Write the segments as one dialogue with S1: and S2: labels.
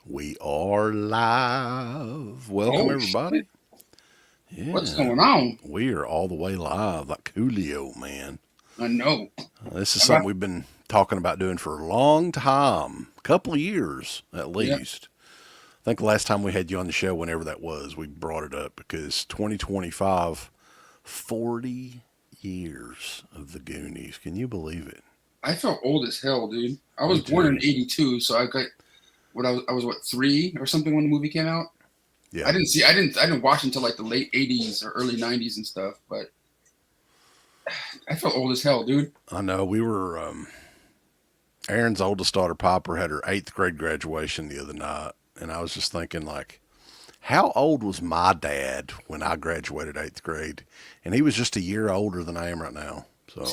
S1: We are live. Welcome,
S2: Oh
S1: everybody.
S2: shit! What's
S1: Yeah,
S2: going on?
S1: we are all the way live, like Coolio, man.
S2: I know.
S1: This is
S2: About
S1: something we've been talking about doing for a long time, a couple of years at
S2: yeah.
S1: least. I think the last time we had you on the show, whenever that was, we brought it up because 2025, 40 years of the Goonies. Can you believe it?
S2: I felt old as hell, dude. I was
S1: Me
S2: born in
S1: too.
S2: '82, so I got I was what 3 or something when the movie came out.
S1: Yeah,
S2: I didn't watch until like the late '80s or early '90s and stuff. But I felt old as hell, dude.
S1: I know. We were, Aaron's oldest daughter, Piper, had her eighth grade graduation the other night. And I was just thinking, like, how old was my dad when I graduated eighth grade? And he was just a year older than I am right now.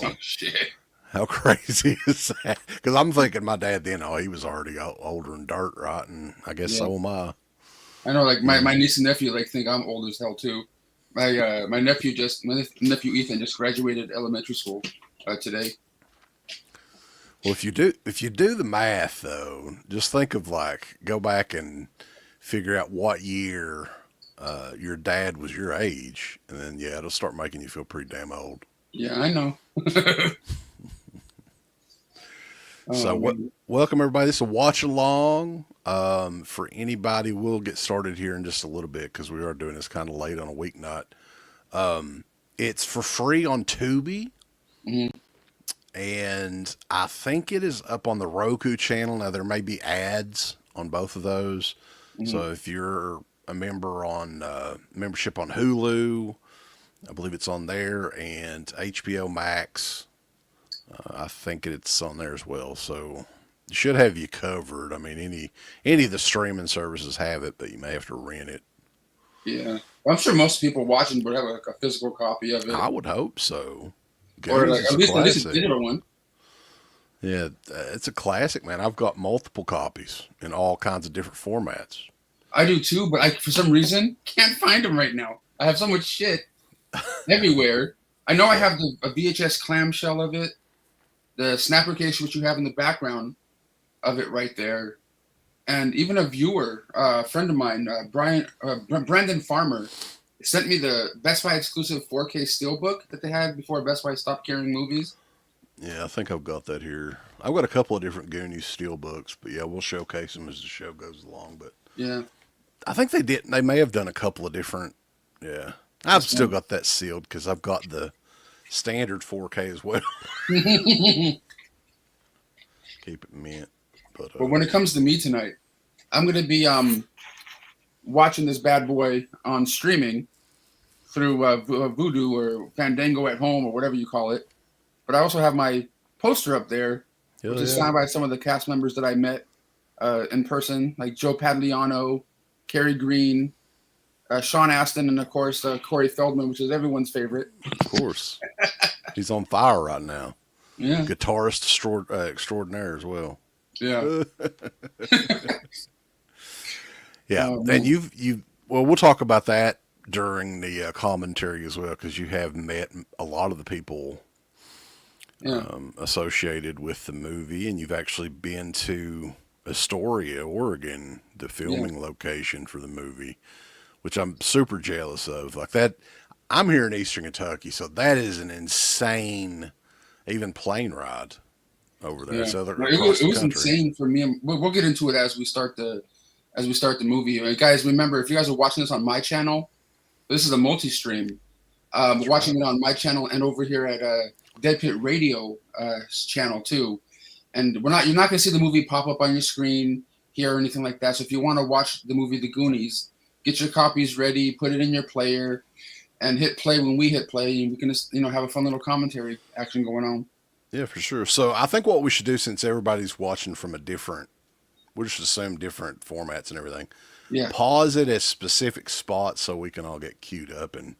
S2: Oh
S1: So
S2: shit!
S1: how crazy is that? Because I'm thinking my dad then, oh, he was already older than dirt, right? And I guess
S2: Yeah,
S1: so am I.
S2: I know. Like my,
S1: Yeah.
S2: my niece and nephew like think I'm old as hell too. My nephew Ethan just graduated elementary school today.
S1: Well, if you do the math though, just think of like go back and figure out what year your dad was your age, and then yeah, it'll start making you feel pretty damn old.
S2: Yeah, I know.
S1: So
S2: Oh
S1: what?
S2: man.
S1: Welcome everybody. This is a watch along. For anybody, we'll get started here in just a little bit because we are doing this kind of late on a weeknight. It's for free on Tubi,
S2: Mhm.
S1: and I think it is up on the Roku channel. Now there may be ads on both of those,
S2: Mhm.
S1: so if you're a member on membership on Hulu, I believe it's on there, and HBO Max. I think it's on there as well. So it should have you covered. I mean, any of the streaming services have it, but you may have to rent it.
S2: Yeah, I'm sure most people watching would have like a physical copy of it,
S1: I would hope so.
S2: or
S1: Goonies
S2: like
S1: is
S2: at
S1: a
S2: least a
S1: classic.
S2: digital one.
S1: Yeah, it's a classic, man. I've got multiple copies in all kinds of different formats.
S2: I do too, but I for some reason can't find them right now. I have so much shit everywhere. I know I
S1: Yeah,
S2: have a VHS clamshell of it, the snapper case which you have in the background of it right there, and even a viewer, a friend of mine, Brandon Farmer, sent me the Best Buy exclusive 4K steelbook that they had before Best Buy stopped carrying movies.
S1: yeah, I think I've got that here. I've got a couple of different Goonies steel books, but yeah, we'll showcase them as the show goes along. But
S2: Yeah,
S1: I think they did. They may have done a couple of different. Yeah, I've
S2: that's
S1: still
S2: one.
S1: got that sealed because I've got the standard 4K as well. Keep it mint. But
S2: But when it comes to me tonight, I'm gonna be watching this bad boy on streaming through Vudu or Fandango at home or whatever you call it. But I also have my poster up there, which
S1: hell
S2: is
S1: yeah,
S2: signed by some of the cast members that I met in person, like Joe Padagliano, Kerry Green, Sean Astin, and of course Corey Feldman, which is everyone's favorite.
S1: of course. He's on fire right now.
S2: Yeah,
S1: Guitarist extraordinaire as well.
S2: yeah.
S1: Yeah, and
S2: Man.
S1: you've well, we'll talk about that during the commentary as well because you have met a lot of the people
S2: Yeah,
S1: associated with the movie, and you've actually been to Astoria, Oregon, the
S2: yeah.
S1: filming location for the movie, which I'm super jealous of. Like that, I'm here in Eastern Kentucky, so that is an insane, even plane ride over there.
S2: Yeah,
S1: So they're
S2: no, it was
S1: across
S2: it
S1: the
S2: was
S1: country.
S2: insane for me. And we'll get into it as we start the movie. Guys, remember if you guys are watching this on my channel, this is a multi-stream.
S1: That's
S2: Watching
S1: right.
S2: it on my channel and over here at Deadpit Radio channel too. And you're not gonna see the movie pop up on your screen here or anything like that. So if you want to watch the movie The Goonies, get your copies ready, put it in your player, and hit play when we hit play, and we can just have a fun little commentary action going on.
S1: Yeah, for sure. So I think what we should do, since everybody's watching from a different, we'll just assume different formats and everything,
S2: Yeah.
S1: pause it at specific spots so we can all get queued up. And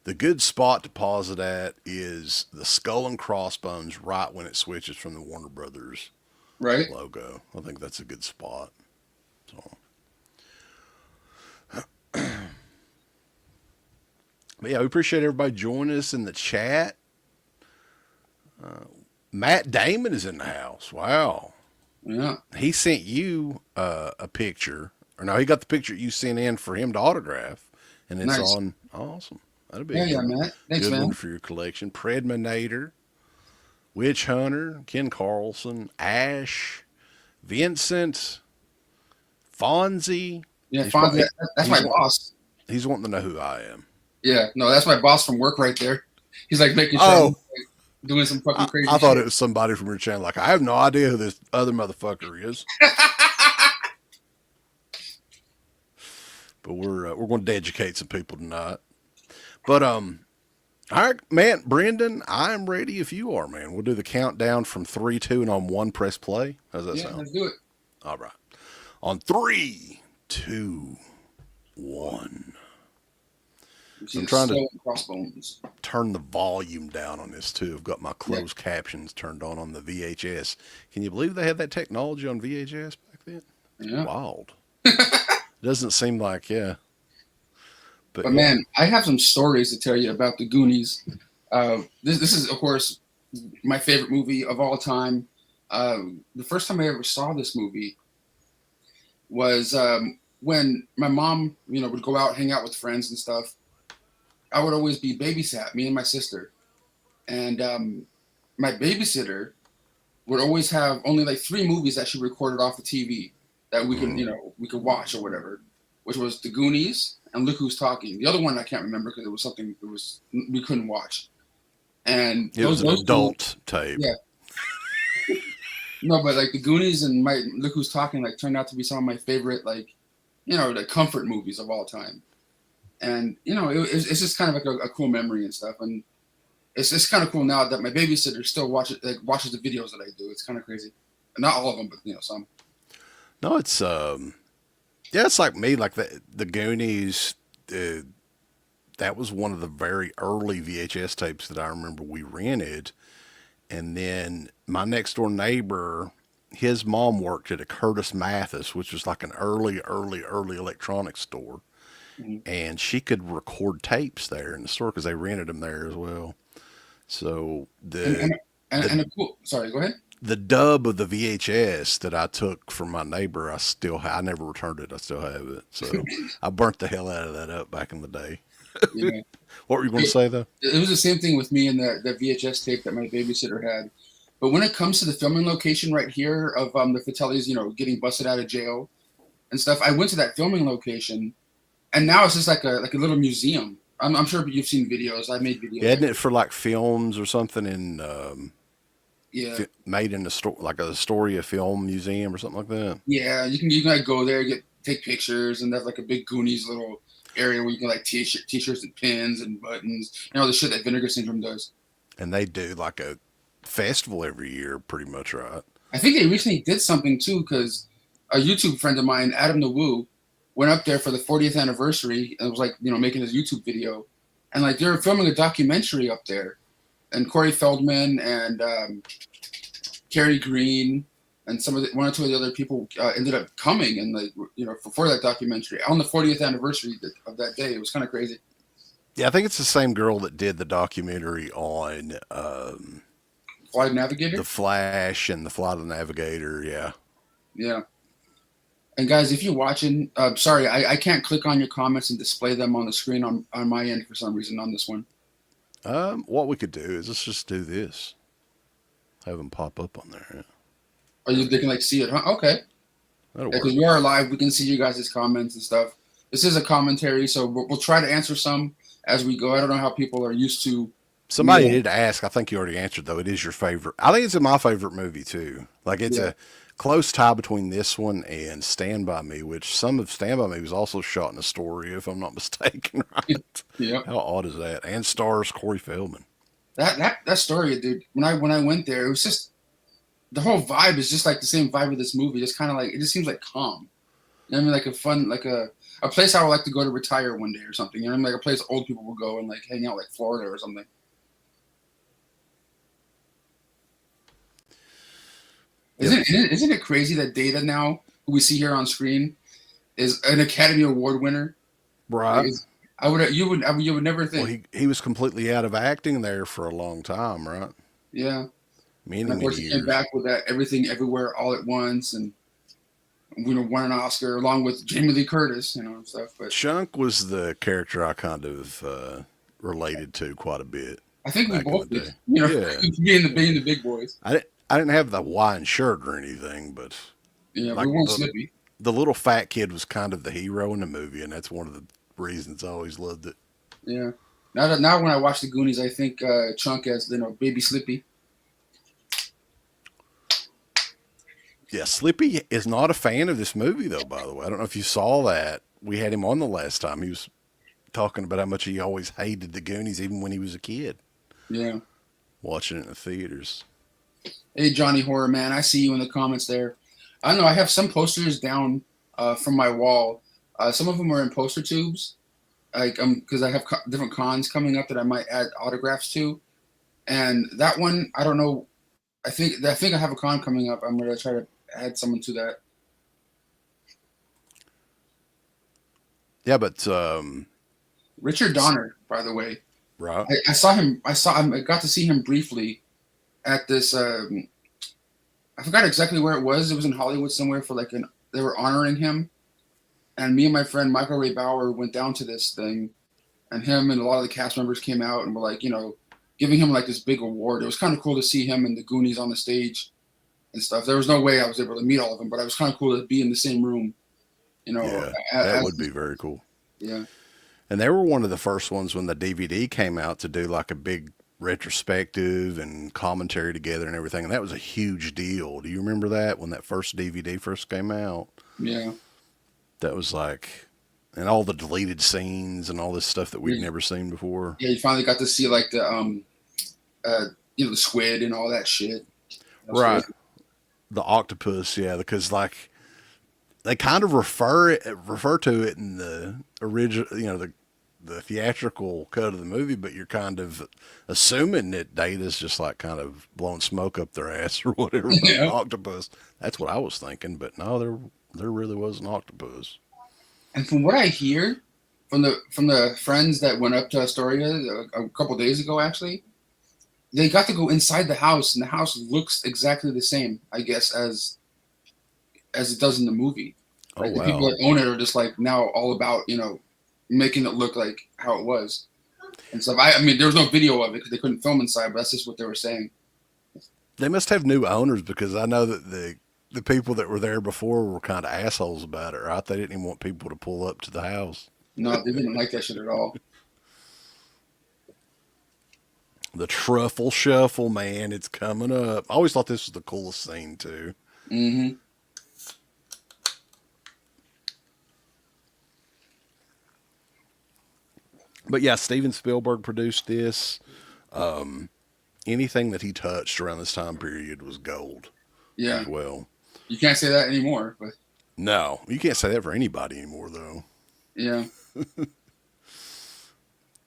S1: the good spot to pause it at is the skull and crossbones right when it switches from the Warner Brothers
S2: Right.
S1: logo. I think that's a good spot. So, but yeah, we appreciate everybody joining us in the chat. Matt Damon is in the house. Wow.
S2: Yeah,
S1: He sent you a picture, or no, he got the picture you sent in for him to autograph, and it's
S2: nice.
S1: on. Awesome. That'd be a
S2: Yeah, yeah, man. Thanks,
S1: good one
S2: man.
S1: for your collection. Predminator, Witch Hunter, Ken Carlson, Ash, Vincent, Fonzie.
S2: Yeah,
S1: He's
S2: Fonzie,
S1: probably
S2: that's my boss.
S1: he's wanting to know who I am.
S2: Yeah, no, that's my boss from work right there. He's like making sure I'm
S1: Oh,
S2: like, doing some fucking
S1: I
S2: crazy
S1: thought
S2: shit.
S1: it was somebody from your channel. Like I have no idea who this other motherfucker is, but we're going to educate some people tonight. But all right, man, Brendan, I am ready if you are, man. We'll do the countdown from 3, 2, and on one, press play. How's that
S2: Yeah,
S1: sound?
S2: let's do it.
S1: All right. On 3, 2, 1.
S2: You
S1: So
S2: see
S1: I'm
S2: the
S1: trying to
S2: skull and crossbones.
S1: turn the volume down on this too. I've got my closed captions turned on the VHS. Can you believe they had that technology on VHS back then? It's
S2: Yeah.
S1: wild. Doesn't seem like, yeah. But
S2: But
S1: yeah.
S2: man, I have some stories to tell you about the Goonies. This is, of course, my favorite movie of all time. The first time I ever saw this movie was when my mom, would go out, hang out with friends and stuff. I would always be babysat, me and my sister, and my babysitter would always have only like three movies that she recorded off the TV that we could,
S1: Mm.
S2: we could watch or whatever, which was The Goonies and Look Who's Talking. The other one I can't remember because it was something it was we couldn't watch. And
S1: It was an
S2: those two,
S1: adult tape.
S2: yeah, no, but like The Goonies and my Look Who's Talking like turned out to be some of my favorite like, the comfort movies of all time. And it's just kind of like a cool memory and stuff. And it's just kind of cool now that my babysitter still watches the videos that I do. It's kind of crazy. Not all of them, but some.
S1: No, it's yeah, it's like me, like the Goonies. That was one of the very early VHS tapes that I remember we rented. And then my next door neighbor, his mom worked at a Curtis Mathis, which was like an early electronics store.
S2: Mhm.
S1: And she could record tapes there in the store because they rented them there as well. So
S2: And and
S1: the
S2: and a cool. Sorry, go ahead.
S1: the dub of the VHS that I took from my neighbor, I never returned it. I still have it. So I burnt the hell out of that up back in the day.
S2: Yeah,
S1: What were you going to
S2: it,
S1: say though?
S2: it was the same thing with me and the VHS tape that my babysitter had. But when it comes to the filming location right here of the Fratellis, getting busted out of jail and stuff, I went to that filming location, and now it's just like a little museum. I'm sure you've seen videos. I made
S1: Yeah,
S2: videos.
S1: isn't it for like films or something in
S2: Yeah,
S1: made in a store like a Astoria Film Museum or something like that?
S2: yeah. You can like go there, take pictures, and there's like a big Goonies little area where you can like t-shirts and pins and buttons, the shit that Vinegar Syndrome does.
S1: And they do like a festival every year, pretty much, right?
S2: I think they recently did something too because a YouTube friend of mine, Adam the Woo, went up there for the 40th anniversary and was like, making his YouTube video, and like they were filming a documentary up there, and Corey Feldman and Kerry Green and one or two of the other people ended up coming and like for that documentary on the 40th anniversary of that day. It was kind of crazy.
S1: Yeah, I think it's the same girl that did the documentary on
S2: Flight
S1: the
S2: Navigator,
S1: Flash and the Flight of the Navigator. Yeah.
S2: yeah. And guys, if you're watching, sorry, I can't click on your comments and display them on the screen on my end for some reason on this one.
S1: What we could do is let's just do this. Have them pop up on there. Yeah.
S2: Or they can like see it, huh? Okay.
S1: That'll
S2: Because
S1: work.
S2: we are live, we can see you guys' comments and stuff. This is a commentary, so we'll try to answer some as we go. I don't know how people are used to
S1: Somebody
S2: me.
S1: did ask. I think you already answered though. It is your favorite. I think it's my favorite movie too. Like it's
S2: Yeah,
S1: a close tie between this one and Stand by Me, which some of Stand by Me was also shot in Astoria, if I'm not mistaken. Right?
S2: yeah.
S1: How odd is that? And stars Corey Feldman.
S2: That story, dude. When I went there, it was just the whole vibe is just like the same vibe of this movie. Just kind of like it just seems like calm. You know what I mean? Like a fun, like a place I would like to go to retire one day or something. You know what I mean? Like a place old people will go and like hang out, like Florida or something.
S1: Yep.
S2: Isn't it crazy that Data now, who we see here on screen, is an Academy Award winner? Like,
S1: Right.
S2: you would never
S1: Well,
S2: think.
S1: he was completely out of acting there for a long time, right?
S2: Yeah. And
S1: Many,
S2: of
S1: many
S2: course, he came
S1: years.
S2: back with that Everything Everywhere All at Once, and won an Oscar along with Jamie Lee Curtis, and stuff. But
S1: Chunk was the character I kind of related to quite a bit
S2: I think we
S1: back in
S2: both
S1: the
S2: did,
S1: day. Yeah,
S2: being the big boys.
S1: I didn't have the Hawaiian shirt or anything, but
S2: Yeah, we
S1: like
S2: weren't Slippy.
S1: the little fat kid was kind of the hero in the movie, and that's one of the reasons I always loved it.
S2: Yeah. Now when I watch the Goonies, I think Chunk as baby Slippy.
S1: Yeah, Slippy is not a fan of this movie, though, by the way. I don't know if you saw that. We had him on the last time. He was talking about how much he always hated the Goonies, even when he was a kid,
S2: Yeah.
S1: watching it in the theaters.
S2: Hey Johnny Horror Man, I see you in the comments there. I don't know. I have some posters down from my wall. Some of them are in poster tubes, like because I have different cons coming up that I might add autographs to. And that one, I don't know. I think I have a con coming up. I'm gonna try to add someone to that.
S1: Yeah, but,
S2: Richard Donner, by the way,
S1: right.
S2: I saw him. I got to see him briefly at this. I forgot exactly where it was. It was in Hollywood somewhere for they were honoring him. And me and my friend Michael Ray Bauer went down to this thing, and him and a lot of the cast members came out and were giving him like this big award. It was kind of cool to see him and the Goonies on the stage and stuff. There was no way I was able to meet all of them, but it was kind of cool to be in the same room.
S1: Yeah, that would be very cool.
S2: Yeah.
S1: And they were one of the first ones when the DVD came out to do like a big retrospective and commentary together and everything. And that was a huge deal. Do you remember that when that first DVD first came out?
S2: Yeah.
S1: That was like, and all the deleted scenes and all this stuff that we'd
S2: Yeah.
S1: never seen before.
S2: Yeah, you finally got to see like the squid and all that shit. That was
S1: Right.
S2: crazy.
S1: The octopus, yeah, because like they kind of refer to it in the original, the theatrical cut of the movie, but you're kind of assuming that Data's just like kind of blowing smoke up their ass or whatever by the
S2: Yeah.
S1: octopus. That's what I was thinking, but no, there really was an octopus.
S2: And from what I hear from the friends that went up to Astoria a couple days ago, actually, they got to go inside the house, and the house looks exactly the same, I guess, as it does in the movie.
S1: Oh
S2: Like the people
S1: wow.
S2: that own it are just like now all about making it look like how it was and stuff. I mean, there was no video of it because they couldn't film inside, but that's just what they were saying.
S1: They must have new owners because I know that the people that were there before were kind of assholes about it, right? They didn't even want people to pull up to the house.
S2: No, they didn't like that shit at all.
S1: The truffle shuffle, man, it's coming up. I always thought this was the coolest scene too.
S2: Hmm.
S1: But yeah, Steven Spielberg produced this. Anything that he touched around this time period was gold
S2: Yeah,
S1: as well.
S2: you can't say that anymore, but
S1: No, you can't say that for anybody anymore, though.
S2: yeah.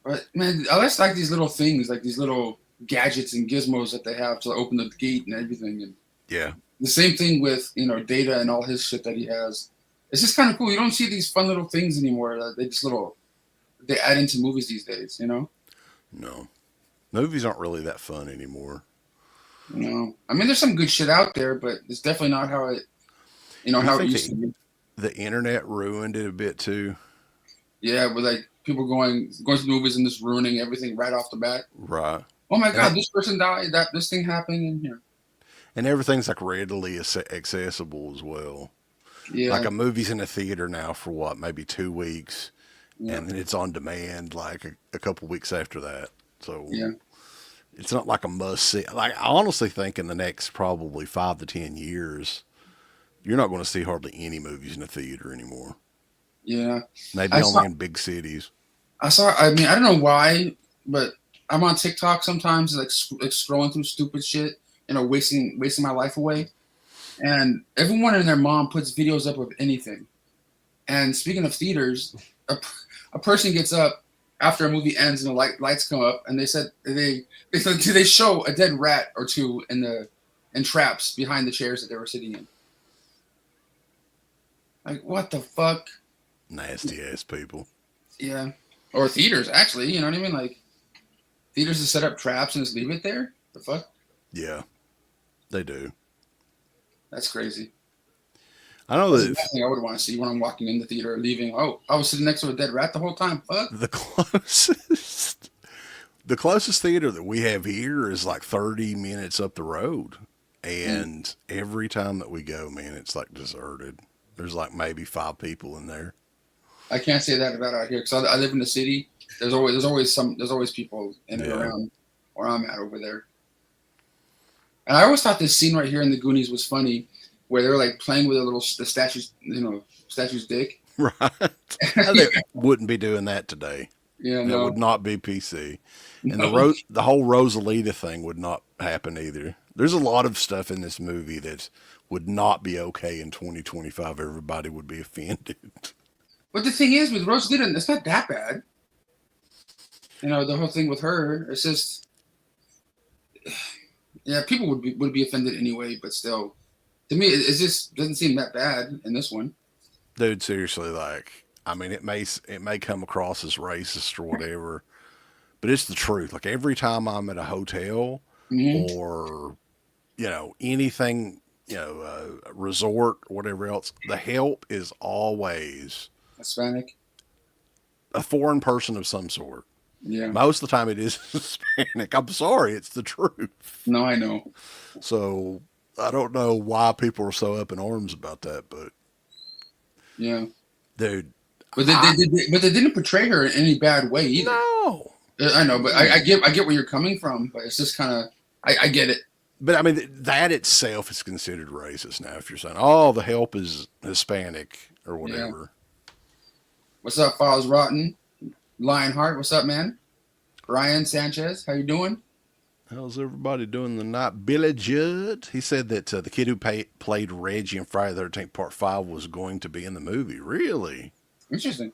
S2: But man, I just like these little things, like these little gadgets and gizmos that they have to open the gate and everything. And
S1: Yeah,
S2: the same thing with Data and all his shit that he has. It's just kind of cool. You don't see these fun little things anymore. They add into movies these days.
S1: no. Movies aren't really that fun anymore.
S2: I mean, there's some good shit out there, but it's definitely not how it
S1: Do you
S2: how it
S1: think
S2: used to be.
S1: the internet ruined it a bit too?
S2: Yeah, with like people going to the movies and just ruining everything right off the bat.
S1: Right.
S2: Oh my
S1: And
S2: god, this person died. That this thing happened in here.
S1: and everything's like readily accessible as well. Like
S2: Yeah,
S1: a movie's in a theater now for what, maybe 2 weeks,
S2: yeah,
S1: and then it's on demand like a couple weeks after that. So
S2: yeah,
S1: it's not like a must see. Like I honestly think in the next probably 5 to 10 years, you're not going to see hardly any movies in a theater anymore.
S2: yeah.
S1: Maybe
S2: I saw.
S1: only in big cities.
S2: I mean, I don't know why, but I'm on TikTok sometimes, like, scrolling through stupid shit, wasting my life away. And everyone and their mom puts videos up of anything. And speaking of theaters, a person gets up after a movie ends and the lights come up, and they said, do they show a dead rat or two in traps behind the chairs that they were sitting in? Like, what the fuck?
S1: Nasty ass people.
S2: Yeah. Or theaters, actually, you know what I mean? Like, theaters to set up traps and just leave it there? The fuck?
S1: Yeah. They do.
S2: That's crazy.
S1: I know
S2: That's
S1: that
S2: the last thing I would want to see when I'm walking in the theater or leaving. Oh, I was sitting next to a dead rat the whole time. Fuck.
S1: the closest the closest theater that we have here is like 30 minutes up the road.
S2: Mm.
S1: And every time that we go, man, it's like deserted. There's like maybe 5 people in there.
S2: I can't say that about out here because I live in the city. There's always people in and
S1: Yeah.
S2: around where I'm at over there. And I always thought this scene right here in the Goonies was funny, where they're like playing with the statue's dick.
S1: Right. They wouldn't be doing that today.
S2: Yeah,
S1: That would
S2: no,
S1: not be PC. And
S2: no,
S1: the whole Rosalita thing would not happen either. There's a lot of stuff in this movie that would not be okay in 2025. Everybody would be offended.
S2: But the thing is, with Rose Didden, it's not that bad. The whole thing with her, it's just, yeah, people would be offended anyway. But still, to me, it just doesn't seem that bad in this one.
S1: Dude, seriously, like, I mean, it may come across as racist or whatever, but it's the truth. Like every time I'm at a hotel
S2: Hmm.
S1: or anything, resort or whatever else, the help is always
S2: Hispanic,
S1: a foreign person of some sort.
S2: yeah.
S1: Most of the time, it is Hispanic. I'm sorry, it's the truth.
S2: No, I know.
S1: So I don't know why people are so up in arms about that, but
S2: Yeah,
S1: dude,
S2: but
S1: I
S2: but they didn't portray her in any bad way either.
S1: no.
S2: I know, but I get where you're coming from. But it's just kind of I get it.
S1: But I mean, that itself is considered racist now. If you're saying, "Oh, the help is Hispanic" or
S2: Yeah.
S1: whatever,
S2: What's up, Falls Rotten? Lionheart, what's up, man? Ryan Sanchez, how you doing?
S1: how's everybody doing tonight? Billy Judd, he said that the kid who played Reggie in Friday the 13th Part 5 was going to be in the movie. Really?
S2: Interesting.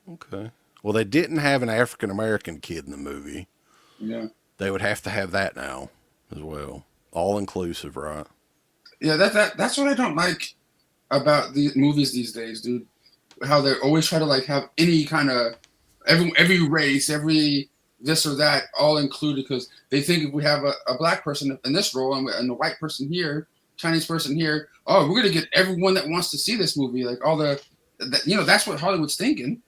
S1: Okay. Well, they didn't have an African American kid in the movie.
S2: Yeah.
S1: They would have to have that now as well. All inclusive, right?
S2: Yeah, that's what I don't like about the movies these days, dude. How they always try to like have any kind of every race, every this or that all included because they think if we have a black person in this role and a white person here, Chinese person here, oh, we're gonna get everyone that wants to see this movie, like all that's what Hollywood's thinking.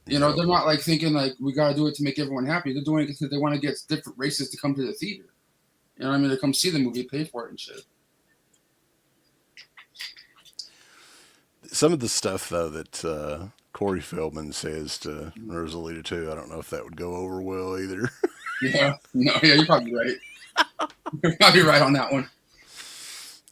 S1: Yep.
S2: They're not like thinking like we gotta do it to make everyone happy. They're doing it because they want to get different races to come to the theater. You know what I mean? To come see the movie, pay for it and shit.
S1: Some of the stuff though that Corey Feldman says to Rosalita too, I don't know if that would go over well either.
S2: Yeah, no, yeah, you're probably right. You're probably right on that one.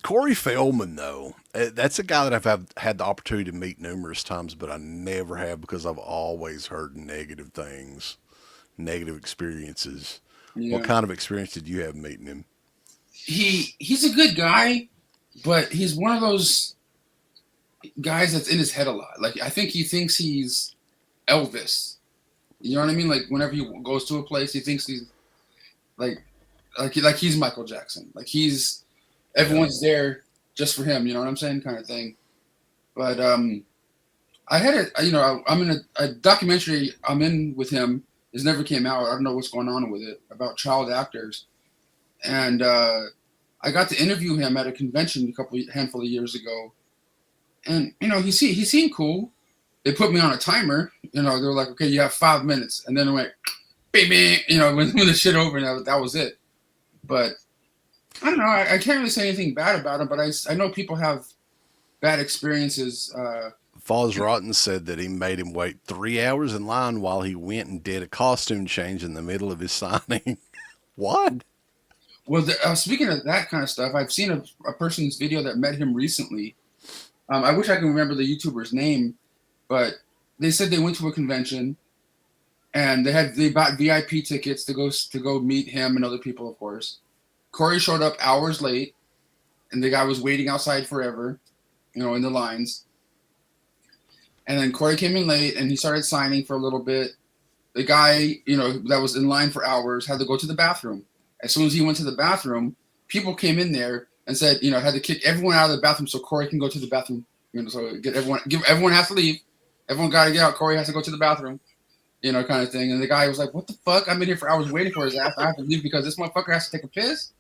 S1: Corey Feldman though, that's a guy that had the opportunity to meet numerous times, but I never have because I've always heard negative things, negative experiences. What
S2: Yeah,
S1: kind of experience did you have meeting him?
S2: he's a good guy, but he's one of those guys that's in his head a lot. Like I think he thinks he's Elvis. You know what I mean? Like whenever he goes to a place, he thinks he's like like he's Michael Jackson. Like he's
S1: Yeah.
S2: everyone's there just for him. You know what I'm saying? Kind of thing. But I had I'm in a documentary I'm in with him. It's never came out. I don't know what's going on with it about child actors. And I got to interview him at a convention handful of years ago. And he seemed cool. They put me on a timer. They were like, okay, you have 5 minutes, and then it went, bing, bing. When the shit over, and that was it. But I don't know. I can't really say anything bad about him. But I know people have bad experiences.
S1: Foz Rotten said that he made him wait 3 hours in line while he went and did a costume change in the middle of his signing. What?
S2: Well, speaking of that kind of stuff, I've seen a person's video that met him recently. I wish I can remember the YouTuber's name, but they said they went to a convention and they bought VIP tickets to go meet him and other people, of course. Corey showed up hours late, and the guy was waiting outside forever, in the lines. And then Corey came in late, and he started signing for a little bit. The guy, that was in line for hours had to go to the bathroom. As soon as he went to the bathroom, people came in there and said, had to kick everyone out of the bathroom so Corey can go to the bathroom. So everyone has to leave. Everyone got to get out. Corey has to go to the bathroom, kind of thing. And the guy was like, "What the fuck? I've been here for hours waiting for his ass. I have to leave because this motherfucker has to take a piss."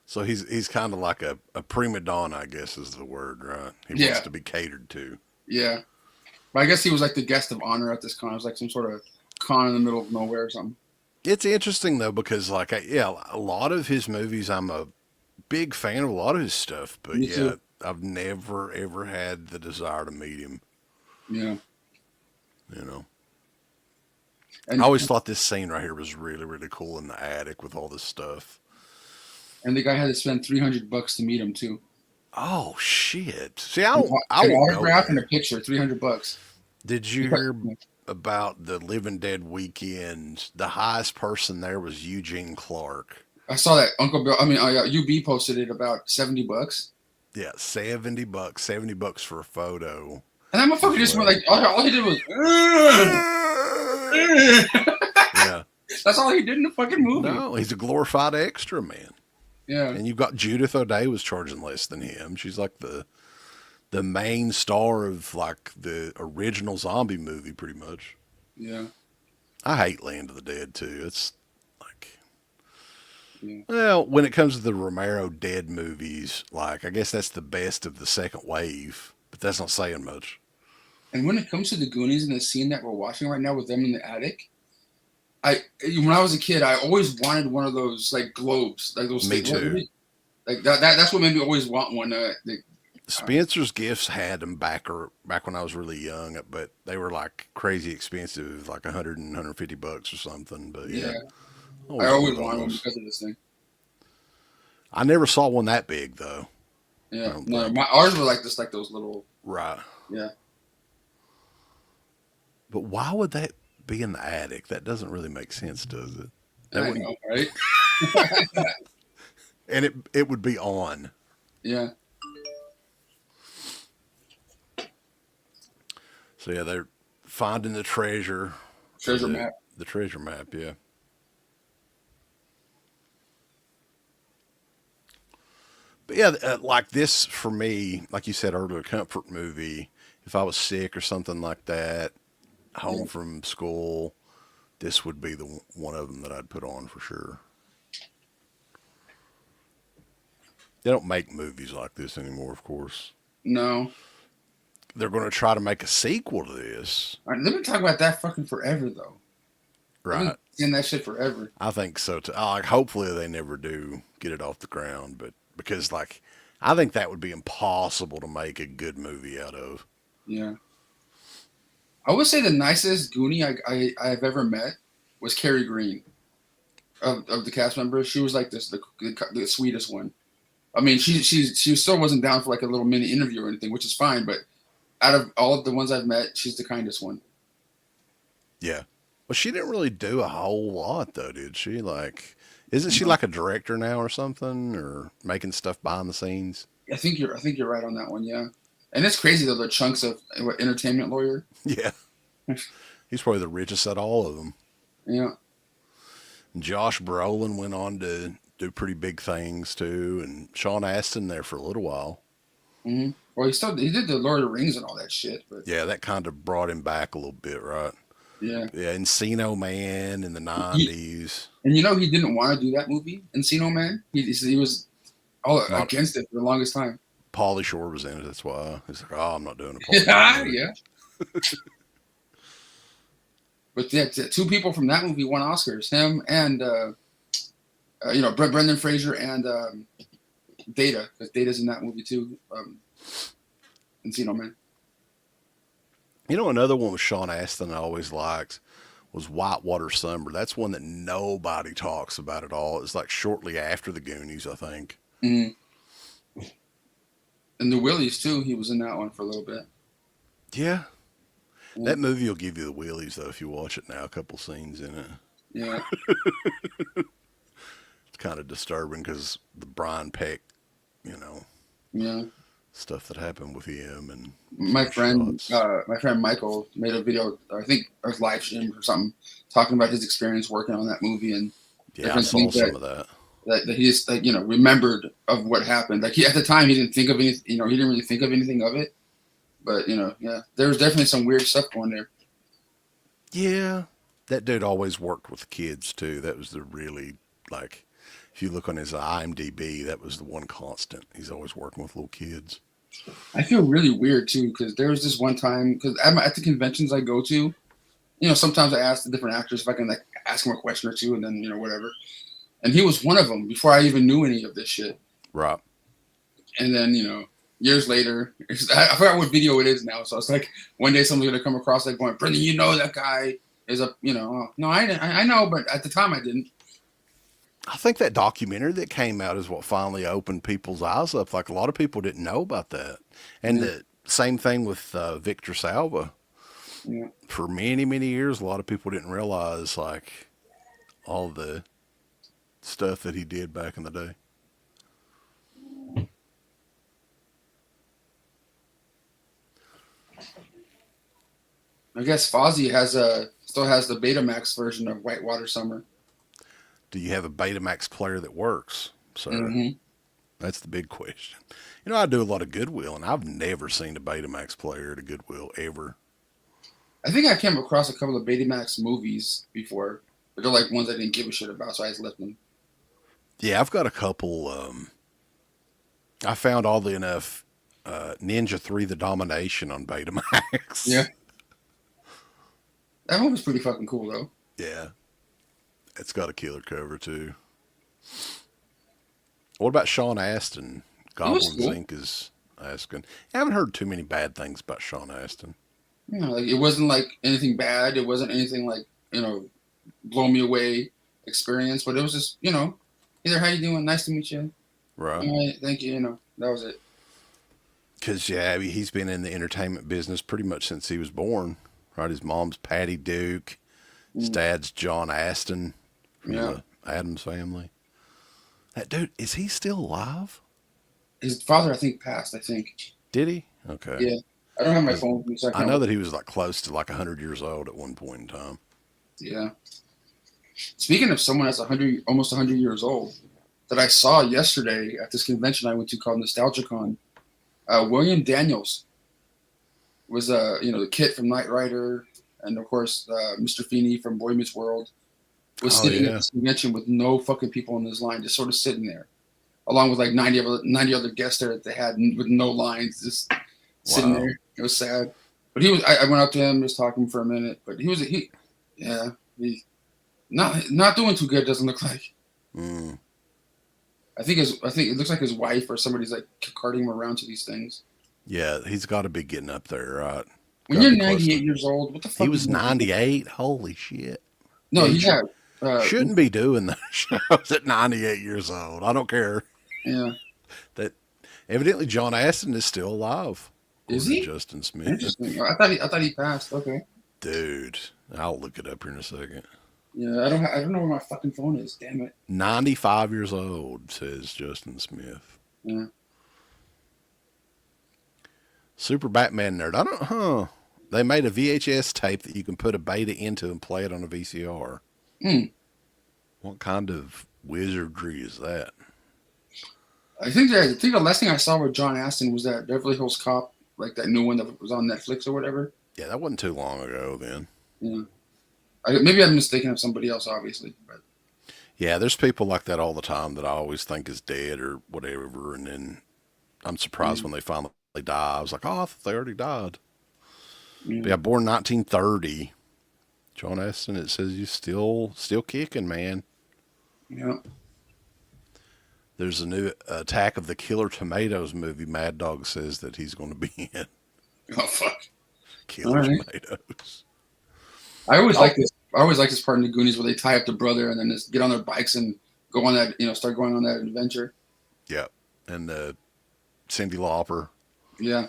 S1: So he's kind of like a prima donna, I guess is the word, right? He wants
S2: Yeah,
S1: to be catered to.
S2: yeah. But I guess he was like the guest of honor at this con. It was like some sort of con in the middle of nowhere or something.
S1: It's interesting though because yeah, a lot of his movies I'm a big fan of a lot of his stuff, but
S2: Me
S1: yeah,
S2: too.
S1: I've never ever had the desire to meet him.
S2: Yeah.
S1: You know, I
S2: And
S1: always thought this scene right here was really really cool in the attic with all this stuff.
S2: and the guy had to spend $300 to meet him too.
S1: Oh shit! See, I
S2: An
S1: won't go
S2: autograph and a
S1: there.
S2: picture, $300.
S1: Did you hear about the Living Dead weekend? The highest person there was Eugene Clark.
S2: I saw that Uncle Bill. I mean, UB posted it about $70,
S1: Yeah, $70, $70 for a photo
S2: and that motherfucker
S1: as
S2: just went
S1: well.
S2: like all he did was.
S1: Yeah.
S2: That's all he did in the fucking movie.
S1: No, he's a glorified extra man.
S2: Yeah,
S1: And you've got Judith O'Day was charging less than him. She's like the main star of like the original zombie movie, pretty much.
S2: yeah,
S1: I hate Land of the Dead too. It's like,
S2: yeah.
S1: well, when it comes to the Romero Dead movies, like I guess that's the best of the second wave, but that's not saying much.
S2: And when it comes to the Goonies and the scene that we're watching right now with them in the attic, I when I was a kid, I always wanted one of those like globes, like those.
S1: Me too.
S2: Like that's what made me always want one.
S1: Spencer's Gifts had them back when I was really young, but they were like crazy expensive, like 100 and $150 or something. But yeah,
S2: Yeah,
S1: I
S2: I
S1: always
S2: always
S1: wanted one of
S2: wanted one
S1: those.
S2: because of this thing.
S1: I never saw one that big though. I
S2: Yeah,
S1: don't
S2: no,
S1: think.
S2: ours were like just like those little.
S1: Right.
S2: Yeah,
S1: But why would that be in the attic? That doesn't really make sense, does it? That
S2: I
S1: wouldn't.
S2: know, right?
S1: And it would be on.
S2: Yeah,
S1: So yeah, they're finding the treasure.
S2: treasure map.
S1: The treasure map. Yeah. But yeah, like this for me, like you said earlier, comfort movie. If I was sick or something like that,
S2: Yeah.
S1: home from school, this would be the one of them that I'd put on for sure. They don't make movies like this anymore, of course.
S2: No,
S1: They're going to try to make a sequel to this,
S2: all right, they've been talking about that fucking forever though. They've been
S1: right?
S2: saying that shit forever.
S1: I think so too. Like, hopefully they never do get it off the ground, but because like, I think that would be impossible to make a good movie out of.
S2: Yeah, I would say the nicest Goonie I've ever met was Carrie Green of the cast members. She was like the sweetest one. I mean, she still wasn't down for like a little mini interview or anything, which is fine. But out of all of the ones I've met, she's the kindest one.
S1: Yeah. Well, she didn't really do a whole lot though, did she? Like, isn't she
S2: No,
S1: like a director now or something, or making stuff behind the scenes?
S2: I think you're right on that one. Yeah, and it's crazy though the chunks of entertainment lawyer.
S1: Yeah. He's probably the richest out of all of them.
S2: Yeah,
S1: Josh Brolin went on to do pretty big things too, and Sean Astin there for a little while.
S2: well he did the Lord of the Rings and all that shit, but
S1: Yeah, that kind of brought him back a little bit, right?
S2: yeah.
S1: Yeah, Encino Man in the '90s.
S2: And you know he didn't want to do that movie, Encino Man. He was all
S1: Not
S2: against it for the longest time.
S1: Pauly Shore was in it. That's why he's like, "Oh, I'm not doing a Pauly Shore
S2: Yeah,
S1: movie."
S2: yeah. But yeah, two people from that movie won Oscars. Him and Brendan Fraser and Data, because Data's in that movie too. Encino Man.
S1: You know, another one with Sean Astin I always liked was Whitewater Summer. That's one that nobody talks about at all. It's like shortly after the Goonies, I think.
S2: Mm-hmm. And the Willies too. He was in that one for a little bit.
S1: Yeah,
S2: Yeah.
S1: that movie will give you the willies though if you watch it now. A couple scenes in it.
S2: Yeah.
S1: It's kind of disturbing because the Brian Peck, you know,
S2: Yeah.
S1: stuff that happened with him and
S2: My
S1: some
S2: friend,
S1: shots.
S2: my friend Michael made a video. I think a live stream or something, talking about his experience working on that movie and
S1: Yeah, I
S2: different
S1: saw
S2: things
S1: some of that.
S2: that he just like remembered of what happened. Like at the time he didn't think of any. He didn't really think of anything of it. But yeah, there was definitely some weird stuff going there.
S1: Yeah, that dude always worked with kids too. That was the really like If you look on his IMDb, that was the one constant. He's always working with little kids.
S2: I feel really weird too because there was this one time because at the conventions I go to, sometimes I ask the different actors if I can like ask them a question or two, and then whatever. And he was one of them before I even knew any of this shit.
S1: Right.
S2: And then years later, I forgot what video it is now. So it's like one day someone's gonna come across like going, Brendan, that guy is a no, I didn't, I know, but at the time I didn't.
S1: I think that documentary that came out is what finally opened people's eyes up. Like a lot of people didn't know about that. And
S2: Yeah.
S1: the same thing with Victor Salva.
S2: Yeah.
S1: For many, many years, a lot of people didn't realize like all the stuff that he did back in the day.
S2: I guess Fozzie still has the Betamax version of Whitewater Summer.
S1: Do you have a Betamax player that works, sir?
S2: Mm-hmm.
S1: That's the big question. I do a lot of Goodwill, and I've never seen a Betamax player at a Goodwill ever.
S2: I think I came across a couple of Betamax movies before, but they're like ones I didn't give a shit about, so I just left them.
S1: Yeah, I've got a couple. I found oddly enough Ninja 3 The Domination on Betamax.
S2: Yeah. That one was pretty fucking cool, though.
S1: Yeah. It's got a killer cover, too. What about Sean Astin? Goblins
S2: cool.
S1: Inc. is asking. I haven't heard too many bad things about Sean Astin.
S2: Like it wasn't like anything bad. It wasn't anything like, blow me away experience, but it was just, either how you doing? Nice to meet you.
S1: Right.
S2: All right, thank you. That was it.
S1: Because, yeah, I mean, he's been in the entertainment business pretty much since he was born. Right, his mom's Patty Duke, his dad's John Astin from the Addams family. That dude, is he still alive?
S2: His father, I think, passed. I think.
S1: Did he? Okay.
S2: Yeah, I don't have my phone with me, so
S1: I know that he was like close to like 100 years old at one point in time.
S2: Yeah. Speaking of someone that's almost 100 years old, that I saw yesterday at this convention I went to called NostalgiaCon, William Daniels was the Kit from Knight Rider, and of course Mr. Feeney from Boy Meets World was sitting at this convention with no fucking people in his line, just sort of sitting there, along with like 90 other guests there that they had with no lines, just sitting there. It was sad, but he was. I went up to him, just talking for a minute, but he not doing too good. Doesn't look like.
S1: Mm.
S2: I think it looks like his wife or somebody's like carting him around to these things.
S1: Yeah, he's got to be getting up there, right?
S2: When you're 98 years old, what the fuck?
S1: He was 98. Holy shit!
S2: No, he
S1: shouldn't be doing those shows at 98 years old. I don't care.
S2: Yeah.
S1: That evidently John Astin is still alive.
S2: Is he?
S1: Justin Smith.
S2: Interesting. I thought he passed. Okay.
S1: Dude, I'll look it up here in a second.
S2: Yeah, I don't know where my fucking phone is. Damn it.
S1: 95 years old, says Justin Smith.
S2: Yeah.
S1: Super Batman nerd. They made a VHS tape that you can put a beta into and play it on a VCR. What kind of wizardry is that?
S2: I think the last thing I saw with John Astin was that Beverly Hills Cop, like that new one that was on Netflix or whatever.
S1: Yeah, that wasn't too long ago then.
S2: Yeah. Maybe I'm mistaken of somebody else, obviously. But
S1: yeah, there's people like that all the time that I always think is dead or whatever, and then I'm surprised when they finally die. I was like, oh, I thought they already died. Yeah, born 1930. John Astin, it says he's still kicking, man.
S2: Yeah.
S1: There's a new Attack of the Killer Tomatoes movie. Mad Dog says that he's going to be in.
S2: Oh fuck.
S1: Killer Tomatoes.
S2: I always like this. I always like this part in the Goonies where they tie up the brother and then just get on their bikes and go on that, start going on that adventure.
S1: Yeah, and Cyndi Lauper.
S2: Yeah.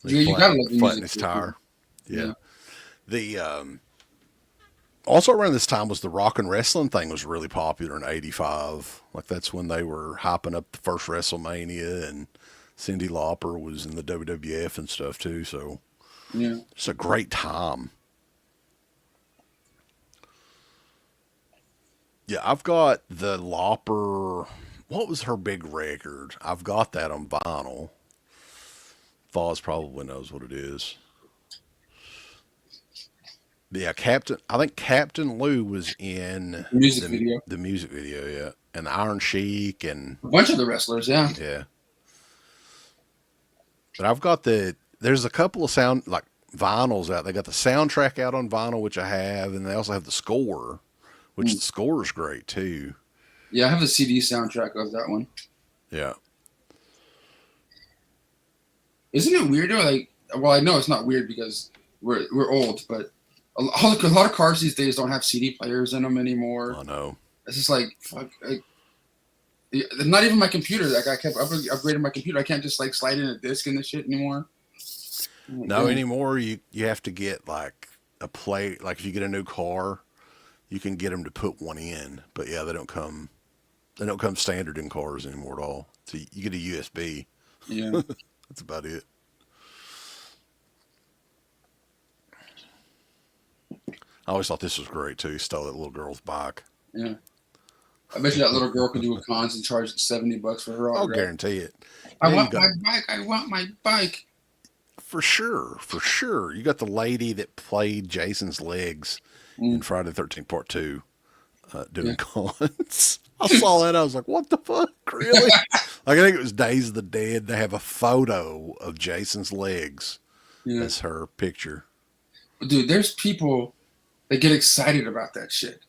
S1: You gotta love the music. His tire. Yeah. The also around this time was the rock and wrestling thing was really popular in '85. Like that's when they were hyping up the first WrestleMania, and Cyndi Lauper was in the WWF and stuff too. So
S2: yeah,
S1: it's a great time. Yeah, I've got the Lauper. What was her big record? I've got that on vinyl. Foz probably knows what it is. Yeah, Captain. I think Captain Lou was in
S2: Music video.
S1: the music video. Yeah, and the Iron Sheik and
S2: A bunch of the wrestlers, yeah.
S1: yeah. But I've got the. There's a couple of sound like vinyls out. They got the soundtrack out on vinyl, which I have, and they also have the score, which
S2: Mm.
S1: the score is great too.
S2: Yeah, I have the CD soundtrack of that one.
S1: Yeah.
S2: Isn't it weird though? Like, well, I know it's not weird because we're old, but a lot of cars these days don't have CD players in them anymore.
S1: I know.
S2: It's just like fuck. Not even my computer. Like I kept upgrading my computer. I can't just like slide in a disc in the shit anymore.
S1: No, anymore you have to get like a play. Like if you get a new car, you can get them to put one in. But yeah, they don't come. They don't come standard in cars anymore at all. So you get a USB.
S2: Yeah.
S1: That's about it. I always thought this was great too. He stole that little girl's bike.
S2: Yeah. I bet you that little girl could do a cons and charge $70 for her
S1: I'll
S2: autograph.
S1: guarantee it.
S2: I
S1: Yeah,
S2: want my bike. I want my bike.
S1: for sure, for sure. You got the lady that played Jason's legs in Friday the 13th Part 2 doing cons. I saw that. I was like, what the fuck? Really? Like, I think it was Days of the Dead. They have a photo of Jason's legs
S2: Yeah.
S1: as her picture.
S2: Dude, there's people that get excited about that shit.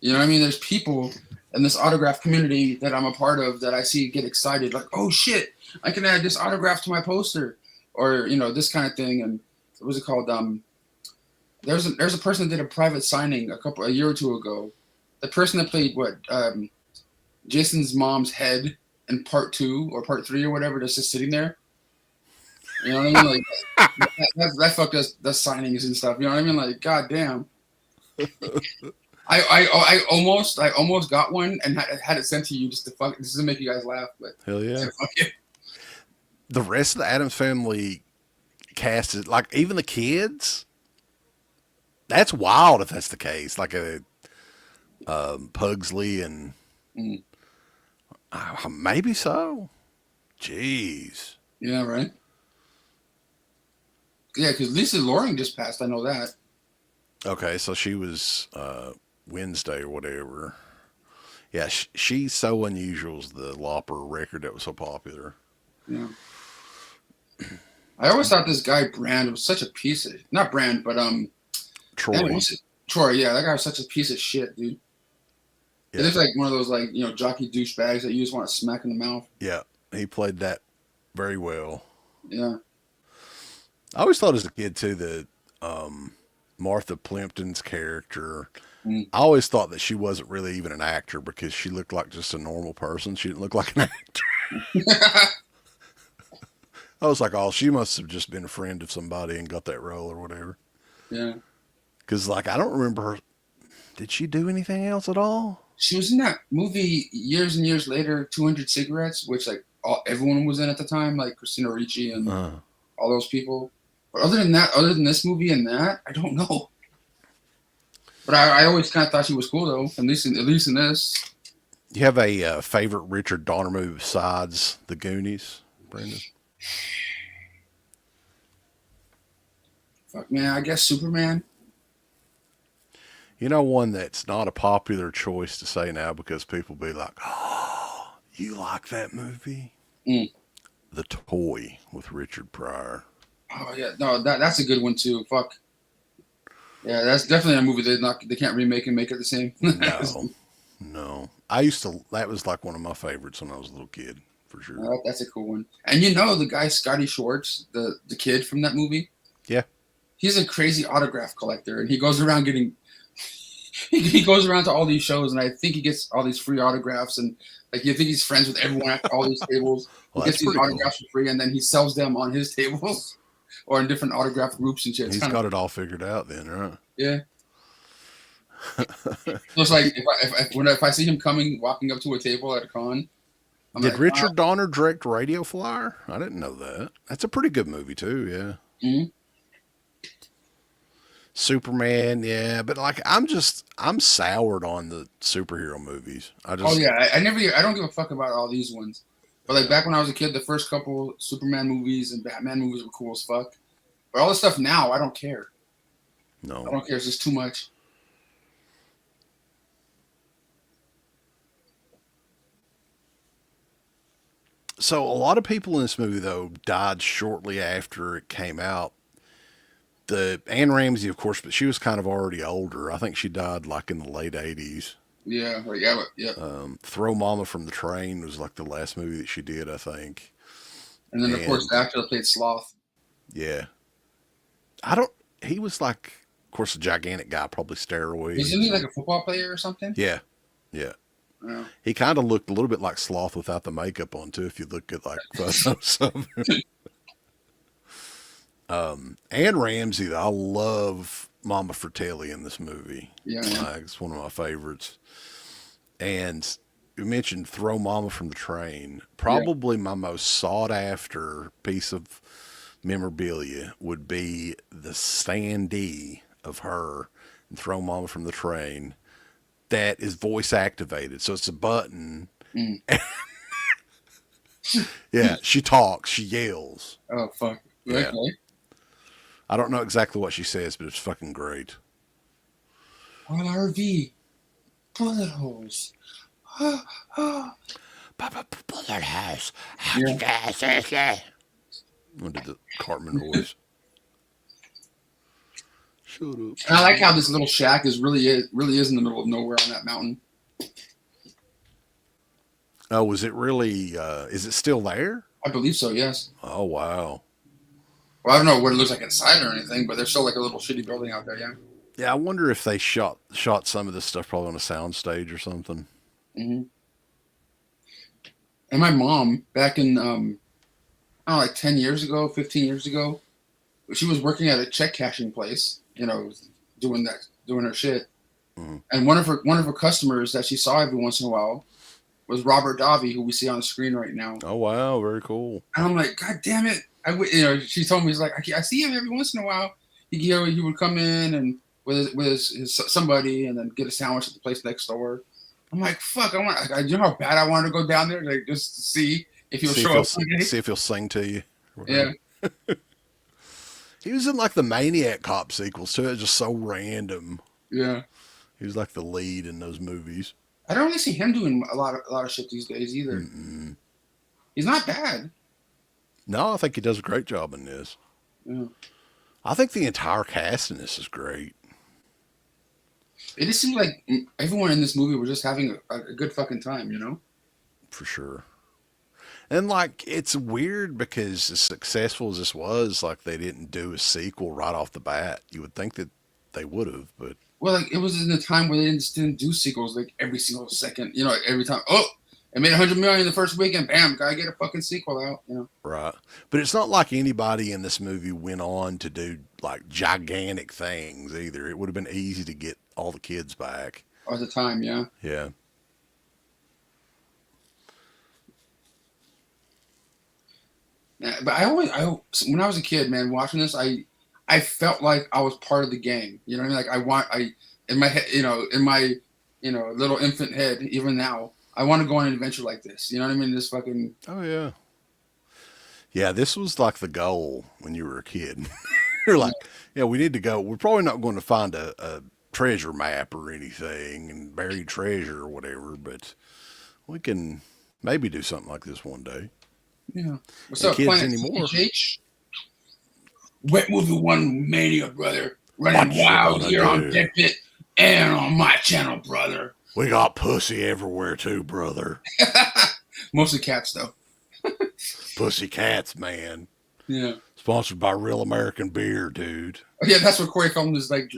S2: You know what I mean? There's people in this autograph community that I'm a part of that I see get excited, like, oh shit, I can add this autograph to my poster, or this kind of thing. And what was it called? There's a person that did a private signing a year or two ago. The person that played Jason's mom's head in Part 2 or Part 3 or whatever, that's just sitting there. You know what I mean? Like that fuck does signings and stuff. You know what I mean? Like, goddamn. I almost got one and had it sent to you just to make you guys laugh. But
S1: Hell yeah.
S2: fuck it.
S1: The rest of the Addams Family cast is like, even the kids. That's wild if that's the case. Like a Pugsley and maybe so. Jeez.
S2: Yeah, right. Yeah, because Lisa Loring just passed. I know that.
S1: Okay, so she was Wednesday or whatever. Yeah, she's so unusual as the Lopper record that was so popular.
S2: Yeah. I always thought this guy Brand was such a piece of not Brand, but
S1: Troy.
S2: man, Troy, yeah, that guy was such a piece of shit, dude.
S1: Yeah.
S2: It looks like one of those jockey douchebags that you just want to smack in the mouth.
S1: Yeah, he played that very well.
S2: Yeah.
S1: I always thought as a kid too that Martha Plimpton's character, I always thought that she wasn't really even an actor because she looked like just a normal person. She didn't look like an actor. I was like, oh, she must have just been a friend of somebody and got that role or whatever.
S2: Yeah.
S1: Because, like, I don't remember her. Did she do anything else at all?
S2: She was in that movie years and years later, 200 Cigarettes, which everyone was in at the time, like Christina Ricci and all those people. But other than this movie and that, I don't know. But I always kind of thought she was cool though, at least in this.
S1: You have a favorite Richard Donner movie besides The Goonies, Brandon?
S2: Fuck man, I guess Superman.
S1: You know, one that's not a popular choice to say now because people be like, oh, you like that movie? The Toy with Richard Pryor.
S2: Oh yeah, no, that's a good one too. Fuck. Yeah, that's definitely a movie they can't remake and make it the same.
S1: No. That was like one of my favorites when I was a little kid, for sure.
S2: That's a cool one. And the guy Scotty Schwartz, the kid from that movie?
S1: Yeah.
S2: He's a crazy autograph collector, and he goes around getting he goes around to all these shows, and I think he gets all these free autographs, and like you think he's friends with everyone at all these tables.
S1: Well,
S2: he gets these autographs for free, and then he sells them on his tables or in different autograph groups and shit.
S1: He's got it all figured out then, right?
S2: Yeah. So it's like if I see him walking up to a table at a con.
S1: Did Richard Donner direct Radio Flyer? I didn't know that. That's a pretty good movie too. Yeah.
S2: Mm-hmm.
S1: Superman, yeah, but like I'm soured on the superhero movies.
S2: I don't give a fuck about all these ones. But like back when I was a kid, the first couple Superman movies and Batman movies were cool as fuck. But all this stuff now, I don't care. I
S1: No.
S2: don't care. It's just too much.
S1: So a lot of people in this movie though died shortly after it came out. The Anne Ramsey, of course, but she was kind of already older. I think she died like in the late '80s.
S2: Yeah, like, yeah, yeah.
S1: Throw Mama from the Train was like the last movie that she did, I think.
S2: And then of course the
S1: And
S2: actor that played Sloth.
S1: yeah, I don't. He was like, of course, a gigantic guy, probably
S2: Isn't he
S1: steroids,
S2: like
S1: and
S2: a football player or something?
S1: yeah, yeah.
S2: Yeah.
S1: He kind of looked a little bit like Sloth without the makeup on too. If you look at like photos of him. Anne Ramsey, though, I love Mama Fratelli in this movie.
S2: Yeah, yeah.
S1: It's one of my favorites. And you mentioned Throw Mama from the Train.
S2: Yeah.
S1: Probably my most sought after piece of memorabilia would be the standee of her and Throw Mama from the Train that is voice activated. So it's a button.
S2: Mm.
S1: Yeah, she talks, she yells.
S2: Oh fuck.
S1: Yeah.
S2: Okay.
S1: I don't know exactly what she says, but it's fucking great.
S2: On RV. Bullet holes.
S1: Bullet house.
S2: Yeah.
S1: I did the Cartman voice. Shut up.
S2: And I like how this little shack really is in the middle of nowhere on that mountain.
S1: Oh, was it really? Is it still there?
S2: I believe so. Yes.
S1: Oh wow.
S2: Well, I don't know what it looks like inside or anything, but there's still like a little shitty building out there. Yeah.
S1: Yeah, I wonder if they shot some of this stuff probably on a sound stage or something.
S2: Hmm. And my mom, back in I don't know, like 10 years ago, 15 years ago, she was working at a check cashing place. You know, doing her shit.
S1: Mhm.
S2: And one of her customers that she saw every once in a while was Robert Davi, who we see on the screen right now.
S1: Oh wow, very cool.
S2: And I'm like, God damn it! She told me, he's like, I see him every once in a while. He would come in and with his somebody, and then get a sandwich at the place next door. I'm like, fuck! You know how bad I wanted to go down there, like just to see if he'll show up.
S1: See if he'll sing to you.
S2: Yeah.
S1: He was in like the Maniac Cop sequels too. It's just so random.
S2: Yeah.
S1: He was like the lead in those movies.
S2: I don't really see him doing a lot of shit these days either.
S1: Mm-mm.
S2: He's not bad.
S1: No, I think he does a great job in this.
S2: Yeah.
S1: I think the entire cast in this is great.
S2: It just seemed like everyone in this movie was just having a good fucking time, you know?
S1: For sure. And like it's weird because as successful as this was, like they didn't do a sequel right off the bat. You would think that they would have, but
S2: Well, like it was in a time where they didn't do sequels like every single second, you know, like every time. Oh, it made 100 million the first weekend. Bam, gotta get a fucking sequel out, you know?
S1: right. But it's not like anybody in this movie went on to do like gigantic things either. It would have been easy to get all the kids back.
S2: At the time, yeah.
S1: Yeah.
S2: Yeah, but when I was a kid, man, watching this, I felt like I was part of the gang. You know what I mean? Like in my head, in my, little infant head, even now, I want to go on an adventure like this. You know what I mean? This fucking.
S1: Oh yeah. Yeah, this was like the goal when you were a kid. You're like, yeah, we need to go. We're probably not going to find a treasure map or anything and buried treasure or whatever, but we can maybe do something like this one day.
S2: Yeah. What's
S1: And
S2: up,
S1: kids
S2: Planet
S1: anymore.
S2: CH? Wet Movie One Mania, brother. Running
S1: What you
S2: wild
S1: gonna
S2: here on
S1: do?
S2: Deadpit and on my channel, brother.
S1: We got pussy everywhere too, brother.
S2: Mostly cats, though.
S1: Pussy cats, man.
S2: Yeah.
S1: Sponsored by Real American Beer, dude.
S2: Oh, yeah, that's what Corey Feldman is like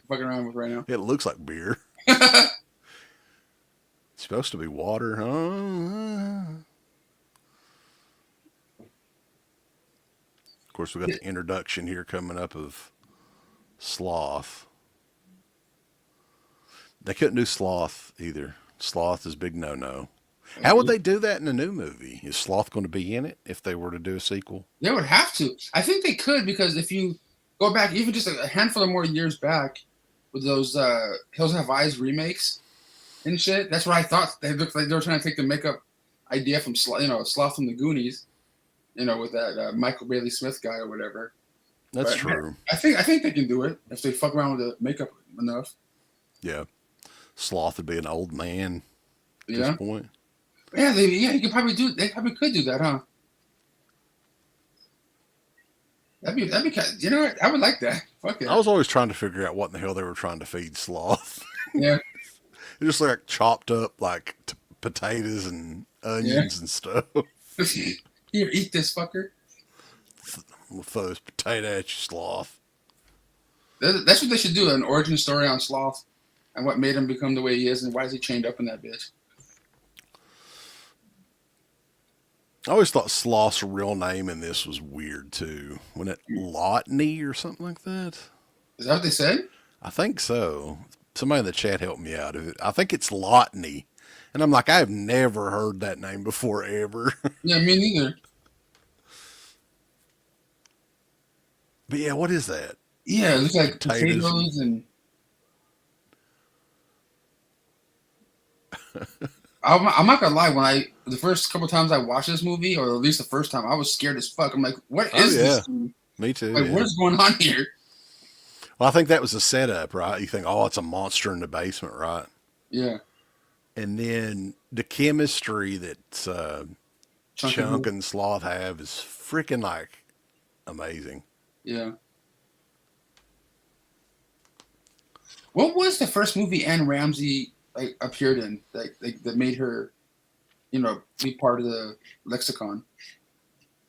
S2: fucking around with right now.
S1: It looks like beer. It's supposed to be water, huh? Of course, we got the introduction here coming up of Sloth. They couldn't do Sloth either. Sloth is big no-no. How would they do that in a new movie? Is Sloth going to be in it if they were to do a sequel?
S2: They would have to. I think they could, because if you go back even just a handful of more years back with those Hills Have Eyes remakes and shit, that's what I thought. They looked like they were trying to take the makeup idea from Sloth from the Goonies, with that Michael Bailey Smith guy or whatever.
S1: That's
S2: But man,
S1: true.
S2: I think they can do it if they fuck around with the makeup enough.
S1: Yeah. Sloth would be an old man at this
S2: Yeah,
S1: point.
S2: yeah, you could probably do. They probably could do that, huh? That'd be kind. You know what? I would like that. Fuck
S1: I
S2: yeah,
S1: was always trying to figure out what in the hell they were trying to feed Sloth.
S2: yeah,
S1: It just like chopped up like potatoes and
S2: yeah.
S1: onions and stuff.
S2: Here, eat this fucker.
S1: With those potato at you, Sloth.
S2: That's what they should do. An origin story on Sloth and what made him become the way he is and why is he chained up in that bitch.
S1: I always thought Sloth's real name in this was weird too. When it Lotney or something like that?
S2: Is that what they said?
S1: I think so. Somebody in the chat helped me out. I think it's Lotney. And I'm like, I've never heard that name before ever.
S2: Yeah, me neither.
S1: But yeah, what is that?
S2: Yeah, it looks like
S1: Potatoes and
S2: potatoes and I'm not gonna lie. When the first couple times I watched this movie, or at least the first time, I was scared as fuck. I'm like, what
S1: oh
S2: is
S1: yeah,
S2: this thing?
S1: me too.
S2: Like, what
S1: Yeah.
S2: is going on here?
S1: Well, I think that was the setup, right? You think, oh, it's a monster in the basement, right?
S2: Yeah,
S1: And then the chemistry that
S2: chunky.
S1: Chunk and Sloth have is freaking like amazing.
S2: Yeah. What was the first movie Anne Ramsey like appeared in that made her, be part of the lexicon?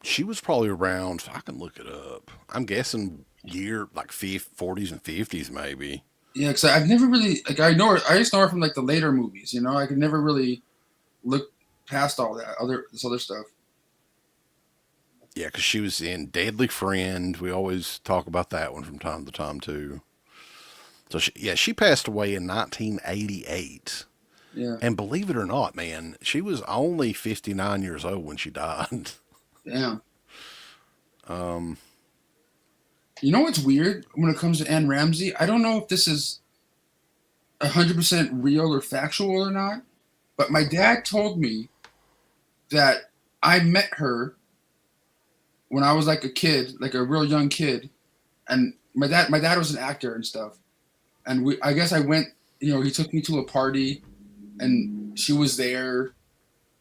S1: She was probably around. I can look it up. I'm guessing year like 40s and 50s, maybe.
S2: Yeah, because I've never really like I know her. I just know her from like the later movies. I could never really look past all that this other stuff.
S1: Yeah, because she was in Deadly Friend. We always talk about that one from time to time too. So she passed away in 1988.
S2: Yeah.
S1: And believe it or not, man, she was only 59 years old when she died.
S2: Damn. You know what's weird when it comes to Anne Ramsey? I don't know if this is 100% real or factual or not, but my dad told me that I met her when I was like a kid, like a real young kid, and my dad was an actor and stuff, and I guess I went, he took me to a party, and she was there,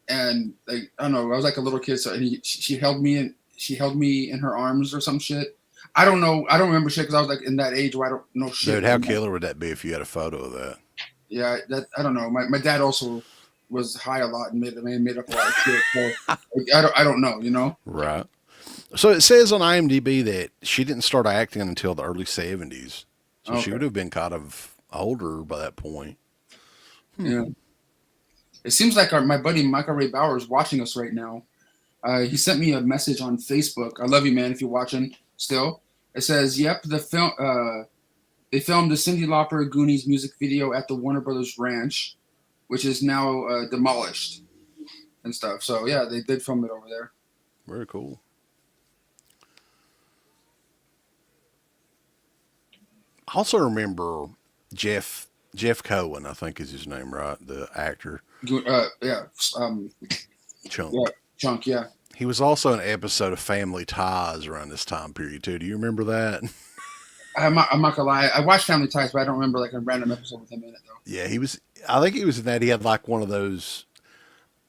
S2: and like I don't know, I was like a little kid, so she held me in her arms or some shit. I don't know. I don't remember shit because I was like in that age where I don't know shit.
S1: Dude, how killer would that be if you had a photo of that?
S2: Yeah, I don't know. My dad also was high a lot and made up a lot of shit. So like, I don't know.
S1: Right. So it says on IMDb that she didn't start acting until the early 70s. So she
S2: Okay.
S1: would have been kind of older by that point.
S2: Yeah. It seems like my buddy Michael Ray Bauer is watching us right now. He sent me a message on Facebook. I love you, man. If you're watching still, it says, "Yep, the film. They filmed the Cyndi Lauper Goonies music video at the Warner Brothers Ranch, which is now demolished and stuff. So yeah, they did film it over there.
S1: Very cool. I also remember Jeff Cohen, I think is his name, right? The actor.
S2: Yeah,
S1: Chunk.
S2: yeah, Chunk. Yeah,
S1: He was also in an episode of Family Ties around this time period too. Do you remember that?
S2: I'm not gonna lie. I watched Family Ties, but I don't remember like a random episode with him in it though.
S1: Yeah, he was. I think he was in that. He had like one of those.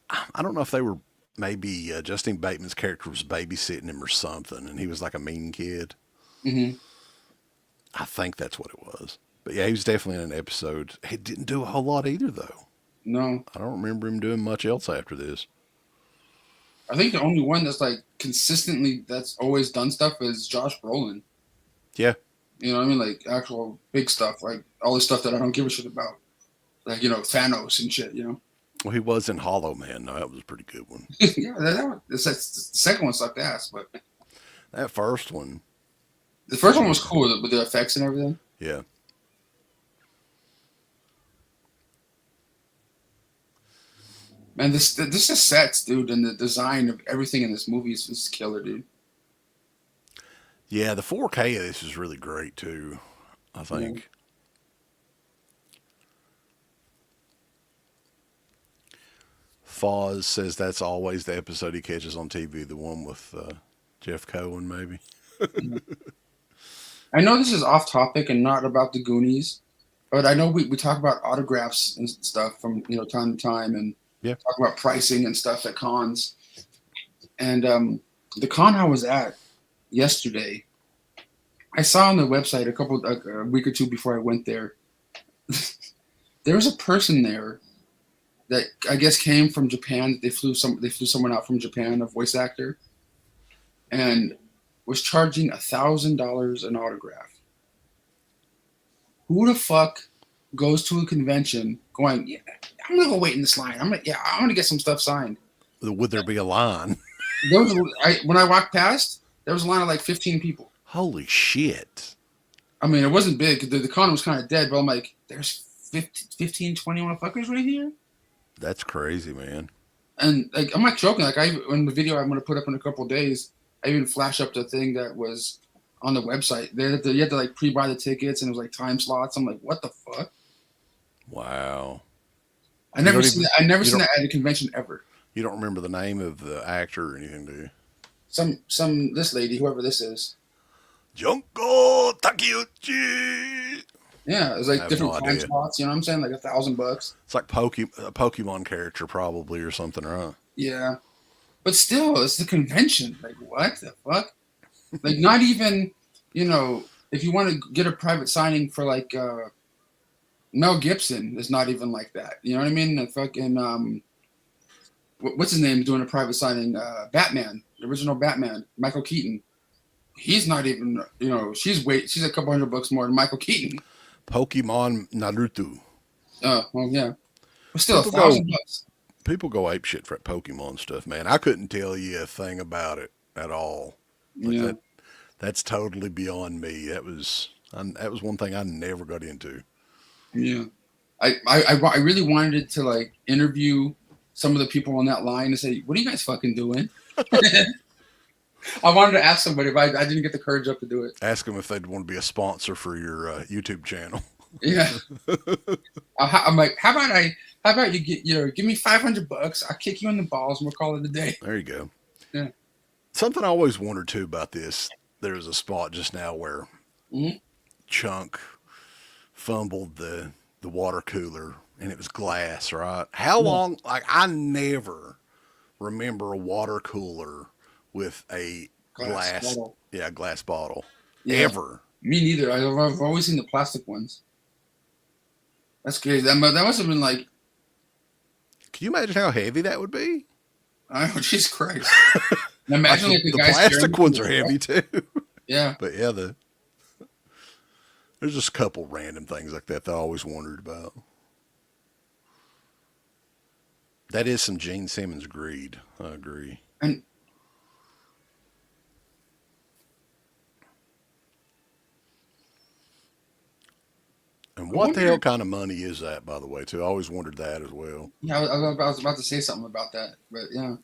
S1: I don't know if they were maybe Justin Bateman's character was babysitting him or something, and he was like a mean kid.
S2: Mm-hmm.
S1: I think that's what it was. But yeah, he was definitely in an episode. He didn't do a whole lot either, though.
S2: No,
S1: I don't remember him doing much else after this.
S2: I think the only one that's like consistently that's always done stuff is Josh Brolin.
S1: Yeah.
S2: You know what I mean? Like actual big stuff, like all the stuff that I don't give a shit about, like Thanos and shit.
S1: Well, he was in Hollow Man. No, that was a pretty good one.
S2: Yeah, the second one sucked ass, but
S1: That first one,
S2: the first one was cool with the effects and everything.
S1: yeah.
S2: Man, this the sets, dude, and the design of everything in this movie is just killer, dude.
S1: Yeah, the 4K of this is really great too, I think. Foz says that's always the episode he catches on TV, the one with Jeff Cohen, maybe.
S2: Yeah. I know this is off topic and not about the Goonies, but I know we talk about autographs and stuff from time to time, and
S1: Yeah.
S2: talk about pricing and stuff at cons. And the con I was at yesterday, I saw on the website a week or two before I went there. There was a person there that I guess came from Japan. They flew someone out from Japan, a voice actor, and was charging $1,000 an autograph. Who the fuck goes to a convention going, yeah, I'm gonna go wait in this line. I'm gonna get some stuff signed.
S1: Would there be a line?
S2: When I walked past, there was a line of like 15 people.
S1: Holy shit.
S2: I mean, it wasn't big. The con was kind of dead, but I'm like, there's 15, 20 motherfuckers right here.
S1: That's crazy, man.
S2: And like, I'm not joking. Like, in the video I'm gonna put up in a couple of days, I even flash up the thing that was on the website. You had to like pre-buy the tickets, and it was like time slots. I'm like, what the fuck?
S1: Wow.
S2: I never seen that at a convention ever.
S1: You don't remember the name of the actor or anything, do you?
S2: This lady, whoever this is.
S1: Junko Takeuchi.
S2: Yeah, it's like different time slots. You know what I'm saying? Like $1,000.
S1: It's like a Pokemon character, probably, or something, right?
S2: Yeah, but still, it's the convention. Like, what the fuck? Like, not even, if you want to get a private signing for like Mel Gibson, it's not even like that. You know what I mean? The fucking what's his name doing a private signing? Batman, the original Batman, Michael Keaton. He's not even, she's a couple $100 more than Michael Keaton.
S1: Pokemon Naruto.
S2: Oh, well, yeah. But still, $1,000.
S1: People go apeshit for Pokemon stuff, man. I couldn't tell you a thing about it at all. Like that's totally beyond me. That was one thing I never got into.
S2: Yeah. I really wanted to like interview some of the people on that line and say, what are you guys fucking doing? I wanted to ask somebody, but I didn't get the courage up to do it.
S1: Ask them if they'd want to be a sponsor for your YouTube channel.
S2: Yeah. I'm like, how about you give me $500? I'll kick you in the balls and we'll call it a day.
S1: There you go.
S2: Yeah.
S1: Something I always wondered too about this. There was a spot just now where Chunk fumbled the water cooler and it was glass, right? How long? Like, I never remember a water cooler with a glass bottle. Yeah. Ever.
S2: Me neither. I've always seen the plastic ones. That's crazy. That must have been like.
S1: Can you imagine how heavy that would be?
S2: Oh, Jesus Christ! Imagine
S1: like the plastic ones are heavy too.
S2: Yeah.
S1: But yeah, there's just a couple random things like that I always wondered about. That is some Gene Simmons greed. I agree. And what the hell kind of money is that, by the way, too? I always wondered that as well.
S2: Yeah, I was about to say something about that, but yeah.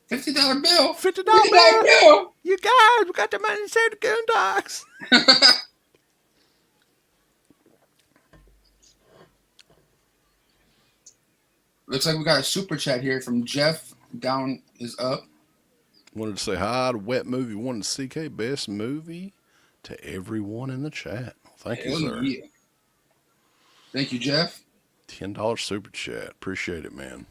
S2: $50 bill.
S1: $50 bill. You guys, we got the money to save the Goondogs.
S2: Looks like we got a super chat here from Jeff. Down is up.
S1: Wanted to say hi to Wet Movie. Wanted to CK best movie to everyone in the chat. Thank you, sir. Yeah.
S2: Thank you, Jeff.
S1: $10 super chat. Appreciate it, man.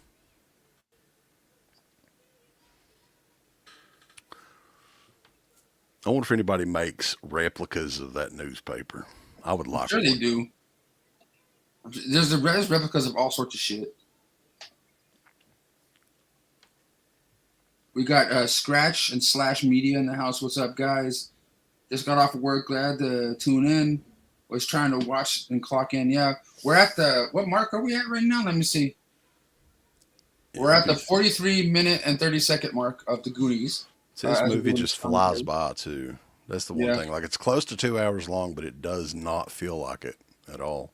S1: I wonder if anybody makes replicas of that newspaper. I would like.
S2: Sure, they do. There's replicas of all sorts of shit. We got Scratch and Slash Media in the house. What's up, guys? Just got off of work. Glad to tune in. Was trying to watch and clock in. Yeah, we're at what mark are we at right now? Let me see. We're at the 43-minute and 30-second mark of the Goonies.
S1: See, this movie just flies by too. That's the one thing. Like, it's close to 2 hours long, but it does not feel like it at all.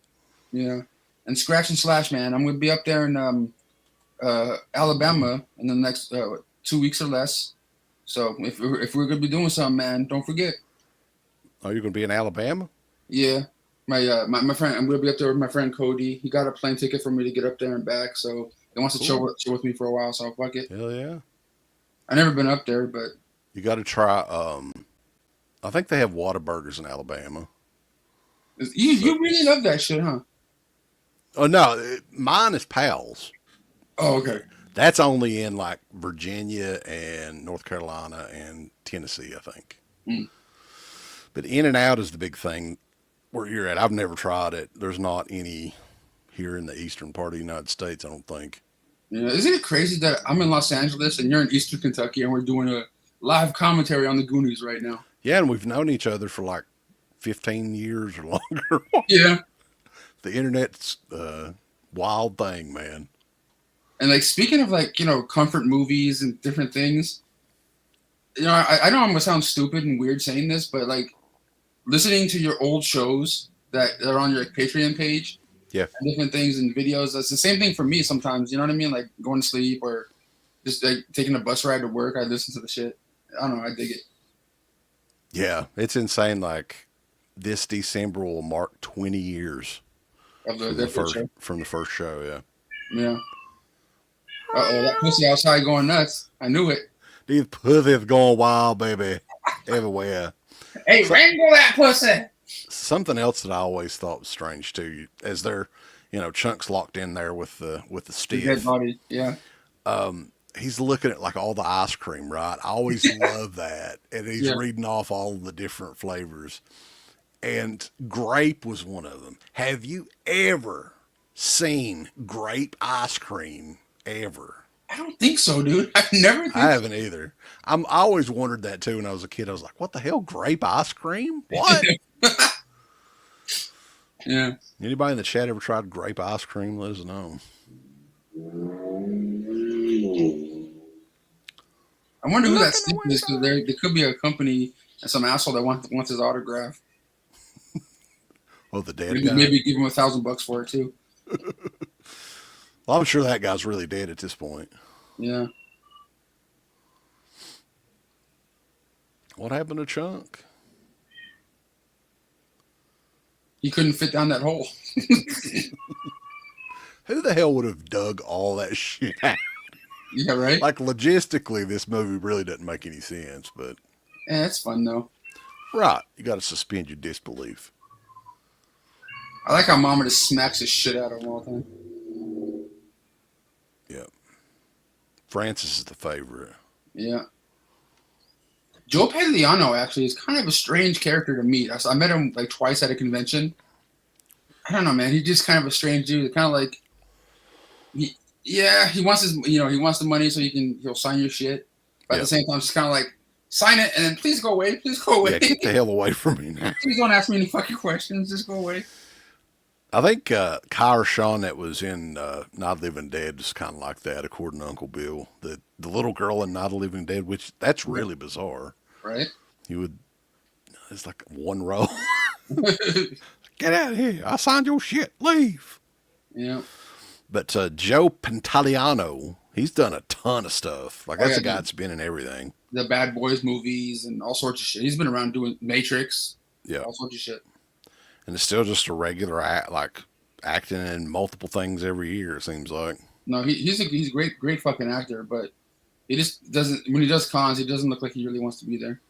S2: Yeah, and Scratch and Slash, man, I'm gonna be up there in Alabama in the next 2 weeks or less. So if we're gonna be doing something, man, don't forget.
S1: Are you gonna be in Alabama?
S2: Yeah, my friend. I'm gonna be up there with my friend Cody. He got a plane ticket for me to get up there and back, so he wants to chill with me for a while. So fuck it.
S1: Hell yeah.
S2: I've never been up there, but
S1: you got to try I think they have Whataburgers in Alabama. So,
S2: You really love that shit, huh?
S1: oh no, mine is Pals.
S2: Oh, okay.
S1: That's only in like Virginia and North Carolina and Tennessee, I think.
S2: Mm.
S1: But In and Out is the big thing where you're at. I've never tried it. There's not any here in the eastern part of the United States, I don't think.
S2: Yeah, isn't it crazy that I'm in Los Angeles and you're in Eastern Kentucky and we're doing a live commentary on the Goonies right now?
S1: Yeah, and we've known each other for like 15 years or longer.
S2: Yeah,
S1: The internet's a wild thing, man.
S2: and like speaking of like comfort movies and different things, I know I'm gonna sound stupid and weird saying this, but like listening to your old shows that are on your like, Patreon page
S1: Yeah.
S2: and different things and videos. That's the same thing for me sometimes. You know what I mean? Like going to sleep or just like taking a bus ride to work. I listen to the shit. I don't know. I dig it.
S1: Yeah, it's insane. Like this December will mark 20 years
S2: Of the
S1: from the
S2: Deadpit
S1: first
S2: show.
S1: from the first show. Yeah,
S2: Yeah. Uh-oh, that pussy outside going nuts. I knew it.
S1: these pussies going wild, baby, everywhere.
S2: Hey,
S1: So,
S2: wrangle that pussy.
S1: something else that I always thought was strange too, as they're, Chunk's locked in there with the
S2: The dead
S1: stiff.
S2: body. Yeah.
S1: He's looking at like all the ice cream, right? I always love that, and he's
S2: Yeah.
S1: reading off all the different flavors. And grape was one of them. Have you ever seen grape ice cream ever?
S2: I don't think so, dude. I never
S1: I
S2: think
S1: haven't either. I always wondered that too when I was a kid. I was like, what the hell? Grape ice cream? What?
S2: Yeah.
S1: Anybody in the chat ever tried grape ice cream? Let us know.
S2: I wonder who that
S1: Look in the
S2: stiff is because
S1: window.
S2: there could be a company and some asshole that wants his autograph.
S1: Oh, the dead
S2: Maybe
S1: guy.
S2: maybe give him $1,000 for it too.
S1: Well, I'm sure that guy's really dead at this point.
S2: Yeah.
S1: What happened to Chunk?
S2: He couldn't fit down that hole.
S1: Who the hell would have dug all that shit out?
S2: Yeah, right?
S1: Like, logistically, this movie really doesn't make any sense, but
S2: Yeah, that's fun though.
S1: right, you got to suspend your disbelief.
S2: I like how Mama just smacks the shit out of him all the time.
S1: Yeah. Francis is the favorite.
S2: Yeah. Joe Pantoliano actually is kind of a strange character to meet. I met him like twice at a convention. I don't know, man. He's just kind of a strange dude. Kind of like, he wants he wants the money so he'll sign your shit. But at
S1: Yep.
S2: the same time, it's kind of like, sign it and then please go away. Please go away.
S1: Yeah, get the hell away from me now.
S2: Please don't ask me any fucking questions. Just go away.
S1: I think Kyra Shawn that was in Night of the Living Dead is kind of like that, according to Uncle Bill. The little girl in Night of the Living Dead, which that's really bizarre.
S2: Right?
S1: It's like one row. Get out of here. I signed your shit. Leave.
S2: Yeah.
S1: But Joe Pantoliano, he's done a ton of stuff. Like,
S2: Oh,
S1: that's
S2: yeah,
S1: a guy
S2: dude.
S1: that's been in everything.
S2: The Bad Boys movies and all sorts of shit. He's been around doing Matrix,
S1: Yeah.
S2: all sorts of shit.
S1: And it's still just a regular act, like acting in multiple things every year, it seems like.
S2: No, he's a great fucking actor, but he just doesn't. When he does cons, he doesn't look like he really wants to be there.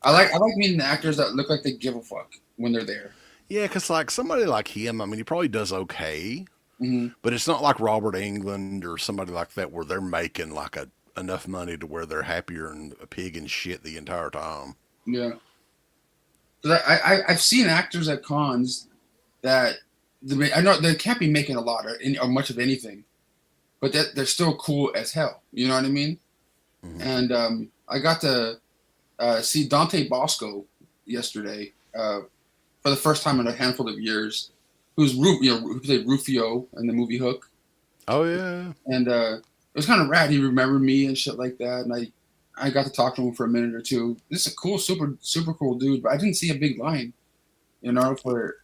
S2: I like meeting the actors that look like they give a fuck when they're there.
S1: Yeah, because like somebody like him, I mean, he probably does okay,
S2: Hmm.
S1: but it's not like Robert England or somebody like that where they're making like enough money to where they're happier than a pig in shit the entire time.
S2: Yeah, 'cause I've seen actors at cons that I know they can't be making a lot or much of anything, but that they're still cool as hell. You know what I mean?
S1: Mhm.
S2: And I got to see Dante Bosco yesterday for the first time in a handful of years. Who played Rufio in the movie Hook,
S1: Oh yeah,
S2: and it was kind of rad. He remembered me and shit like that, and I got to talk to him for a minute or two. This is a cool, super cool dude, but I didn't see a big line, for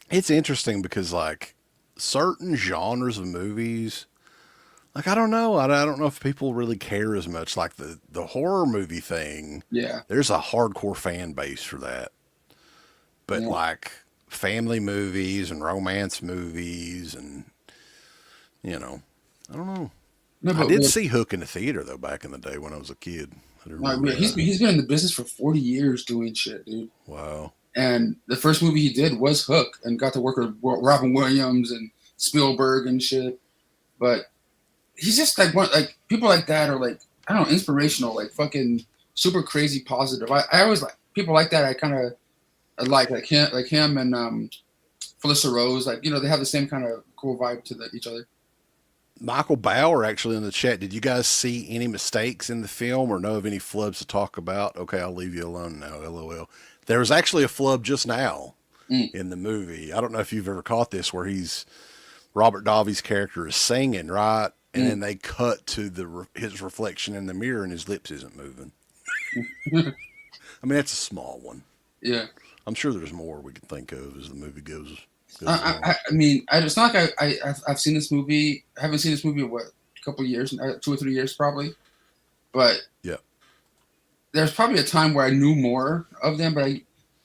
S1: it's interesting because like certain genres of movies, like I don't know, I don't know if people really care as much. Like the horror movie thing,
S2: yeah,
S1: there's a hardcore fan base for that. But
S2: yeah.
S1: like family movies and romance movies and I don't know.
S2: No,
S1: I
S2: but
S1: did see Hook in the theater though back in the day when I was a kid. I didn't
S2: No,
S1: remember
S2: yeah,
S1: that.
S2: he's been in the business for 40 years doing shit, dude.
S1: Wow.
S2: And the first movie he did was Hook, and got to work with Robin Williams and Spielberg and shit. But he's just like like people like that are like, I don't know, inspirational, like fucking super crazy positive. I always like people like that. I kind of like him and Felissa Rose. Like, they have the same kind of cool vibe to each other.
S1: Michael Bauer actually in the chat. Did you guys see any mistakes in the film or know of any flubs to talk about? Okay, I'll leave you alone now. LOL. There was actually a flub just now
S2: Mm,
S1: in the movie. I don't know if you've ever caught this, where Robert Davi's character is singing, right? And
S2: mm.
S1: then they cut to his reflection in the mirror and his lips isn't moving. I mean, that's a small one.
S2: Yeah.
S1: I'm sure there's more we can think of as the movie goes
S2: I,
S1: along.
S2: I mean, it's not like I've seen this movie. I haven't seen this movie in what, a couple of years, 2 or 3 years probably. But
S1: Yeah.
S2: there's probably a time where I knew more of them, but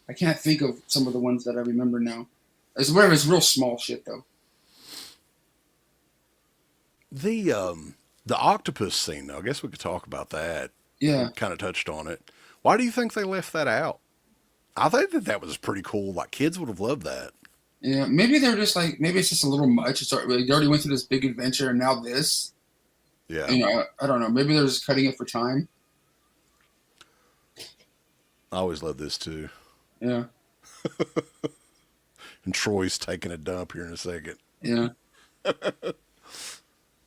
S2: I can't think of some of the ones that I remember now. It's real small shit though.
S1: The octopus scene though, I guess we could talk about that. We
S2: Yeah,
S1: kind of touched on it. Why do you think they left that out? I think that was pretty cool. Like kids would have loved that.
S2: yeah. Maybe they're just like, maybe it's just a little much. They already went through this big adventure, and now this.
S1: Yeah.
S2: I don't know. Maybe they're just cutting it for time.
S1: I always loved this too.
S2: Yeah,
S1: And Troy's taking a dump here in a second.
S2: yeah,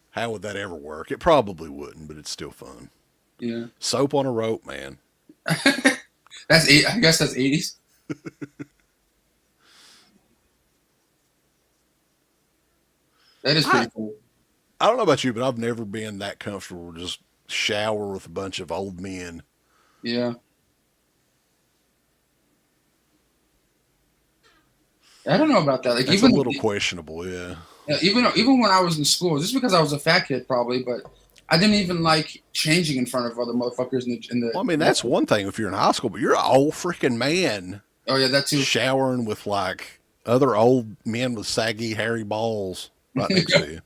S1: How would that ever work? It probably wouldn't, but it's still fun.
S2: yeah.
S1: Soap on a rope, man.
S2: That's eight. I guess that's 80s. That is
S1: I
S2: pretty cool.
S1: I don't know about you, but I've never been that comfortable to just shower with a bunch of old men.
S2: Yeah. I don't know about that. Like
S1: That's a little questionable, yeah.
S2: even when I was in school, just because I was a fat kid probably, but I didn't even like changing in front of other motherfuckers
S1: Well, I mean, that's one thing if you're in high school, but you're an old freaking man
S2: Oh yeah, that too.
S1: showering with like other old men with saggy, hairy balls right next to you.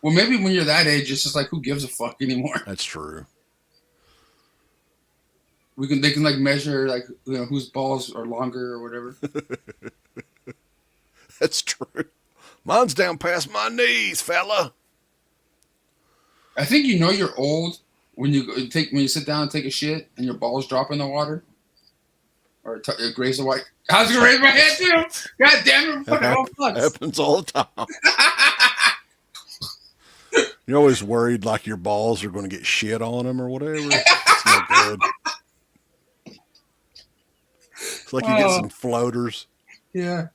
S2: Well, maybe when you're that age, it's just like who gives a fuck anymore.
S1: That's true.
S2: They can like measure like whose balls are longer or whatever.
S1: That's true. Mine's down past my knees, fella.
S2: I think you're old when you sit down and take a shit and your balls drop in the water or graze the white. I was gonna raise my hand too. God damn it! Fucking all fucks.
S1: Happens all the time. You're always worried like your balls are going to get shit on them or whatever. It's no good. It's like you get some floaters.
S2: Yeah.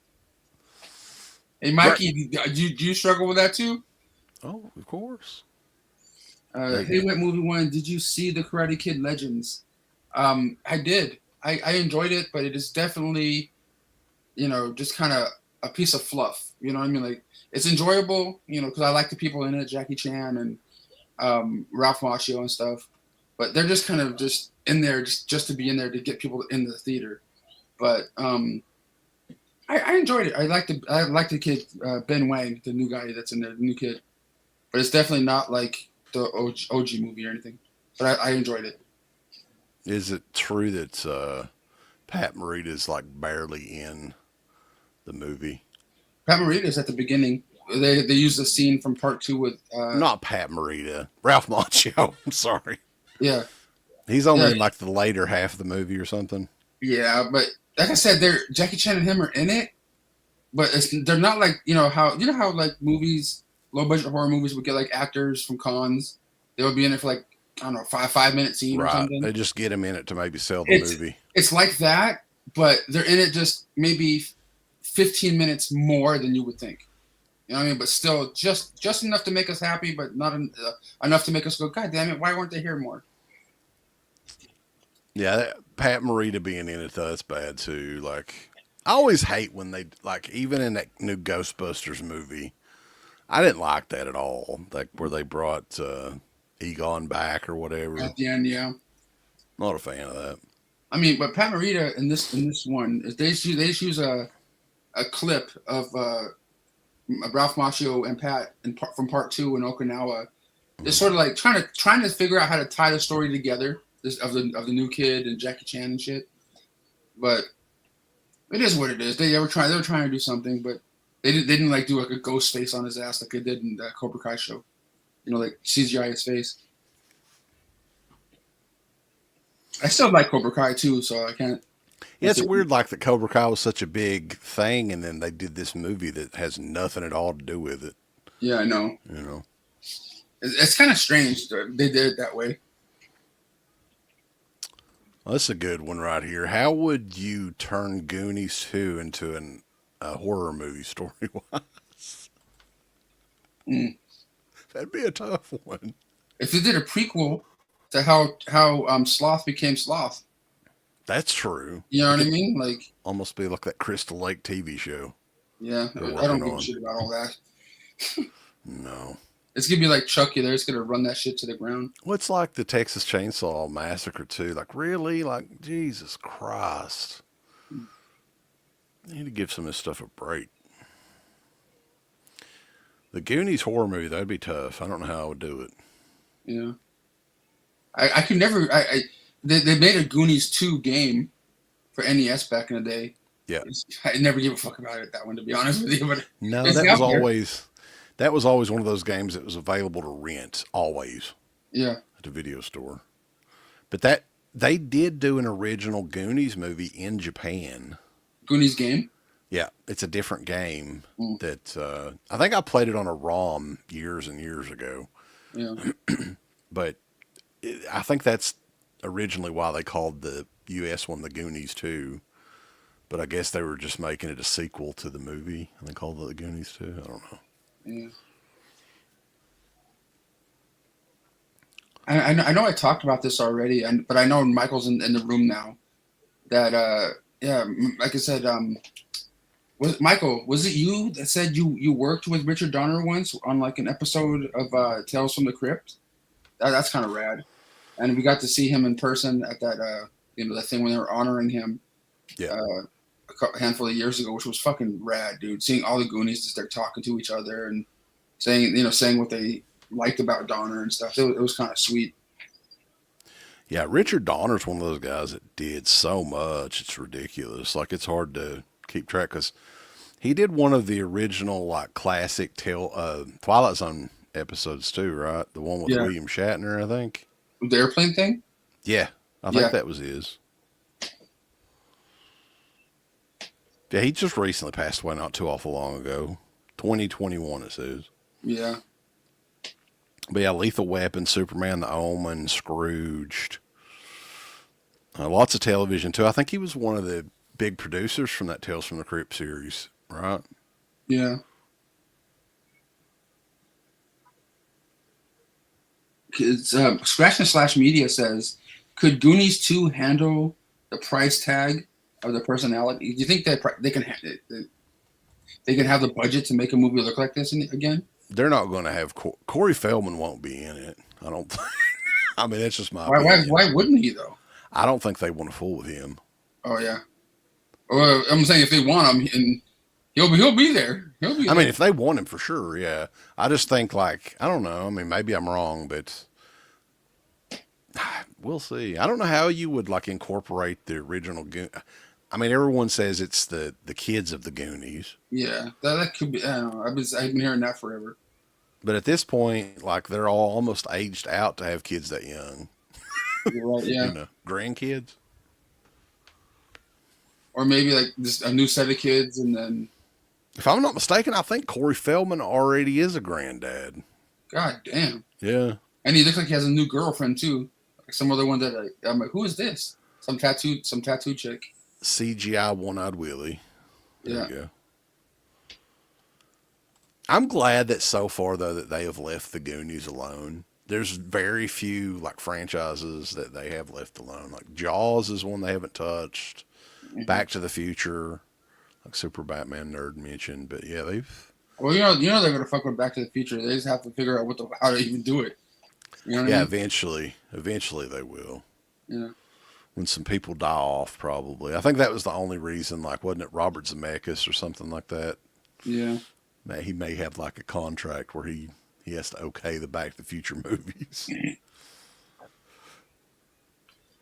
S2: Hey, Mikey, do you struggle with that too?
S1: Oh, of course.
S2: Hey, what movie one? Did you see the Karate Kid Legends? I did. I enjoyed it, but it is definitely, just kind of a piece of fluff. You know what I mean? Like it's enjoyable, because I like the people in it, Jackie Chan and Ralph Macchio and stuff. But they're just kind of just in there just to be in there to get people in the theater. But I enjoyed it. I like the kid Ben Wang, the new guy that's in there, the new kid. But it's definitely not like the OG movie or anything. But I enjoyed it.
S1: Is it true that Pat Morita's like barely in the movie?
S2: Pat Morita's at the beginning. They used a scene from part 2 with
S1: Not Pat Morita, Ralph Macchio. I'm sorry.
S2: Yeah.
S1: He's only in like the later half of the movie or something.
S2: Yeah, but like I said, Jackie Chan and him are in it, but they're not like how like movies, low budget horror movies would get like actors from cons. They would be in it for like I don't know 5 minute scene or something.
S1: They just get him in it to maybe sell the movie.
S2: It's like that, but they're in it just maybe 15 minutes more than you would think. You know what I mean? But still, just enough to make us happy, but not enough to make us go, God damn it! Why weren't they here more?
S1: Yeah, Pat Morita being in it though, that's bad too. Like, I always hate when they like even in that new Ghostbusters movie, I didn't like that at all. Like where they brought Egon back or whatever.
S2: At the end, yeah.
S1: Not a fan of that.
S2: I mean, but Pat Morita in this one is they just use a clip of Ralph Macchio and Pat from part 2 in Okinawa. It's sort of like trying to figure out how to tie the story together. this of the new kid and Jackie Chan and shit. But it is what it is. They were trying to do something, but they didn't like do like a ghost face on his ass like they did in the Cobra Kai show. You know, like CGI his face. I still like Cobra Kai too, so I can't.
S1: Yeah, it's weird, like that Cobra Kai was such a big thing, and then they did this movie that has nothing at all to do with it.
S2: Yeah, I know.
S1: You know,
S2: It's kind of strange that they did it that way.
S1: well, that's a good one right here. How would you turn Goonies 2 into a horror movie story wise?
S2: Mm.
S1: That'd be a tough one.
S2: If they did a prequel to how Sloth became Sloth,
S1: That's true.
S2: you know what I mean? Like,
S1: Almost be like that Crystal Lake TV show.
S2: yeah,
S1: They're
S2: I don't
S1: working
S2: give a
S1: on.
S2: shit about all that.
S1: No.
S2: It's gonna be like Chucky. They're just gonna run that shit to the ground.
S1: Well, it's like the Texas Chainsaw Massacre too. Like, really? Like, Jesus Christ. You need to give some of this stuff a break. The Goonies horror movie, that'd be tough. I don't know how I would do it.
S2: Yeah, I could never. They made a Goonies 2 game for NES back in the day.
S1: Yeah.
S2: I never gave a fuck about it, that one, to be honest with you. But
S1: No,
S2: it's
S1: that
S2: out
S1: was
S2: there.
S1: always one of those games that was available to rent, always,
S2: Yeah,
S1: at the video store. But that they did do an original Goonies movie in Japan.
S2: Goonies game.
S1: Yeah, it's a different game
S2: Mm.
S1: that I think I played it on a ROM years and years ago.
S2: Yeah,
S1: But I think that's originally why they called the US one the Goonies 2. But I guess they were just making it a sequel to the movie, and they called it the Goonies 2. I don't know.
S2: yeah. I know I talked about this already, but I know Michael's in the room now. That yeah, like I said, Michael, was it you that said you worked with Richard Donner once on like an episode of Tales from the Crypt? That's kind of rad, and we got to see him in person at that that thing when they were honoring him.
S1: Yeah.
S2: A handful of years ago, which was fucking rad, dude. Seeing all the Goonies just they're talking to each other and saying what they liked about Donner and stuff. It was kind of sweet.
S1: Yeah, Richard Donner's one of those guys that did so much. It's ridiculous. Like, it's hard to keep track because he did one of the original, like, classic Twilight Zone episodes, too, right? The one with
S2: Yeah.
S1: William Shatner, I think.
S2: The airplane thing?
S1: Yeah, I
S2: Yeah.
S1: think that was his. Yeah, he just recently passed away not too awful long ago. 2021, it says.
S2: Yeah.
S1: But yeah, Lethal Weapon, Superman, The Omen, Scrooged. Lots of television, too. I think he was one of the big producers from that Tales from the Crypt series, right?
S2: Yeah. It's Scratch and Slash Media says, could Goonies 2 handle the price tag of the personality? Do you think that they can have the budget to make a movie look like this again?
S1: They're not going to have Corey Feldman won't be in it. I don't think. I mean, that's just my
S2: Why
S1: opinion.
S2: wouldn't he though?
S1: I don't think they want to fool with him.
S2: Oh yeah. Well, I'm saying if they want him, and he'll be there. He'll be.
S1: I
S2: there.
S1: mean, if they want him for sure, yeah. I just think like I don't know. I mean, maybe I'm wrong, but we'll see. I don't know how you would like incorporate the original I mean, everyone says it's the kids of the Goonies.
S2: Yeah, that could be. I don't know. I've been hearing that forever.
S1: But at this point, like they're all almost aged out to have kids that young.
S2: You're right. Yeah.
S1: You know, grandkids.
S2: Or maybe like just a new set of kids, and then.
S1: If I'm not mistaken, I think Corey Feldman already is a granddad.
S2: God damn.
S1: Yeah.
S2: And he looks like he has a new girlfriend too. Like some other one that I'm like, who is this? Some tattoo chick.
S1: CGI One-Eyed Willie. There
S2: Yeah.
S1: you go. I'm glad that so far though that they have left the Goonies alone. There's very few like franchises that they have left alone. Like Jaws is one they haven't touched.
S2: Mm-hmm.
S1: Back to the Future, like Super Batman Nerd mentioned, but yeah, they've.
S2: Well, you know they're gonna fuck with Back to the Future. They just have to figure out how to even do it. You know what I mean?
S1: Eventually they will.
S2: Yeah.
S1: When some people die off, probably. I think that was the only reason. Like, wasn't it Robert Zemeckis or something like that?
S2: Yeah.
S1: He may have like a contract where he has to okay the Back to the Future movies.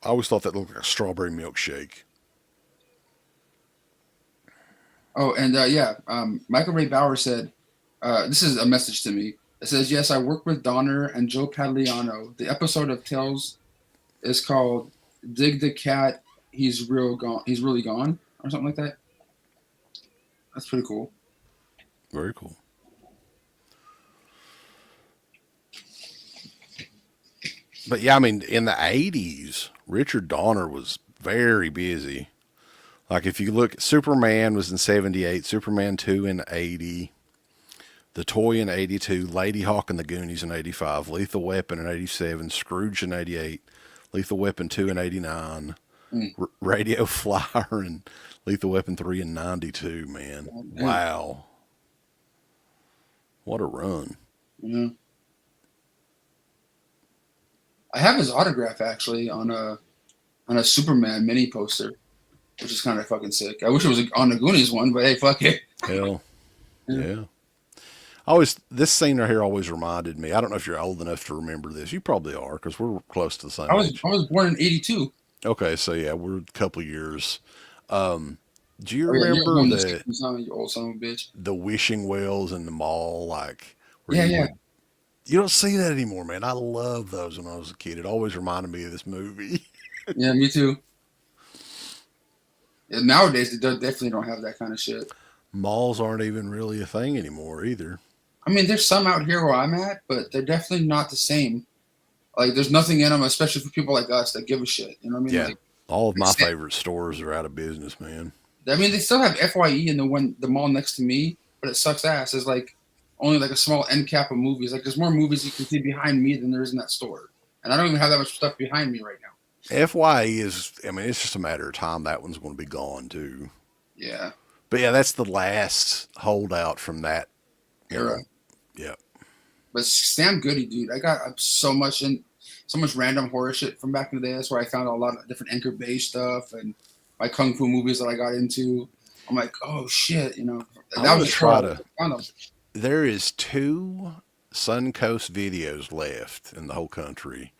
S1: I always thought that looked like a strawberry milkshake.
S2: Oh, and Michael Ray Bauer said, "This is a message to me." It says, "Yes, I work with Donner and Joe Padagliano. The episode of Tales is called Dig the Cat. He's real gone. He's really gone, or something like that." That's pretty cool.
S1: Very cool. But yeah, I mean, in the 80s, Richard Donner was very busy. Like if you look, Superman was in 78, Superman 2 in 80, The Toy in 82, Lady Hawk and the Goonies in 85, Lethal Weapon in 87, Scrooge in 88, Lethal Weapon 2 in 89,
S2: Mm.
S1: Radio Flyer and Lethal Weapon 3 in 92, man. Wow. What a run.
S2: Yeah. I have his autograph actually on a Superman mini poster, which is kind of fucking sick. I wish it was on the Goonies one, but hey, fuck it.
S1: Hell. Yeah. Always, this scene right here always reminded me. I don't know if you're old enough to remember this. You probably are because we're close to the same age.
S2: I was born in '82.
S1: Okay, so yeah, we're a couple years. Do you
S2: Oh, yeah,
S1: remember
S2: you old son of a bitch.
S1: the wishing wells in the mall? Like,
S2: Yeah, yeah.
S1: You don't see that anymore, man. I love those when I was a kid. It always reminded me of this movie.
S2: Yeah, me too. Yeah, nowadays they definitely don't have that kind of shit.
S1: Malls aren't even really a thing anymore either.
S2: I mean, there's some out here where I'm at, but they're definitely not the same. Like, there's nothing in them, especially for people like us that give a shit. You know what I mean?
S1: Yeah.
S2: Like,
S1: All of my favorite stores are out of business, man.
S2: I mean, they still have FYE in the mall next to me, but it sucks ass. There's like only like a small end cap of movies. Like, there's more movies you can see behind me than there is in that store, and I don't even have that much stuff behind me right now.
S1: FYE is, I mean, it's just a matter of time that one's going to be gone too.
S2: Yeah.
S1: But yeah, that's the last holdout from that
S2: Era.
S1: Yeah.
S2: But Sam Goody, dude, I got so much random horror shit from back in the day. That's where I found a lot of different Anchor Bay stuff and my kung fu movies that I got into. I'm like, oh shit, you know. That was
S1: try to. There is 2 Suncoast videos left in the whole country,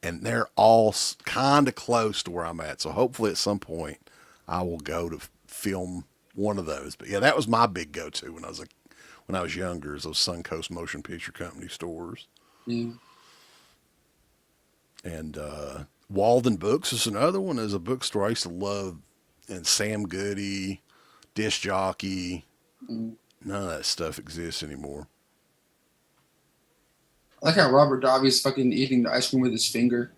S1: and they're all kind of close to where I'm at. So hopefully at some point I will go to film one of those. But yeah, that was my big go-to when I was younger, is those Suncoast Motion Picture Company stores.
S2: Yeah.
S1: And Walden Books is another one. Is a bookstore I used to love. And Sam Goody, Disc Jockey. None of that stuff exists anymore.
S2: I like how Robert Davi's fucking eating the ice cream with his finger.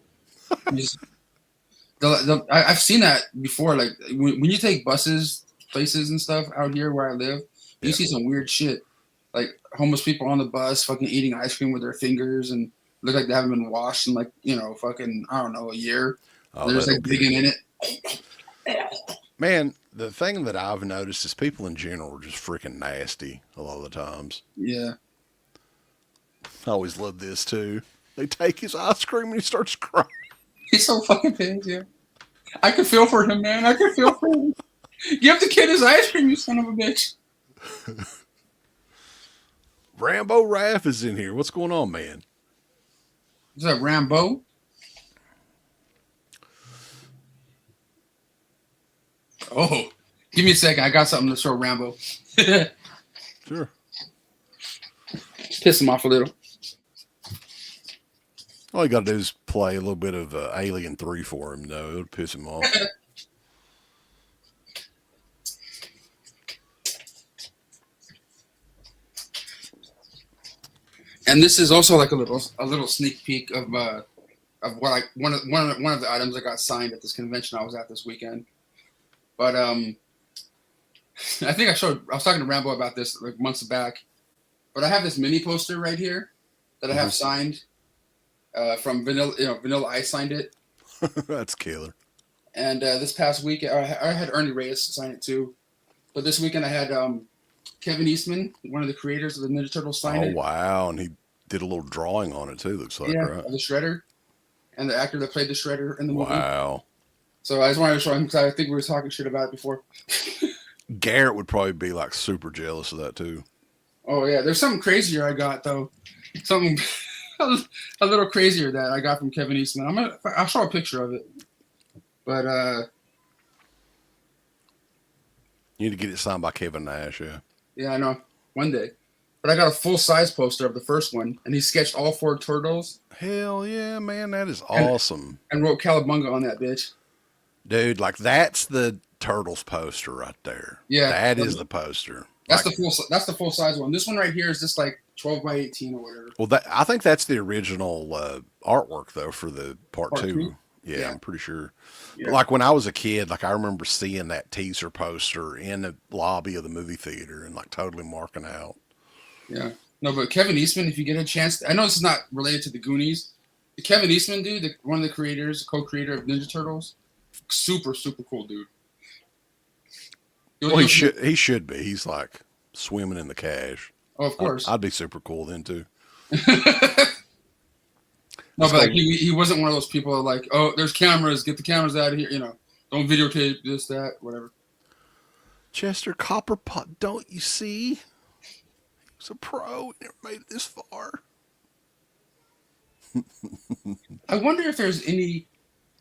S2: I've seen that before. Like when you take buses, places and stuff out here where I live, you see some weird shit. Like homeless people on the bus fucking eating ice cream with their fingers and look like they haven't been washed in like, fucking, I don't know, a year. They're just like digging in it.
S1: Man, the thing that I've noticed is people in general are just freaking nasty a lot of the times.
S2: Yeah.
S1: I always love this too. They take his ice cream and he starts crying.
S2: He's so fucking pissed, yeah. I could feel for him, man. I could feel for him. Give the kid his ice cream, you son of a bitch.
S1: Rambo Raff is in here. What's going on, man?
S2: Is that Rambo? Oh, give me a second. I got something to show Rambo.
S1: Sure.
S2: Piss him off a little.
S1: All you got to do is play a little bit of Alien 3 for him, though. It'll piss him off.
S2: And this is also like a little sneak peek of what one of the items I got signed at this convention I was at this weekend. But I think I was talking to Rambo about this like months back. But I have this mini poster right here that I have signed from Vanilla Ice signed it.
S1: That's killer.
S2: And this past week, I had Ernie Reyes sign it too. But this weekend I had Kevin Eastman, one of the creators of the Ninja Turtles, sign it.
S1: Oh, wow. And he did a little drawing on it too, looks like, right?
S2: The Shredder. And the actor that played the Shredder in the movie.
S1: Wow.
S2: So I just wanted to show him because I think we were talking shit about it before.
S1: Garrett would probably be like super jealous of that too.
S2: Oh, yeah. There's something crazier I got, though. Something a little crazier that I got from Kevin Eastman. I'll show a picture of it. But
S1: You need to get it signed by Kevin Nash, yeah.
S2: yeah, I know. One day. But I got a full size poster of the first one, and he sketched all 4 turtles
S1: Hell yeah, man, that is
S2: and
S1: awesome.
S2: wrote Cowabunga on that bitch.
S1: Dude, like that's the Turtles poster right there.
S2: Yeah,
S1: That is the poster.
S2: that's
S1: Like,
S2: the full. That's the full size one. This one right here is just like 12 by 18 or whatever.
S1: well, I think that's the original artwork though for the part
S2: Part two.
S1: two. Yeah,
S2: Yeah,
S1: I'm pretty sure. But
S2: yeah,
S1: like when I was a kid, like I remember seeing that teaser poster in the lobby of the movie theater and like totally marking out.
S2: yeah. No, but Kevin Eastman, if you get a chance, I know this is not related to the Goonies. The Kevin Eastman dude, one of the creators, co-creator of Ninja Turtles, super super cool dude.
S1: Well, he should be. He's like swimming in the cash.
S2: Oh, of course.
S1: I'd be super cool then too.
S2: No,
S1: Let's
S2: but like
S1: go.
S2: he wasn't one of those people that like, oh, there's cameras, get the cameras out of here, don't videotape this, that, whatever.
S1: Chester Copperpot, don't you see? He was a pro. Never made it this far.
S2: I wonder if there's any.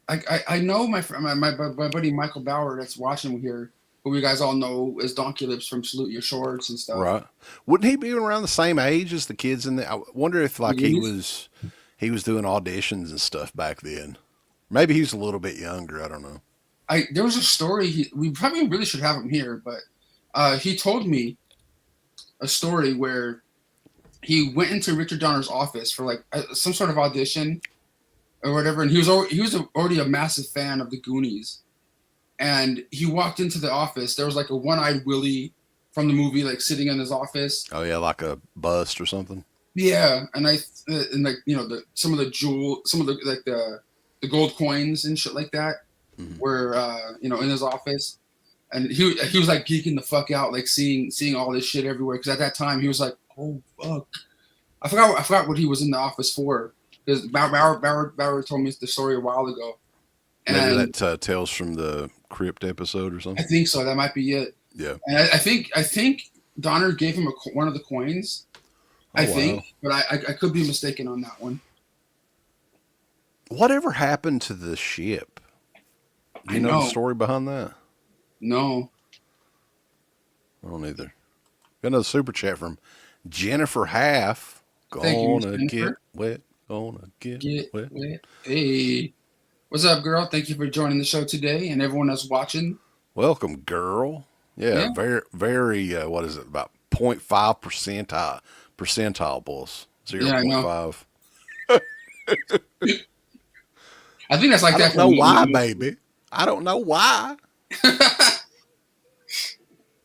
S2: I know my buddy Michael Bauer that's watching here, who you guys all know as Donkey Lips from Salute Your Shorts and stuff.
S1: Right. Wouldn't he be around the same age as the kids in the? I wonder if like he was doing auditions and stuff back then. Maybe he's a little bit younger. I don't know.
S2: There was a story. We probably really should have him here, but he told me a story where he went into Richard Donner's office for like some sort of audition or whatever, and he was already a massive fan of the Goonies, and he walked into the office. There was like a one-eyed Willie from the movie, like sitting in his office.
S1: Oh yeah, like a bust or something.
S2: Yeah, and like some of the like the gold coins and shit like that were in his office, and he was like geeking the fuck out, like seeing all this shit everywhere. Because at that time he was like, oh fuck, I forgot what he was in the office for. Because Bauer told me the story a while ago.
S1: Maybe that Tales from the Crypt episode or
S2: I
S1: something.
S2: think so. That might be it.
S1: Yeah.
S2: And I think Donner gave him one of the coins.
S1: Oh,
S2: I think,
S1: wow.
S2: but I could be mistaken on that one.
S1: Whatever happened to the ship? You know the story behind that?
S2: No.
S1: I don't either. Got another super chat from Jennifer Half.
S2: Thank
S1: Gonna
S2: you,
S1: get wet. Gonna get wet.
S2: Hey, what's up, girl? Thank you for joining the show today, and everyone that's watching.
S1: Welcome, girl. Yeah. Very, very. What is it? About 0.5 percentile, boss. 0.5.
S2: I think that's like
S1: I
S2: that.
S1: don't know why, baby. I don't know why.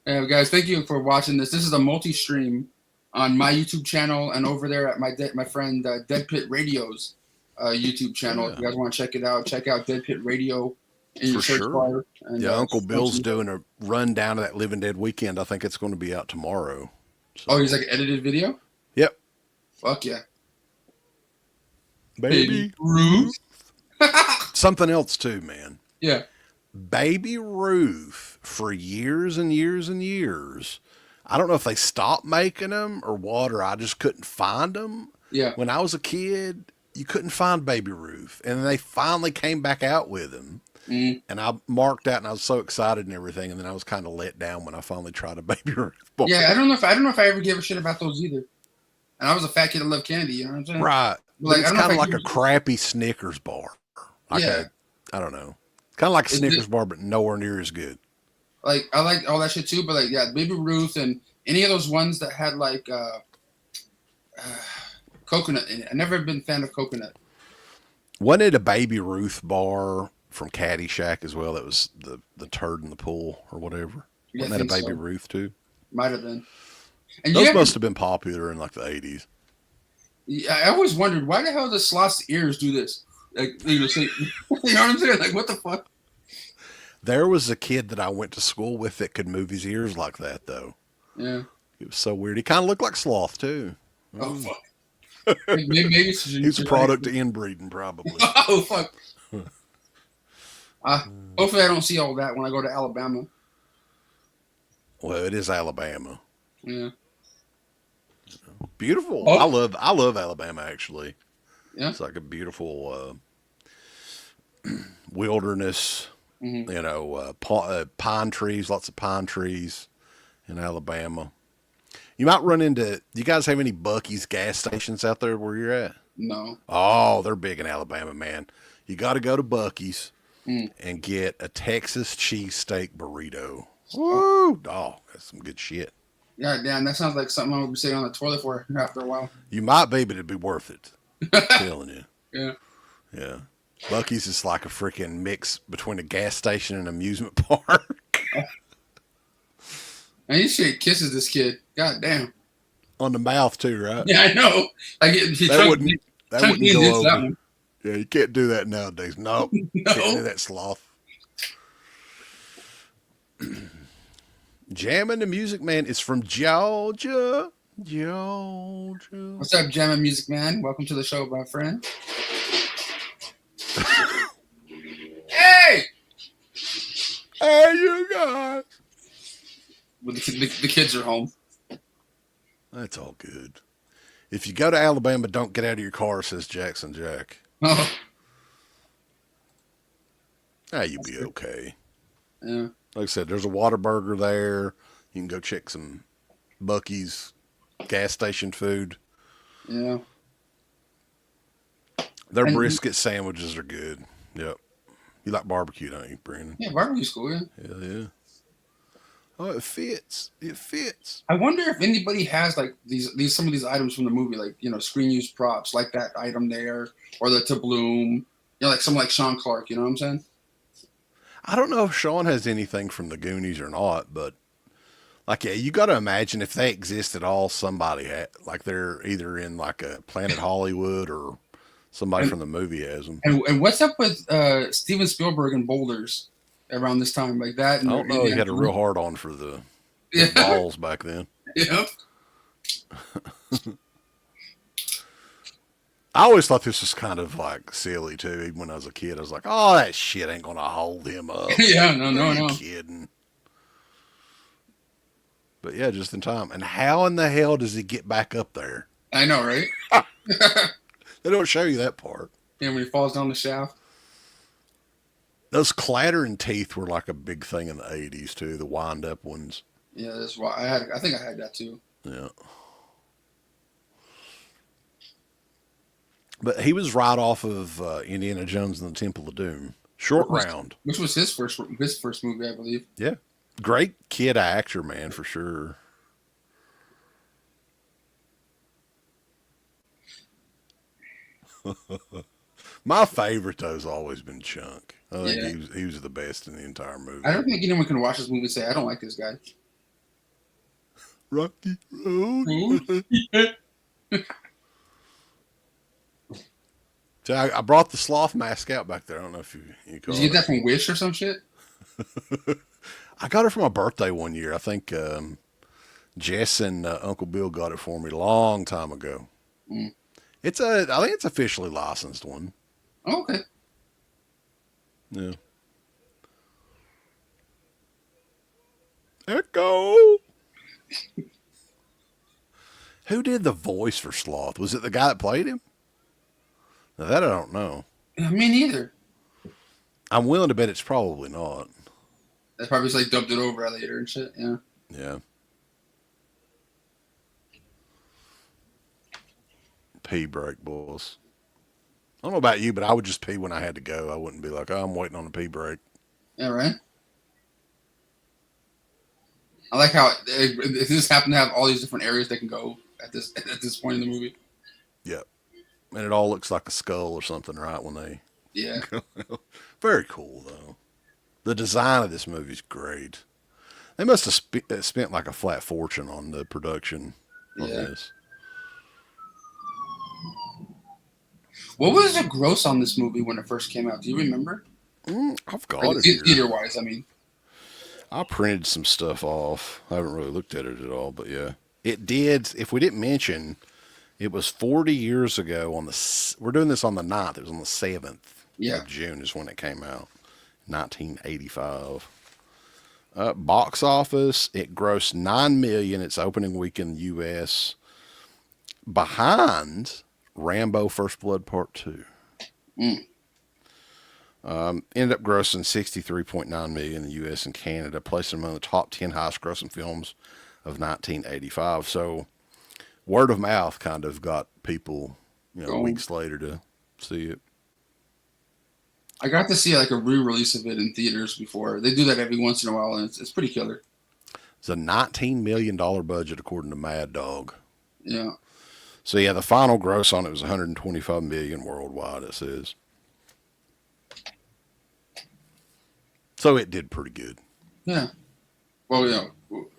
S2: Guys, thank you for watching this. This is a multi-stream on my YouTube channel and over there at my friend Deadpit Radio's YouTube channel.
S1: Yeah.
S2: If you guys want to check it out, check out Deadpit Radio in your search bar. And,
S1: yeah, Uncle Bill's doing a rundown of that Living Dead weekend. I think it's going to be out tomorrow. So.
S2: Oh, he's like an edited video?
S1: Yep.
S2: Fuck yeah.
S1: Baby
S2: Ruth.
S1: Something else too, man.
S2: Yeah.
S1: Baby Ruth for years and years and years. I don't know if they stopped making them or what, or I just couldn't find them.
S2: Yeah.
S1: When I was a kid, you couldn't find Baby Ruth, and they finally came back out with them. And I marked out, and I was so excited and everything. And then I was kind of let down when I finally tried a Baby Ruth bar.
S2: Yeah, I don't know if I ever gave a shit about those either. And I was a fat kid that loved candy. You know what I'm saying?
S1: Right.
S2: Like,
S1: it's kind of like a crappy Snickers bar. Like
S2: yeah.
S1: I don't know. Kind of like a Snickers bar, but nowhere near as good.
S2: Like, I like all that shit too, but like, yeah, Baby Ruth and any of those ones that had like coconut in it. I never been a fan of coconut.
S1: Wasn't it a Baby Ruth bar from Caddyshack as well? That was the turd in the pool or whatever.
S2: Yeah,
S1: Wasn't that a Baby Ruth too?
S2: Might have been. And
S1: those must have been popular in like the 80s.
S2: Yeah, I always wondered why the hell does Sloth's ears do this? Like, you know what I'm saying? Like, what the fuck?
S1: There was a kid that I went to school with that could move his ears like that, though.
S2: Yeah.
S1: It was so weird. He kind of looked like Sloth, too.
S2: Oh, fuck. maybe
S1: He's a product of inbreeding, probably.
S2: Oh, fuck. Hopefully I don't see all that when I go to Alabama.
S1: Well, it is Alabama.
S2: Yeah.
S1: Beautiful. Oh. I love Alabama, actually.
S2: Yeah.
S1: It's like a beautiful wilderness,
S2: Hmm.
S1: pine trees, lots of pine trees in Alabama. You might run into. Do you guys have any Buc-ee's gas stations out there where you're at?
S2: No.
S1: Oh, they're big in Alabama, man. You got to go to Buc-ee's
S2: Mm.
S1: and get a Texas cheesesteak burrito.
S2: Oh,
S1: Woo! Oh, that's some good shit.
S2: yeah, damn. That sounds like something I would be sitting on the toilet for after a while.
S1: You might be, but it'd be worth it. I'm telling you.
S2: Yeah.
S1: Yeah. Buc-ee's is like a freaking mix between a gas station and an amusement park.
S2: And he straight kisses this kid. God damn.
S1: On the mouth too, right?
S2: Yeah, I know. Like he
S1: That wouldn't
S2: chunked
S1: go
S2: into that
S1: over.
S2: one.
S1: Yeah, you can't do that nowadays. No, can't do
S2: No.
S1: that sloth. Jamming the Music Man is from Georgia. Georgia.
S2: What's up, Jam and Music Man? Welcome to the show, my friend. Hey!
S1: Hey, you guys.
S2: Well, the kids are home.
S1: That's all good. If you go to Alabama, don't get out of your car, says Jackson Jack.
S2: Oh,
S1: Ah, you'll be okay.
S2: yeah.
S1: Like I said, there's a Whataburger there. You can go check some Buc-ee's gas station food.
S2: Yeah.
S1: Their
S2: And
S1: brisket sandwiches are good. Yep. You like barbecue, don't you, Brandon?
S2: yeah, barbecue's cool, yeah.
S1: Hell yeah. Oh, it fits. It fits.
S2: I wonder if anybody has like these some of these items from the movie, like screen use props, like that item there, or the to bloom, like someone like Sean Clark. You know what I'm saying?
S1: I don't know if Sean has anything from the Goonies or not, but like, yeah, you got to imagine if they exist at all, somebody had, like they're either in like a Planet Hollywood or somebody
S2: And
S1: from the movie has them.
S2: and what's up with Steven Spielberg and boulders around this time, like that?
S1: I
S2: And
S1: don't know. He had a real hard on for the
S2: yeah,
S1: balls back then.
S2: yeah.
S1: I always thought this was kind of like silly too. Even when I was a kid, I was like, "Oh, that shit ain't gonna hold him up."
S2: Yeah, no,
S1: Are
S2: no,
S1: you
S2: no.
S1: kidding? But yeah, just in time. And how in the hell does he get back up there?
S2: I know, right?
S1: They don't show you that part.
S2: And when he falls down the shaft.
S1: Those clattering teeth were like a big thing in the '80s too. The wind up ones.
S2: Yeah, that's why I think I had that too.
S1: Yeah. But he was right off of Indiana Jones and the Temple of Doom. Short round.
S2: Which was his first movie, I believe.
S1: Yeah. Great kid actor, man, for sure. My favorite though has always been Chunk. I think
S2: Yeah.
S1: he was the best in the entire movie.
S2: I don't think anyone can watch this movie and say I don't like this guy.
S1: Rocky Road.
S2: Ooh.
S1: So I brought the sloth mask out back there. I don't know if you caught
S2: Did you get
S1: it.
S2: that from Wish or some shit?
S1: I got it for my birthday one year. I think Jess and Uncle Bill got it for me a long time ago.
S2: Mm.
S1: I think it's officially licensed one.
S2: Oh, okay.
S1: Yeah. Echo. Who did the voice for Sloth? Was it the guy that played him? Now that I don't know.
S2: Me neither.
S1: I'm willing to bet it's probably not.
S2: That's probably just like dubbed it over later and shit. Yeah.
S1: Yeah. Pee break, boys. I don't know about you, but I would just pee when I had to go. I wouldn't be like, oh, I'm waiting on a pee break.
S2: Yeah, right. I like how it just happened to have all these different areas they can go at this point in the movie.
S1: Yep. And it all looks like a skull or something, right? When they
S2: Yeah.
S1: very cool though. The design of this movie is great. They must have spent like a flat fortune on the production on
S2: Yeah.
S1: this.
S2: What was the gross on this movie when it first came out? Do you remember?
S1: I've got it here.
S2: Theater wise, I mean.
S1: I printed some stuff off. I haven't really looked at it at all, but yeah, it did. If we didn't mention, it was 40 years ago on the. We're doing this on the 9th. It was on the 7th
S2: Yeah.
S1: of June is when it came out, 1985. Box office, it grossed $9 million its opening week in the U.S. behind Rambo: First Blood Part 2.
S2: Mm.
S1: Ended up grossing 63.9 million in the U.S. and Canada, placing among the top 10 highest grossing films of 1985. So word of mouth kind of got people,
S2: Going.
S1: weeks later to see it.
S2: I got to see like a re-release of it in theaters before. They do that every once in a while, and it's pretty killer.
S1: It's a $19 million budget, according to Mad Dog.
S2: Yeah.
S1: So yeah, the final gross on it was 125 million worldwide. It says. So it did pretty good.
S2: Yeah. Well,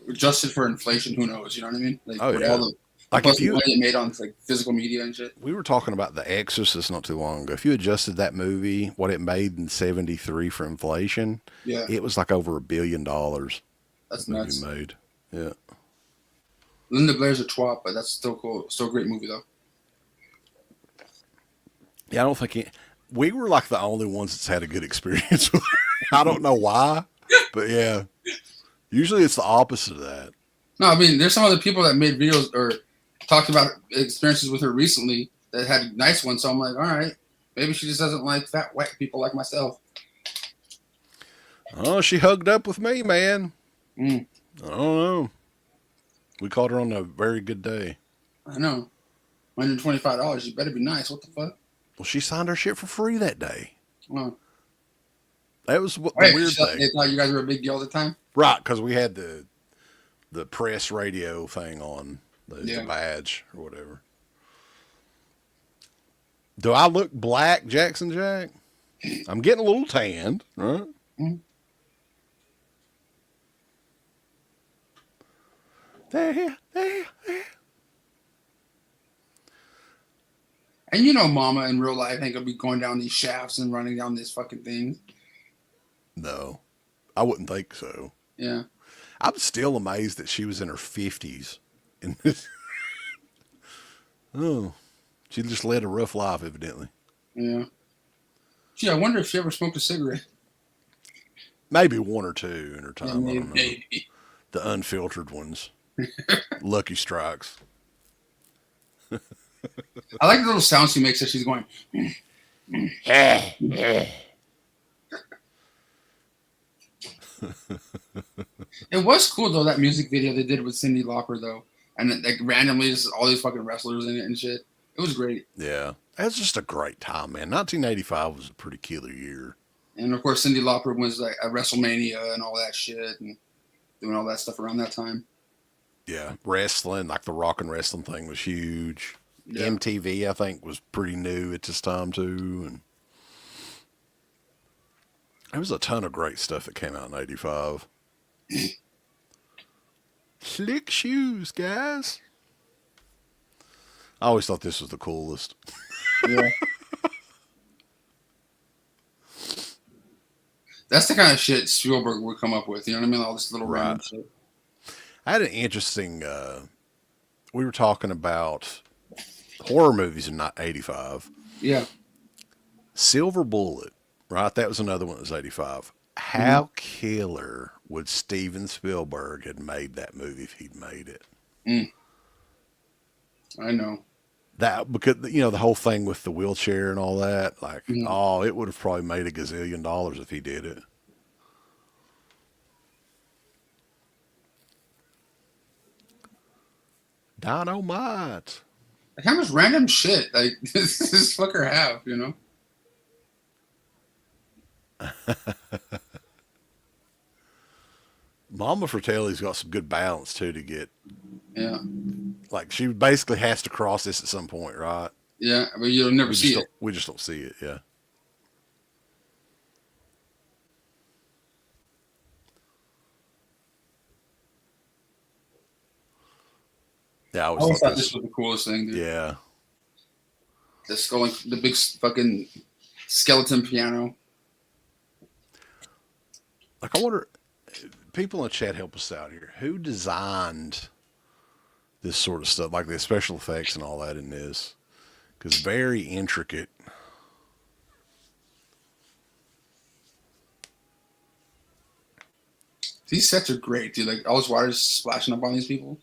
S2: adjusted for inflation, who knows? You know what I mean? Like
S1: Oh
S2: with
S1: yeah.
S2: all the
S1: Like
S2: plus
S1: if
S2: the
S1: you,
S2: money it made on like physical media and shit.
S1: we were talking about The Exorcist not too long ago. If you adjusted that movie, what it made in '73 for inflation,
S2: Yeah,
S1: it was like over $1 billion.
S2: that's
S1: That movie
S2: nuts.
S1: made. Yeah.
S2: Linda Blair's a twat, but that's still cool. Still a great movie though.
S1: Yeah, I don't think we were like the only ones that's had a good experience with her. I don't know why, but yeah. Usually it's the opposite of that.
S2: No, I mean there's some other people that made videos or talked about experiences with her recently that had nice ones. So I'm like, all right, maybe she just doesn't like fat white people like myself.
S1: Oh, she hugged up with me, man.
S2: Mm,
S1: I don't know. We caught her on a very good day.
S2: I know. $125. You better be nice. What the fuck?
S1: Well, she signed her shit for free that day.
S2: Oh,
S1: That was what the
S2: right.
S1: weird thing.
S2: They thought you guys were a big deal at the time.
S1: Right, because we had the press radio thing on, the badge or whatever. Do I look black, Jackson Jack? I'm getting a little tanned, right?
S2: Mm.
S1: There.
S2: And Mama in real life ain't gonna be going down these shafts and running down this fucking thing.
S1: No, I wouldn't think so.
S2: Yeah.
S1: I'm still amazed that she was in her 50s. In this. Oh, she just led a rough life, evidently.
S2: Yeah. Gee, I wonder if she ever smoked a cigarette.
S1: Maybe one or two in her
S2: Yeah,
S1: time. I don't know.
S2: maybe.
S1: The unfiltered ones. Lucky Strikes.
S2: I like the little sounds she makes as she's going. It was cool though, that music video they did with Cyndi Lauper though, and like randomly just all these fucking wrestlers in it and shit. It was great.
S1: Yeah. That was just a great time, man. 1985 was a pretty killer year.
S2: And of course, Cyndi Lauper was like at WrestleMania and all that shit, and doing all that stuff around that time.
S1: Yeah. Wrestling, like the rock and wrestling thing was huge.
S2: Yeah.
S1: MTV, I think, was pretty new at this time, too. And there was a ton of great stuff that came out in 85. Slick shoes, guys. I always thought this was the coolest.
S2: Yeah. That's the kind of shit Spielberg would come up with. You know what I mean? All this little random shit.
S1: I had an interesting. We were talking about horror movies in 85.
S2: Yeah.
S1: Silver Bullet, right? That was another one that was 85. How killer would Steven Spielberg have made that movie if he'd made it?
S2: I know.
S1: That because the whole thing with the wheelchair and all that, like, oh, it would have probably made $1 gazillion if he did it. Dynamite.
S2: Like how much random shit like does this fucker have?
S1: Mama Fratelli's got some good balance too to get.
S2: Yeah.
S1: Like she basically has to cross this at some point, right?
S2: Yeah, but you'll never see it.
S1: We just don't see it. Yeah. Yeah, I
S2: I
S1: always
S2: always
S1: thought
S2: thought this was the coolest thing, dude.
S1: Yeah.
S2: The skull, the big fucking skeleton piano.
S1: Like I wonder, people in the chat help us out here. Who designed this sort of stuff, like the special effects and all that in this? Because very intricate.
S2: These sets are great, dude. Like all this water's splashing up on these people.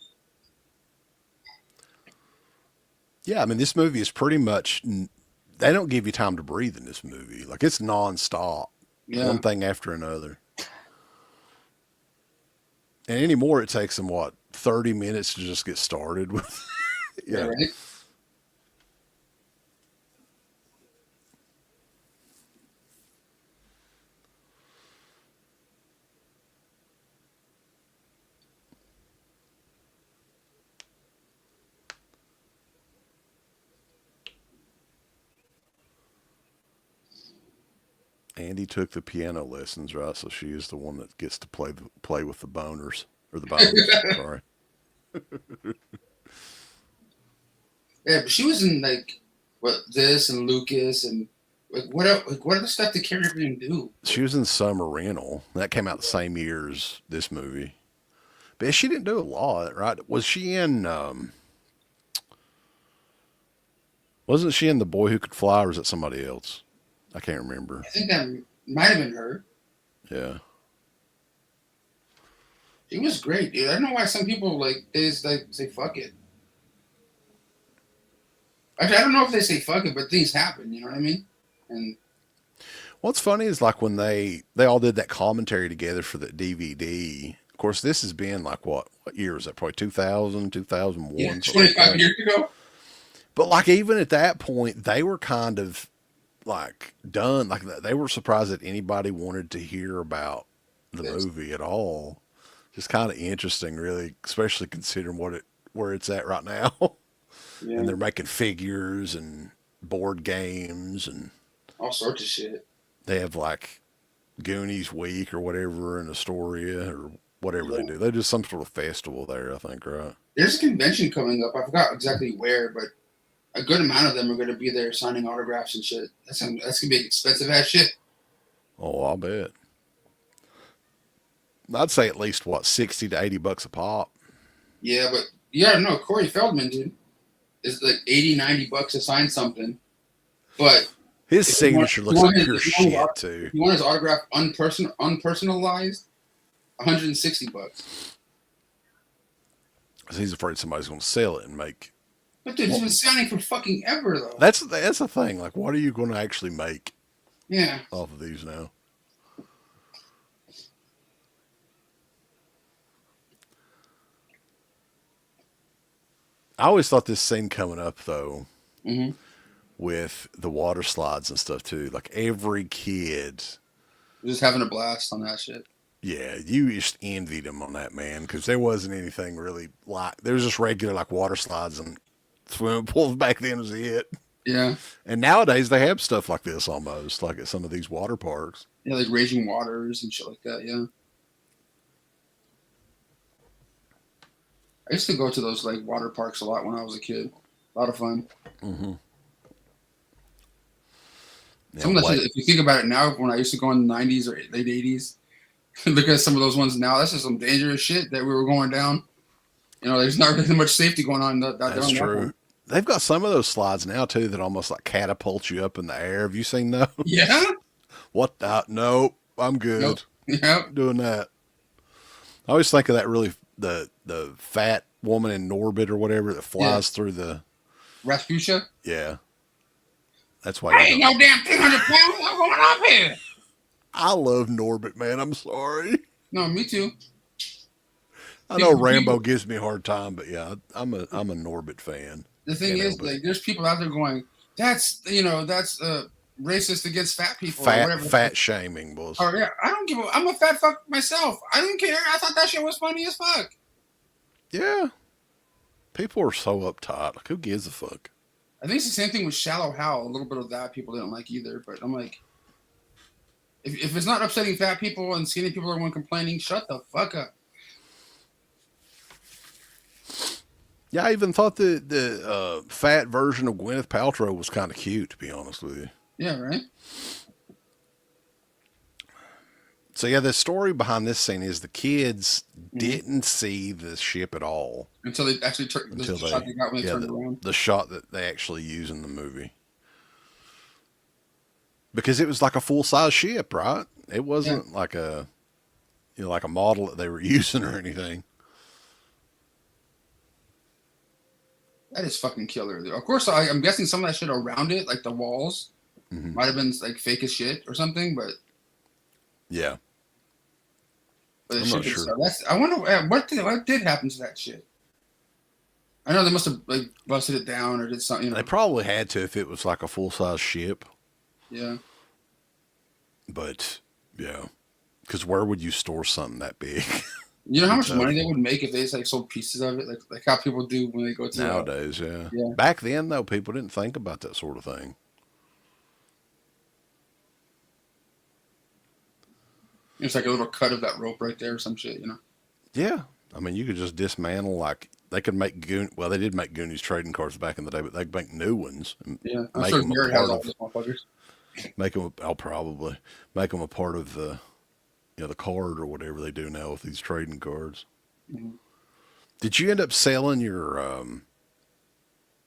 S1: Yeah, I mean, this movie is pretty much they don't give you time to breathe in this movie. Like it's nonstop,
S2: Yeah.
S1: one thing after another. And anymore, it takes them what 30 minutes to just get started with.
S2: Yeah.
S1: Yeah.
S2: Right.
S1: Andy took the piano lessons, right? So she is the one that gets to play with the boners or the bones. Sorry.
S2: Yeah, but she was in like what this and Lucas and like what other stuff did Carrie Green do?
S1: She was in Summer Rental. That came out the same year as this movie. But she didn't do a lot, right? Was she in? Wasn't she in The Boy Who Could Fly, or was it somebody else? I can't remember.
S2: I think that might have been her.
S1: Yeah.
S2: She was great, dude. I don't know why some people like they just like say fuck it. Actually, I don't know if they say fuck it, but things happen. You know what I mean? And
S1: What's funny is like when they all did that commentary together for the DVD. Of course, this has been like what year is that? Probably 2000, 2001,
S2: yeah,
S1: something like
S2: 25
S1: that.
S2: years ago.
S1: But like even at that point, they were kind of like done. Like they were surprised that anybody wanted to hear about the
S2: Yes.
S1: movie at all. Just kind of interesting, really, especially considering where it's at right now.
S2: Yeah,
S1: And they're making figures and board games, and
S2: all sorts of shit.
S1: they have like Goonies Week or whatever in Astoria or whatever they
S2: Yeah.
S1: do. They do some sort of festival there, I think, right?
S2: There's a convention coming up. I forgot exactly where, but a good amount of them are going to be there signing autographs and shit. That's gonna be expensive ass shit.
S1: Oh, I'll bet. I'd say at least what 60 to 80 bucks a pop.
S2: Yeah, but yeah, no, Corey Feldman, dude, is like 80, 90 bucks to sign something. But
S1: His
S2: if you want,
S1: signature
S2: if you
S1: looks
S2: want
S1: like
S2: his,
S1: pure
S2: if you want his,
S1: shit
S2: if
S1: too.
S2: you want his autograph unpersonalized, 160 bucks.
S1: 'Cause he's afraid somebody's going to sell it and make.
S2: But dude, he's been signing for fucking ever though.
S1: That's the thing. Like, what are you going to actually make
S2: Yeah.
S1: off of these now? I always thought this scene coming up though
S2: Hmm.
S1: with the water slides and stuff too. Like every kid,
S2: Just having a blast on that shit.
S1: yeah, you just envied them on that, man, because there wasn't anything really like there was just regular like water slides and swimming pools back then was it.
S2: Yeah.
S1: And nowadays they have stuff like this almost like at some of these water parks.
S2: Yeah, like raging waters and shit like that. Yeah. I used to go to those like water parks a lot when I was a kid. A lot of fun.
S1: Mm-hmm. Yeah,
S2: Some of that shit, if you think about it now, when I used to go in the 90s or late 80s, look at some of those ones now. That's just some dangerous shit that we were going down. You know, there's not really much safety going on.
S1: that's true. They've got some of those slides now too that almost like catapult you up in the air. Have you seen those?
S2: Yeah.
S1: What the? Nope. I'm good.
S2: Nope. Yeah.
S1: Doing that. I always think of that really the fat woman in Norbit or whatever that flies through the
S2: Rasputia.
S1: yeah. That's why
S2: I
S1: you
S2: ain't
S1: don't.
S2: no damn 200 pounds. I'm going up here.
S1: I love Norbit, man. I'm sorry.
S2: No, me too.
S1: I know Rambo gives me a hard time, but yeah, I'm a Norbit fan.
S2: The thing
S1: Can't
S2: is,
S1: help it.
S2: like, there's people out there going, that's racist against fat people or
S1: Fat
S2: whatever.
S1: fat shaming was.
S2: Oh yeah, I don't give a. I'm a fat fuck myself. I don't care. I thought that shit was funny as fuck.
S1: Yeah. People are so uptight. Like who gives a fuck?
S2: I think it's the same thing with Shallow Hal. A little bit of that people didn't like either. But I'm like, if it's not upsetting fat people and skinny people are one complaining, shut the fuck up.
S1: Yeah, I even thought the fat version of Gwyneth Paltrow was kind of cute, to be honest with you.
S2: Yeah, right.
S1: So yeah, the story behind this scene is the kids
S2: Mm-hmm.
S1: didn't see the ship at all
S2: Until they actually turned the
S1: until
S2: shot they got when they
S1: yeah,
S2: turned around.
S1: the shot that they actually use in the movie. Because it was like a full size ship, right? It wasn't like a like a model that they were using or anything.
S2: That is fucking killer. Dude. Of course, I'm guessing some of that shit around it, like the walls, might have been like fake as shit or something, but
S1: Yeah.
S2: it
S1: I'm
S2: should
S1: not
S2: be
S1: sure.
S2: so. I wonder what did happen to that shit. I know they must have like busted it down or did something,
S1: They probably had to if it was like a full size ship.
S2: Yeah.
S1: But yeah, because where would you store something that big?
S2: You know how
S1: Be
S2: much money
S1: tough
S2: they would make if they just like sold pieces of it, like how people do when they go to
S1: nowadays. Yeah.
S2: yeah.
S1: Back then, though, people didn't think about that sort of thing.
S2: It's like a little cut of that rope right there or some shit.
S1: Yeah. I mean, you could just dismantle like they could make Well, they did make Goonies trading cards back in the day, but they could make new ones and
S2: Yeah, I'm
S1: make
S2: sure
S1: them a
S2: Garrett has
S1: part
S2: all
S1: of
S2: those motherfuckers.
S1: make them. I'll probably make them a part of the the card or whatever they do now with these trading cards.
S2: Mhm.
S1: Did you end up selling your?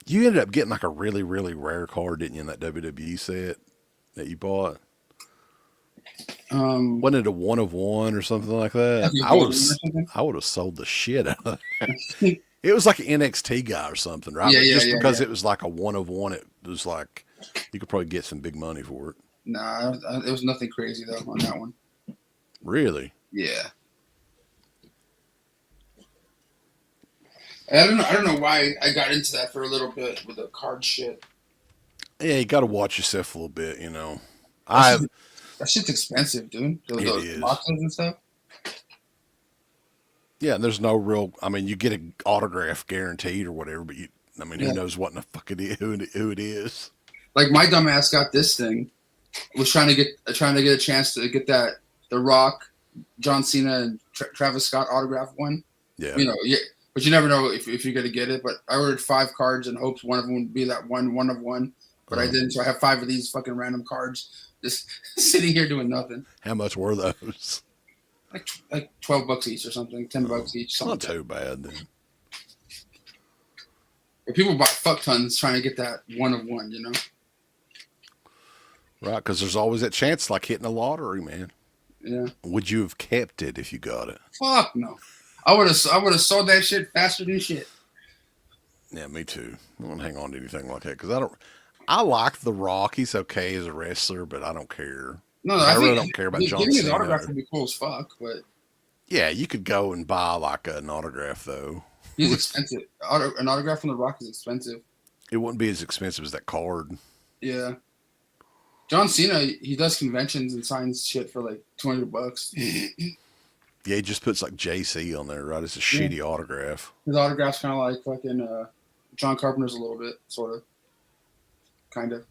S1: You ended up getting like a really really rare card, didn't you, in that WWE set that you bought?
S2: Um,
S1: Wasn't it a one of one or something like
S2: like
S1: that?
S2: a gold ring or something.
S1: I would have sold the shit out of that. It was like an NXT guy or something, right?
S2: Yeah,
S1: But
S2: yeah,
S1: just
S2: yeah,
S1: because
S2: yeah.
S1: it was like a one of one, it was like you could probably get some big money for it.
S2: Nah, it was nothing crazy though on that one.
S1: Really?
S2: Yeah, I don't know why I got into that for a little bit with the card shit.
S1: Yeah, you got to watch yourself a little bit, you know.
S2: That
S1: I
S2: shit, that shit's expensive, dude.
S1: It
S2: Those
S1: is.
S2: boxes and stuff.
S1: Yeah, there's no real. I mean, you get an autograph guaranteed or whatever, but I mean, who
S2: Yeah,
S1: knows what in the fuck it is, who it is?
S2: like my dumb ass got this thing. Was trying to get a chance to get that The Rock, John Cena, and Travis Scott autograph one.
S1: Yeah.
S2: Yeah, but you never know if you're gonna get it. But I ordered 5 cards in hopes one of them would be that one of one. But I
S1: Uh,
S2: didn't, so I have 5 of these fucking random cards just sitting here doing nothing.
S1: how much were those?
S2: Like $12 each or something, $10 each,
S1: It's
S2: something
S1: not
S2: like that.
S1: too bad then.
S2: But people bought fuck tons trying to get that one of one.
S1: Right, because there's always that chance like hitting a lottery, man.
S2: Yeah.
S1: Would you have kept it if you got it?
S2: Fuck no. I would have sold that shit faster than shit.
S1: Yeah, me too. I don't hang on to anything like that because I don't. I like The Rock. He's okay as a wrestler, but I don't care.
S2: No,
S1: Like,
S2: I
S1: I really
S2: think
S1: don't care about John
S2: getting his
S1: Cena.
S2: autograph would be cool as fuck, but
S1: Yeah, you could go and buy like an autograph though.
S2: he's expensive. An autograph from The Rock is expensive.
S1: It wouldn't be as expensive as that card.
S2: Yeah. John Cena, he does conventions and signs shit for like $200.
S1: Yeah, he just puts like JC on there, right? It's a
S2: Yeah.
S1: shitty autograph.
S2: His autograph's kind of like fucking John Carpenter's a little bit, sort of, kind of.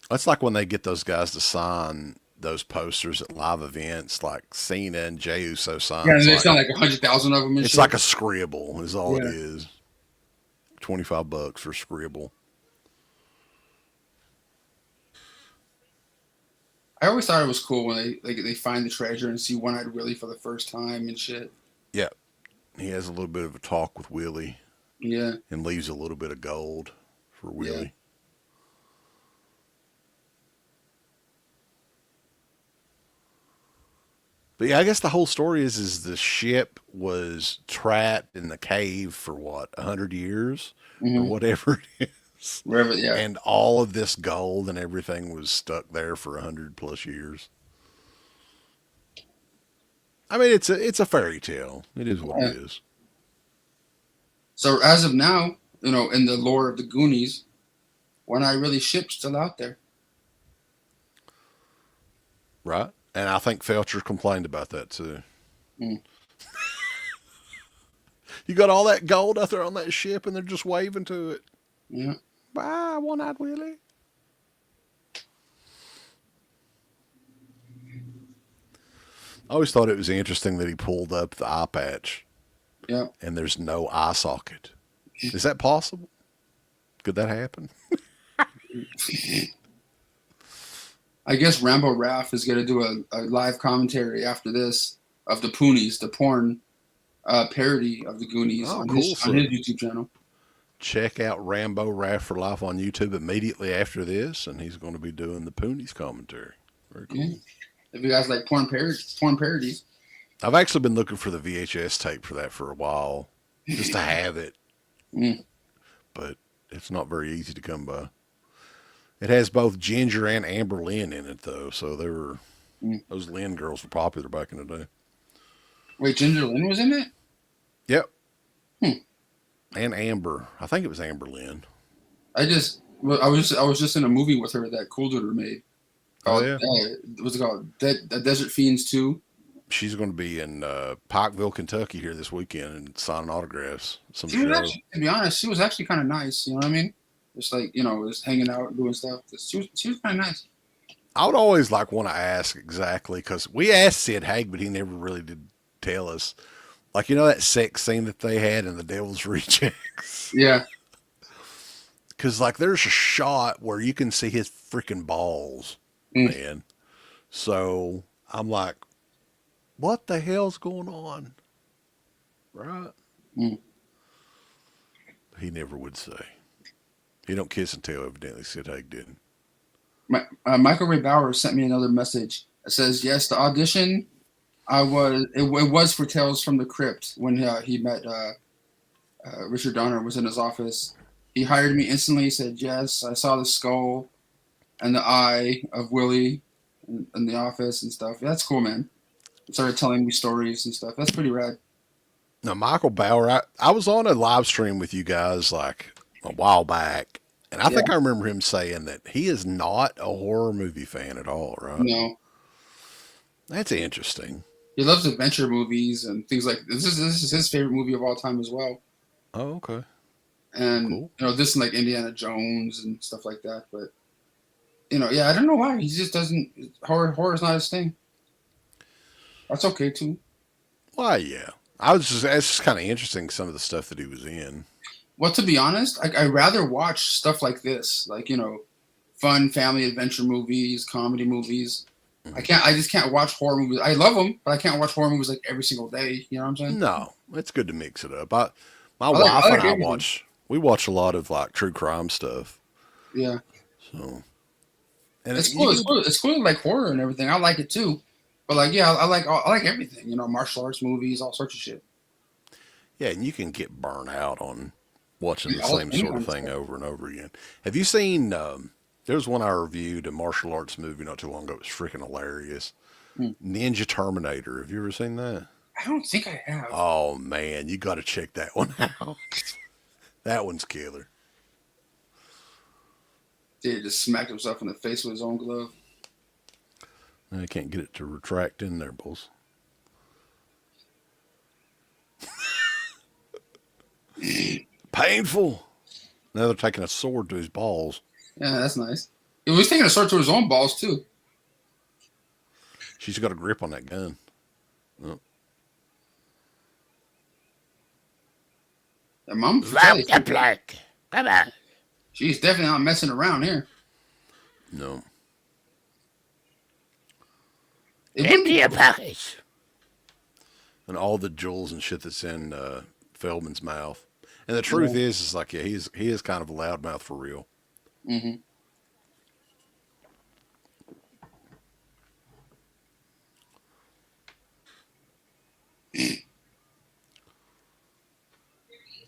S1: That's like when they get those guys to sign those posters at live events, like Cena and Jey Uso
S2: Yeah,
S1: signs.
S2: and they
S1: Like
S2: sell like 100,000 of them and
S1: it's
S2: shit.
S1: like a scribble, is all it
S2: Yeah.
S1: is. $25 for scribble.
S2: I always thought it was cool when they find the treasure and see One Eyed Willie for the first time and shit.
S1: Yeah, he has a little bit of a talk with Willie
S2: Yeah,
S1: and leaves a little bit of gold for
S2: yeah.
S1: Willie. But yeah, I guess the whole story is the ship was trapped in the cave for what 100 years or
S2: Hmm.
S1: whatever it is,
S2: Wherever, yeah,
S1: and all of this gold and everything was stuck there for 100 plus years. I mean, it's a fairy tale. It is what
S2: yeah.
S1: it is,
S2: So as of now, in the lore of the Goonies, One Eyed Willie ship's still out there.
S1: right? And I think Felcher complained about that too.
S2: Mm.
S1: You got all that gold out there on that ship, and they're just waving to it.
S2: Yeah.
S1: Bye, one-eyed Willie. I always thought it was interesting that he pulled up the eye patch
S2: Yeah.
S1: and there's no eye socket. Is that possible? Could that happen?
S2: I guess Rambo Raff is gonna do a live commentary after this of the Poonies, the porn parody of the Goonies
S1: Oh,
S2: on
S1: cool.
S2: his
S1: So
S2: YouTube channel.
S1: check out Rambo Raff for Life on YouTube immediately after this, and he's going to be doing the Poonies commentary. Very cool.
S2: Yeah. If you guys like porn parodies.
S1: I've actually been looking for the VHS tape for that for a while, just to have it.
S2: Mm.
S1: but it's not very easy to come by. It has both Ginger and Amber Lynn in it, though, so
S2: Mm.
S1: those Lynn girls were popular back in the day.
S2: Wait, Ginger Lynn was in it?
S1: Yep,
S2: Hmm.
S1: and Amber. I think it was Amber Lynn.
S2: I was just in a movie with her that Coulter made
S1: Oh
S2: called
S1: yeah,
S2: what's it called? Desert Fiends 2.
S1: she's going to be in Pikeville, Kentucky here this weekend and signing autographs. Some
S2: She was
S1: show.
S2: actually, to be honest, she was actually kind of nice. You know what I mean? Just like just hanging out and doing stuff. She was kind of nice.
S1: I would always like want to ask exactly because we asked Sid Haig, but he never really did tell us. Like that sex scene that they had in The Devil's Rejects.
S2: Yeah.
S1: Because like there's a shot where you can see his freaking balls,
S2: Mm.
S1: man. So I'm like, what the hell's going on? Right?
S2: Mm.
S1: He never would say. He don't kiss and tell, evidently. Sid Haig didn't.
S2: Michael Ray Bauer sent me another message. It says, yes, the audition it was for Tales from the Crypt when he met Richard Donner was in his office. He hired me instantly. He said, yes, I saw the skull and the eye of Willie in the office and stuff. That's cool, man. He started telling me stories and stuff. That's pretty rad.
S1: Now, Michael Bauer, I was on a live stream with you guys like a while back, and I
S2: Yeah.
S1: think I remember him saying that he is not a horror movie fan at all, right?
S2: No.
S1: That's interesting.
S2: He loves adventure movies and things like this. Is his favorite movie of all time as well.
S1: Oh, okay.
S2: And
S1: Cool.
S2: this and like Indiana Jones and stuff like that. But yeah, I don't know why he just doesn't. Horror's not his thing. That's okay too.
S1: Well, yeah. It's just kind of interesting some of the stuff that he was in.
S2: Well, to be honest, I rather watch stuff like this, like fun family adventure movies, comedy movies. I just can't watch horror movies. I love them, but I can't watch horror movies like every single day. You know what I'm saying?
S1: No, it's good to mix it up. My
S2: I like
S1: wife and I
S2: everything.
S1: we watch a lot of like true crime stuff.
S2: Yeah,
S1: So, and
S2: it's cool. It's cool. It's cool to like horror and everything. I like it too. But like, yeah, I like everything. Martial arts movies, all sorts of shit.
S1: yeah, and you can get burnt out on watching the
S2: All
S1: same
S2: any
S1: sort
S2: kind
S1: of
S2: of
S1: thing
S2: stuff.
S1: over and over again. Have you seen? There was one I reviewed a martial arts movie not too long ago. It was freaking hilarious.
S2: Hmm.
S1: Ninja Terminator. Have you ever seen that?
S2: I don't think I have.
S1: Oh man, you got to check that one out. That one's killer.
S2: Dude just smacked himself in the face with his own glove.
S1: I can't get it to retract in there, boys. Painful. Now they're taking a sword to his balls.
S2: Yeah, that's nice. He was taking a sword to his own balls too.
S1: She's got a grip on that gun. Oh.
S2: And Mom,
S3: Come on.
S2: she's definitely not messing around here.
S1: No.
S2: It
S3: Empty
S2: wouldn't
S3: your pockets.
S1: And all the jewels and shit that's in Feldman's mouth. And the truth is like, yeah, he is kind of a loudmouth for real.
S2: Mm-hmm.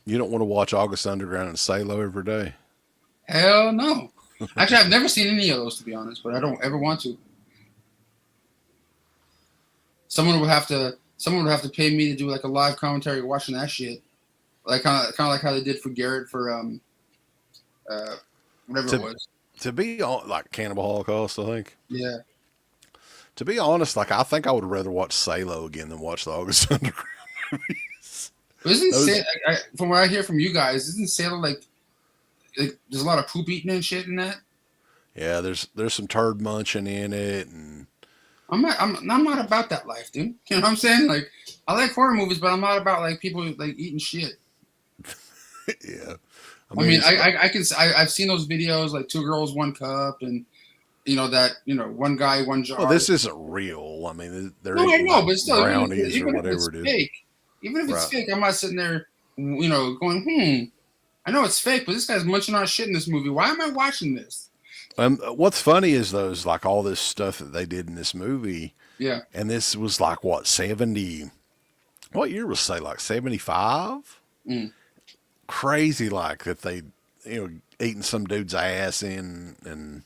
S1: You don't want to watch August Underground and Salo every day.
S2: Hell no. Actually, I've never seen any of those to be honest, but I don't ever want to. Someone would have to pay me to do like a live commentary watching that shit, like kind of like how they did for Garrett for whatever it was.
S1: To be like Cannibal Holocaust, I think.
S2: Yeah.
S1: To be honest, like I think I would rather watch Salo again than watch the August Underground movies.
S2: From what I hear from you guys, isn't Sailor like there's a lot of poop eating and shit in that?
S1: Yeah, there's some turd munching in it, and
S2: I'm not about that life, dude. You know what I'm saying? Like, I like horror movies, but I'm not about like people like eating shit.
S1: yeah.
S2: I've seen those videos like 2 girls, 1 cup, and one guy, 1 jar.
S1: Well, this isn't real. I mean, they're
S2: No, I
S1: eating
S2: know,
S1: like
S2: but still,
S1: brownies
S2: even
S1: or
S2: if it's
S1: whatever it is.
S2: fake, even if it's fake, I'm not sitting there, going, I know it's fake, but this guy's munching on shit in this movie. Why am I watching this?
S1: What's funny is those like all this stuff that they did in this movie.
S2: Yeah.
S1: And this was like what 70? What year was say like 75?
S2: Mm.
S1: crazy like that they, eating some dude's ass in and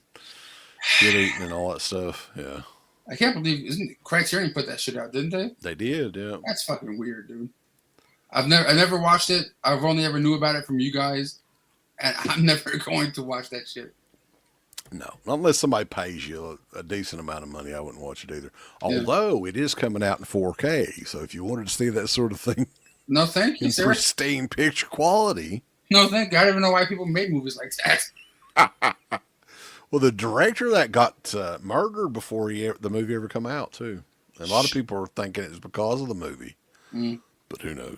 S1: shit eating and all that stuff. Yeah,
S2: I can't believe isn't Criterion put that shit out, didn't they?
S1: they did. Yeah.
S2: That's fucking weird, dude. I never watched it. I've only ever knew about it from you guys, and I'm never going to watch that shit.
S1: No, unless somebody pays you a decent amount of money, I wouldn't watch it either.
S2: Yeah.
S1: Although it is coming out in 4K, so if you wanted to see that sort of thing
S2: No, thank you,
S1: in
S2: sir.
S1: pristine picture quality,
S2: No, thank you. I don't even know why people made movies like that.
S1: well, the director that got murdered before the movie ever come out too. And a lot of people are thinking it's because of the movie, but who knows?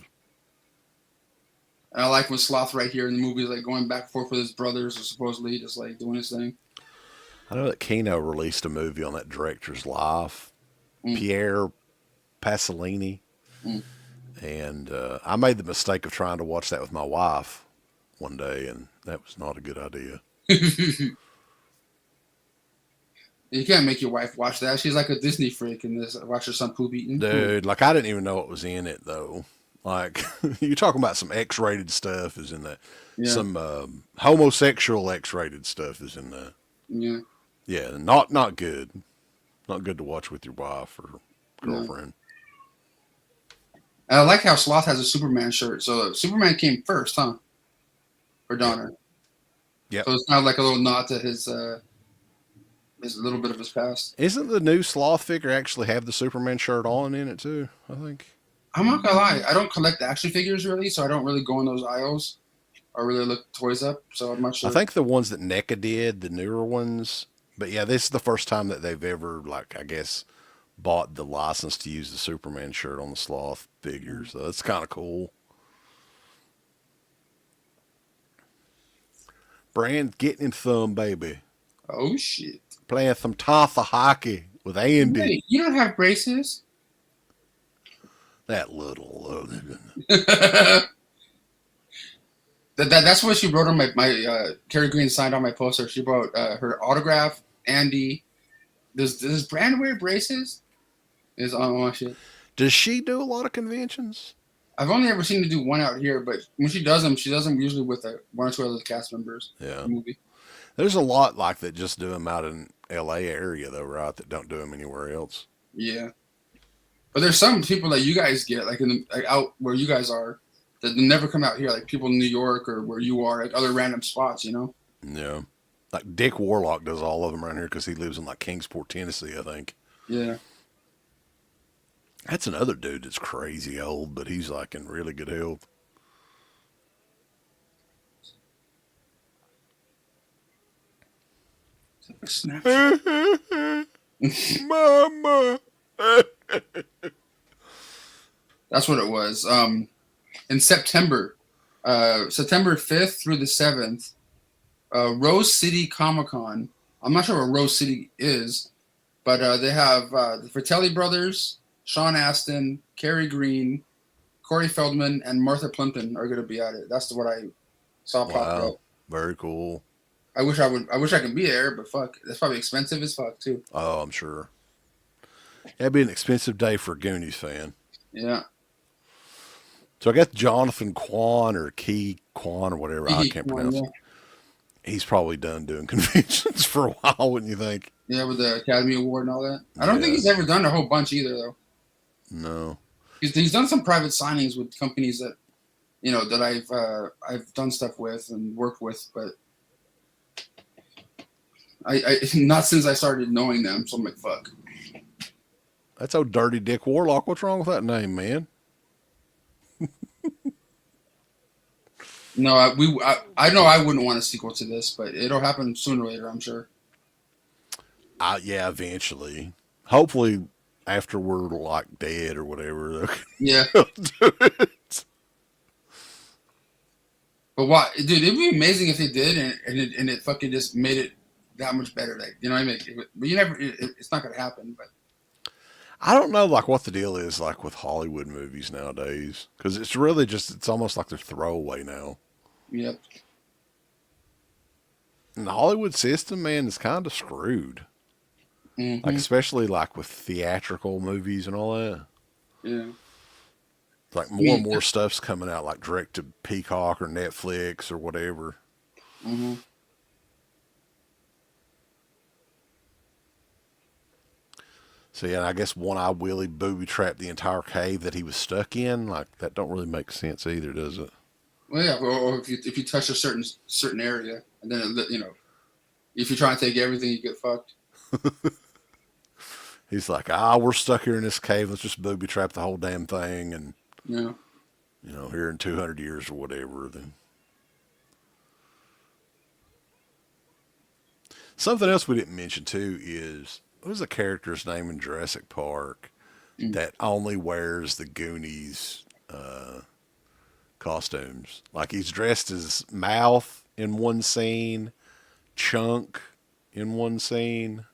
S2: And I like when Sloth right here in the movie is like going back and forth with his brothers, or supposedly just like doing his thing.
S1: I know that Kino released a movie on that director's life, Pierre Pasolini, and I made the mistake of trying to watch that with my wife one day, and that was not a good idea.
S2: You can't make your wife watch that. She's like a Disney freak and this watch her son poop eating.
S1: Dude, like I didn't even know what was in it though. Like you're talking about some X-rated stuff is in that.
S2: Yeah.
S1: Some homosexual X-rated stuff is in that.
S2: Yeah.
S1: Yeah, not good. Not good to watch with your wife or girlfriend.
S2: And I like how Sloth has a Superman shirt. So Superman came first, huh? For Donner.
S1: Yeah.
S2: So it's kind of like a little nod to his little bit of his past.
S1: Isn't the new Sloth figure actually have the Superman shirt on in it too? I think.
S2: I'm not gonna lie, I don't collect action figures really, so I don't really go in those aisles or really look toys up. So I'm not sure.
S1: I think the ones that NECA did, the newer ones, but yeah, this is the first time that they've ever, like, I guess, bought the license to use the Superman shirt on the Sloth figure. So that's kind of cool. Brand getting in thumb, baby.
S2: Oh shit!
S1: Playing some Tatha hockey with Andy.
S2: Wait, you don't have braces?
S1: That little.
S2: That's what she wrote on my Carrie Green signed on my poster. She wrote her autograph. Andy, does Brand wear braces? Is on shit.
S1: Does she do a lot of conventions?
S2: I've only ever seen her do one out here, but when she does them usually with one or two other cast members.
S1: Yeah.
S2: In the movie.
S1: There's a lot like that just do them out in L.A. area though, right? That don't do them anywhere else.
S2: Yeah, but there's some people that you guys get like out where you guys are that never come out here, like people in New York or where you are, like other random spots, you know?
S1: Yeah. Like Dick Warlock does all of them around here because he lives in like Kingsport, Tennessee, I think.
S2: Yeah.
S1: That's another dude that's crazy old, but he's like in really good health.
S2: Snap.
S1: Mama.
S2: That's what it was. In September 5th through the 7th, Rose City Comic Con. I'm not sure what Rose City is, but they have the Fratelli brothers, Sean Astin, Kerry Green, Corey Feldman, and Martha Plimpton are going to be at it. That's what I saw pop up.
S1: Very cool.
S2: I wish I could be there, but fuck, that's probably expensive as fuck too.
S1: Oh, I'm sure. That'd be an expensive day for a Goonies fan.
S2: Yeah.
S1: So I guess Jonathan Kwan or Key Kwan or whatever, I can't pronounce it. He's probably done doing conventions for a while, wouldn't you think?
S2: Yeah, with the Academy Award and all that. I don't think he's ever done a whole bunch either, though.
S1: No.
S2: He's done some private signings with companies that, that I've done stuff with and worked with, but I not since I started knowing them. So I'm like, fuck.
S1: That's old Dirty Dick Warlock. What's wrong with that name, man?
S2: No, I know I wouldn't want a sequel to this, but it'll happen sooner or later, I'm sure.
S1: Yeah, eventually. Hopefully, after we're like dead or whatever.
S2: Yeah.
S1: Do it.
S2: But what, dude? It'd be amazing if they did, and it fucking just made it that much better. Like, you know what I mean? But you never. It's not gonna happen. But
S1: I don't know, like what the deal is like with Hollywood movies nowadays, because it's really it's almost like they're throwaway now.
S2: Yep.
S1: And the Hollywood system, man, is kind of screwed.
S2: Mm-hmm.
S1: Like especially like with theatrical movies and all that.
S2: Yeah.
S1: Like
S2: I
S1: more and
S2: mean,
S1: more stuff's coming out, like direct to Peacock or Netflix or whatever.
S2: mhm.
S1: So yeah, and I guess One Eye Willie booby trapped the entire cave that he was stuck in. Like that don't really make sense either, does it?
S2: Well, yeah, or if you touch a certain area, and then if you try and take everything, you get fucked.
S1: He's like, we're stuck here in this cave. Let's just booby trap the whole damn thing, and
S2: You know,
S1: here in 200 years or whatever. Then something else we didn't mention too is what was the character's name in Jurassic Park
S2: mm.
S1: that only wears the Goonies costumes? Like he's dressed as Mouth in one scene, Chunk in one scene.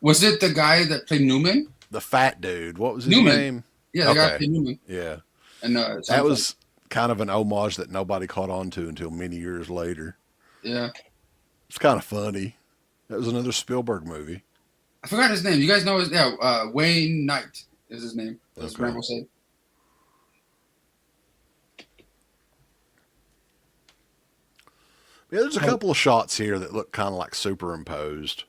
S2: Was it the guy that played Newman?
S1: The fat dude, what was his
S2: Newman,
S1: name?
S2: yeah, the guy that
S1: Okay,
S2: played Newman,
S1: yeah,
S2: and
S1: that
S2: Seinfeld.
S1: was kind of an homage that nobody caught on to until many years later.
S2: Yeah,
S1: It's kind of funny. That was another Spielberg movie.
S2: I forgot his name. You guys know his? Yeah, Wayne Knight is his name. As
S1: Okay.
S2: Rambo said.
S1: Yeah, there's a
S2: Oh,
S1: couple of shots here that look kind of like superimposed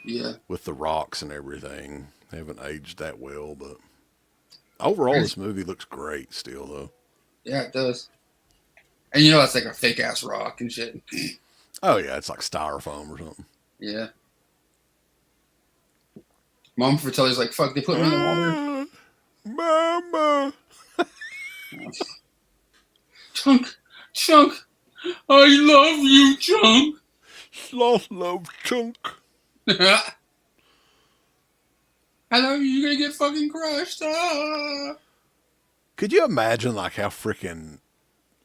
S2: yeah,
S1: with the rocks and everything. They haven't aged that well, but overall,
S2: Crazy.
S1: this movie looks great still, though.
S2: Yeah, it does. And you know that's like a fake ass rock and shit.
S1: Oh, yeah, it's like styrofoam or something.
S2: Yeah. Mom Fratelli's like, fuck, they put me in the water.
S1: Mama!
S2: Chunk, Chunk, I love you, Chunk.
S1: Sloth love chunk.
S2: I love you. You're gonna get fucking crushed. Ah.
S1: Could you imagine, like, how freaking.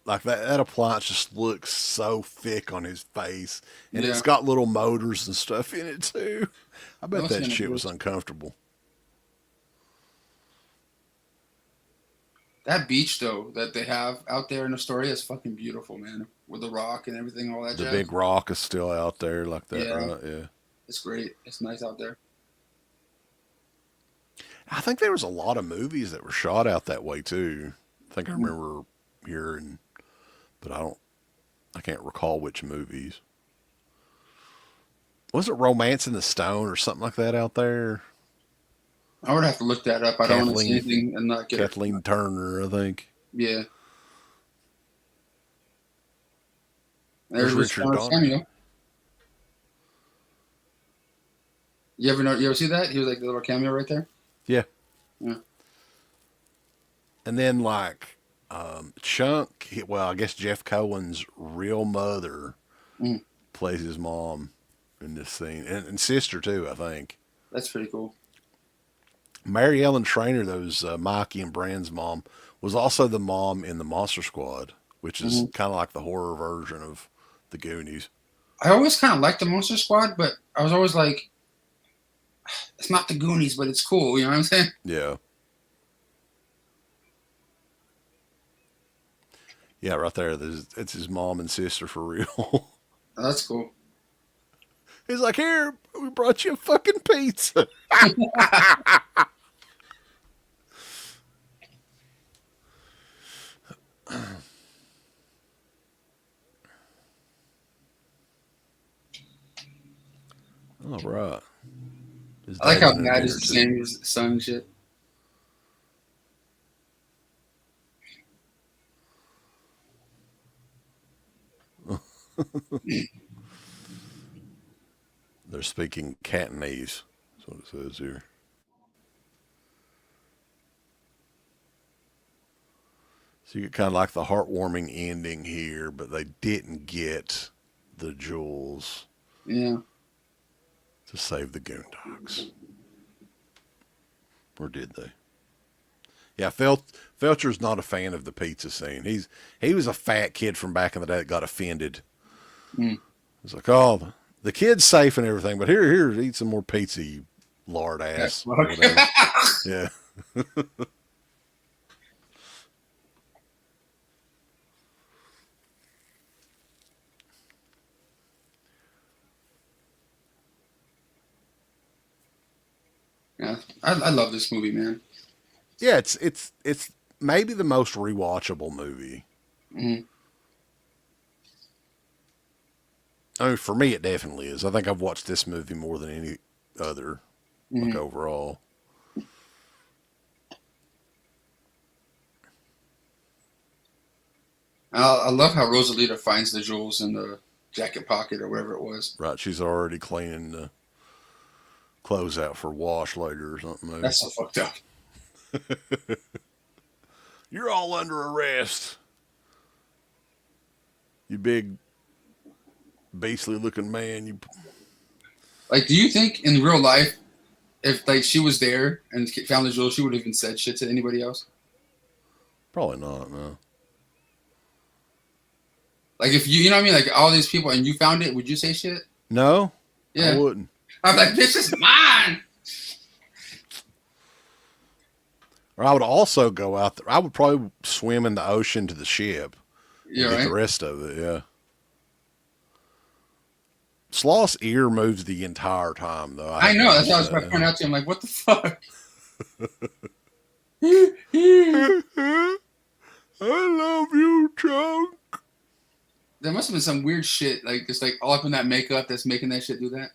S1: Like, that appliance just looks so thick on his face. And
S2: Yeah,
S1: it's got little motors and stuff in it, too. I
S2: that
S1: bet
S2: was
S1: that
S2: kind of
S1: shit was
S2: gross.
S1: uncomfortable.
S2: That beach though that they have out there in the story is fucking beautiful, man. With the rock and everything, all that
S1: The
S2: jazz.
S1: big rock is still out there like that,
S2: Yeah,
S1: right? Yeah.
S2: it's great. It's nice out there.
S1: I think there was a lot of movies that were shot out that way too. I think I
S2: Mm.
S1: remember hearing, but I can't recall which movies. Was it Romance in the Stone or something like that out there?
S2: I would have to look that up. I don't want to say
S1: Kathleen
S2: anything and not get it.
S1: Kathleen Turner, I think.
S2: Yeah,
S1: There's
S2: there's his
S1: Richard Donner.
S2: cameo. You ever know? You ever see that? He was like the little cameo right there.
S1: Yeah.
S2: Yeah.
S1: And then like Chunk, well, I guess Jeff Cohen's real mother
S2: Mm,
S1: plays his mom in this scene, and sister too, I think.
S2: that's pretty cool.
S1: Mary Ellen Trainor, those Mikey and Brand's mom, was also the mom in the Monster Squad, which is
S2: Hmm.
S1: kind of like the horror version of the Goonies.
S2: I always kind of liked the Monster Squad, but I was always like, it's not the Goonies, but it's cool. You know what I'm saying?
S1: Yeah, yeah, right there. It's his mom and sister for real.
S2: That's cool.
S1: He's like, here, we brought you a fucking pizza. All right. His
S2: I like
S1: dad's
S2: how
S1: in
S2: Dad
S1: dinner
S2: is the
S1: too.
S2: same as the son and shit.
S1: They're speaking Cantonese. That's what it says here. So you get kind of like the heartwarming ending here, but they didn't get the jewels
S2: Yeah.
S1: to save the Goondocks. Or did they? Yeah, Felcher's not a fan of the pizza scene. He was a fat kid from back in the day that got offended.
S2: Mm.
S1: He's like, oh, the kid's safe and everything, but here, eat some more pizza, you lard ass, or whatever. Yeah.
S2: Yeah. I love this movie, man.
S1: Yeah, it's maybe the most rewatchable movie.
S2: Mm-hmm.
S1: I mean, for me, it definitely is. I think I've watched this movie more than any other, like, overall.
S2: I love how Rosalita finds the jewels in the jacket pocket or whatever it was.
S1: Right, she's already cleaning the clothes out for wash later or something. Maybe.
S2: That's so fucked up.
S1: You're all under arrest. You big, beastly looking man. You.
S2: Like, do you think in real life, if like she was there and found the jewels, she would have even said shit to anybody else?
S1: Probably not, no.
S2: Like, if you know what I mean, like all these people, and you found it, would you say shit?
S1: No,
S2: Yeah.
S1: I wouldn't.
S2: I'm like, this is mine.
S1: Or I would also go out there. I would probably swim in the ocean to the ship.
S2: Yeah,
S1: Get
S2: right.
S1: the rest of it, yeah. Sloth's ear moves the entire time, though.
S2: I know. That's what I was about to point out to him. Like, what the fuck?
S1: I love you, Chunk.
S2: There must have been some weird shit, like just like all up in that makeup that's making that shit do that.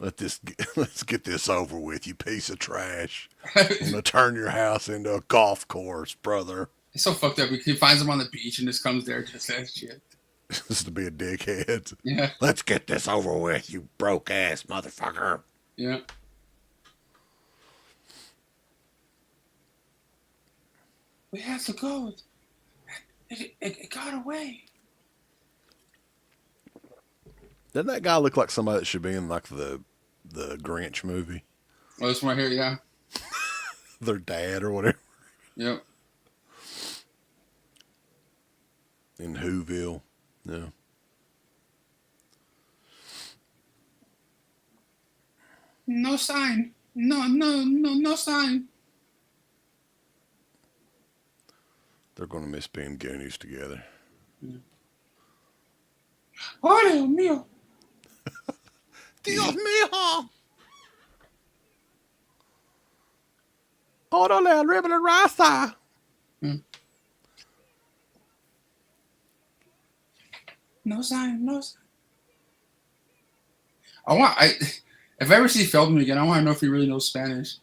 S1: Let's get this over with, you piece of trash. I'm gonna turn your house into a golf course, brother.
S2: It's so fucked up. He finds him on the beach and just comes there just that shit.
S1: Just to be a dickhead.
S2: Yeah,
S1: Let's get this over with, you broke ass motherfucker.
S2: yeah. We have to go. It got away.
S1: Doesn't that guy look like somebody that should be in like the Grinch movie?
S2: Oh, this one right here, yeah.
S1: Their dad or whatever.
S2: Yep.
S1: In Whoville. Yeah.
S2: No sign. No sign.
S1: They're gonna miss being Goonies together.
S2: Oh, Dios mío.
S1: Dios mío! Órale, arriba la raza!
S2: No sign. If I ever see Feldman again, I want to know if he really knows Spanish.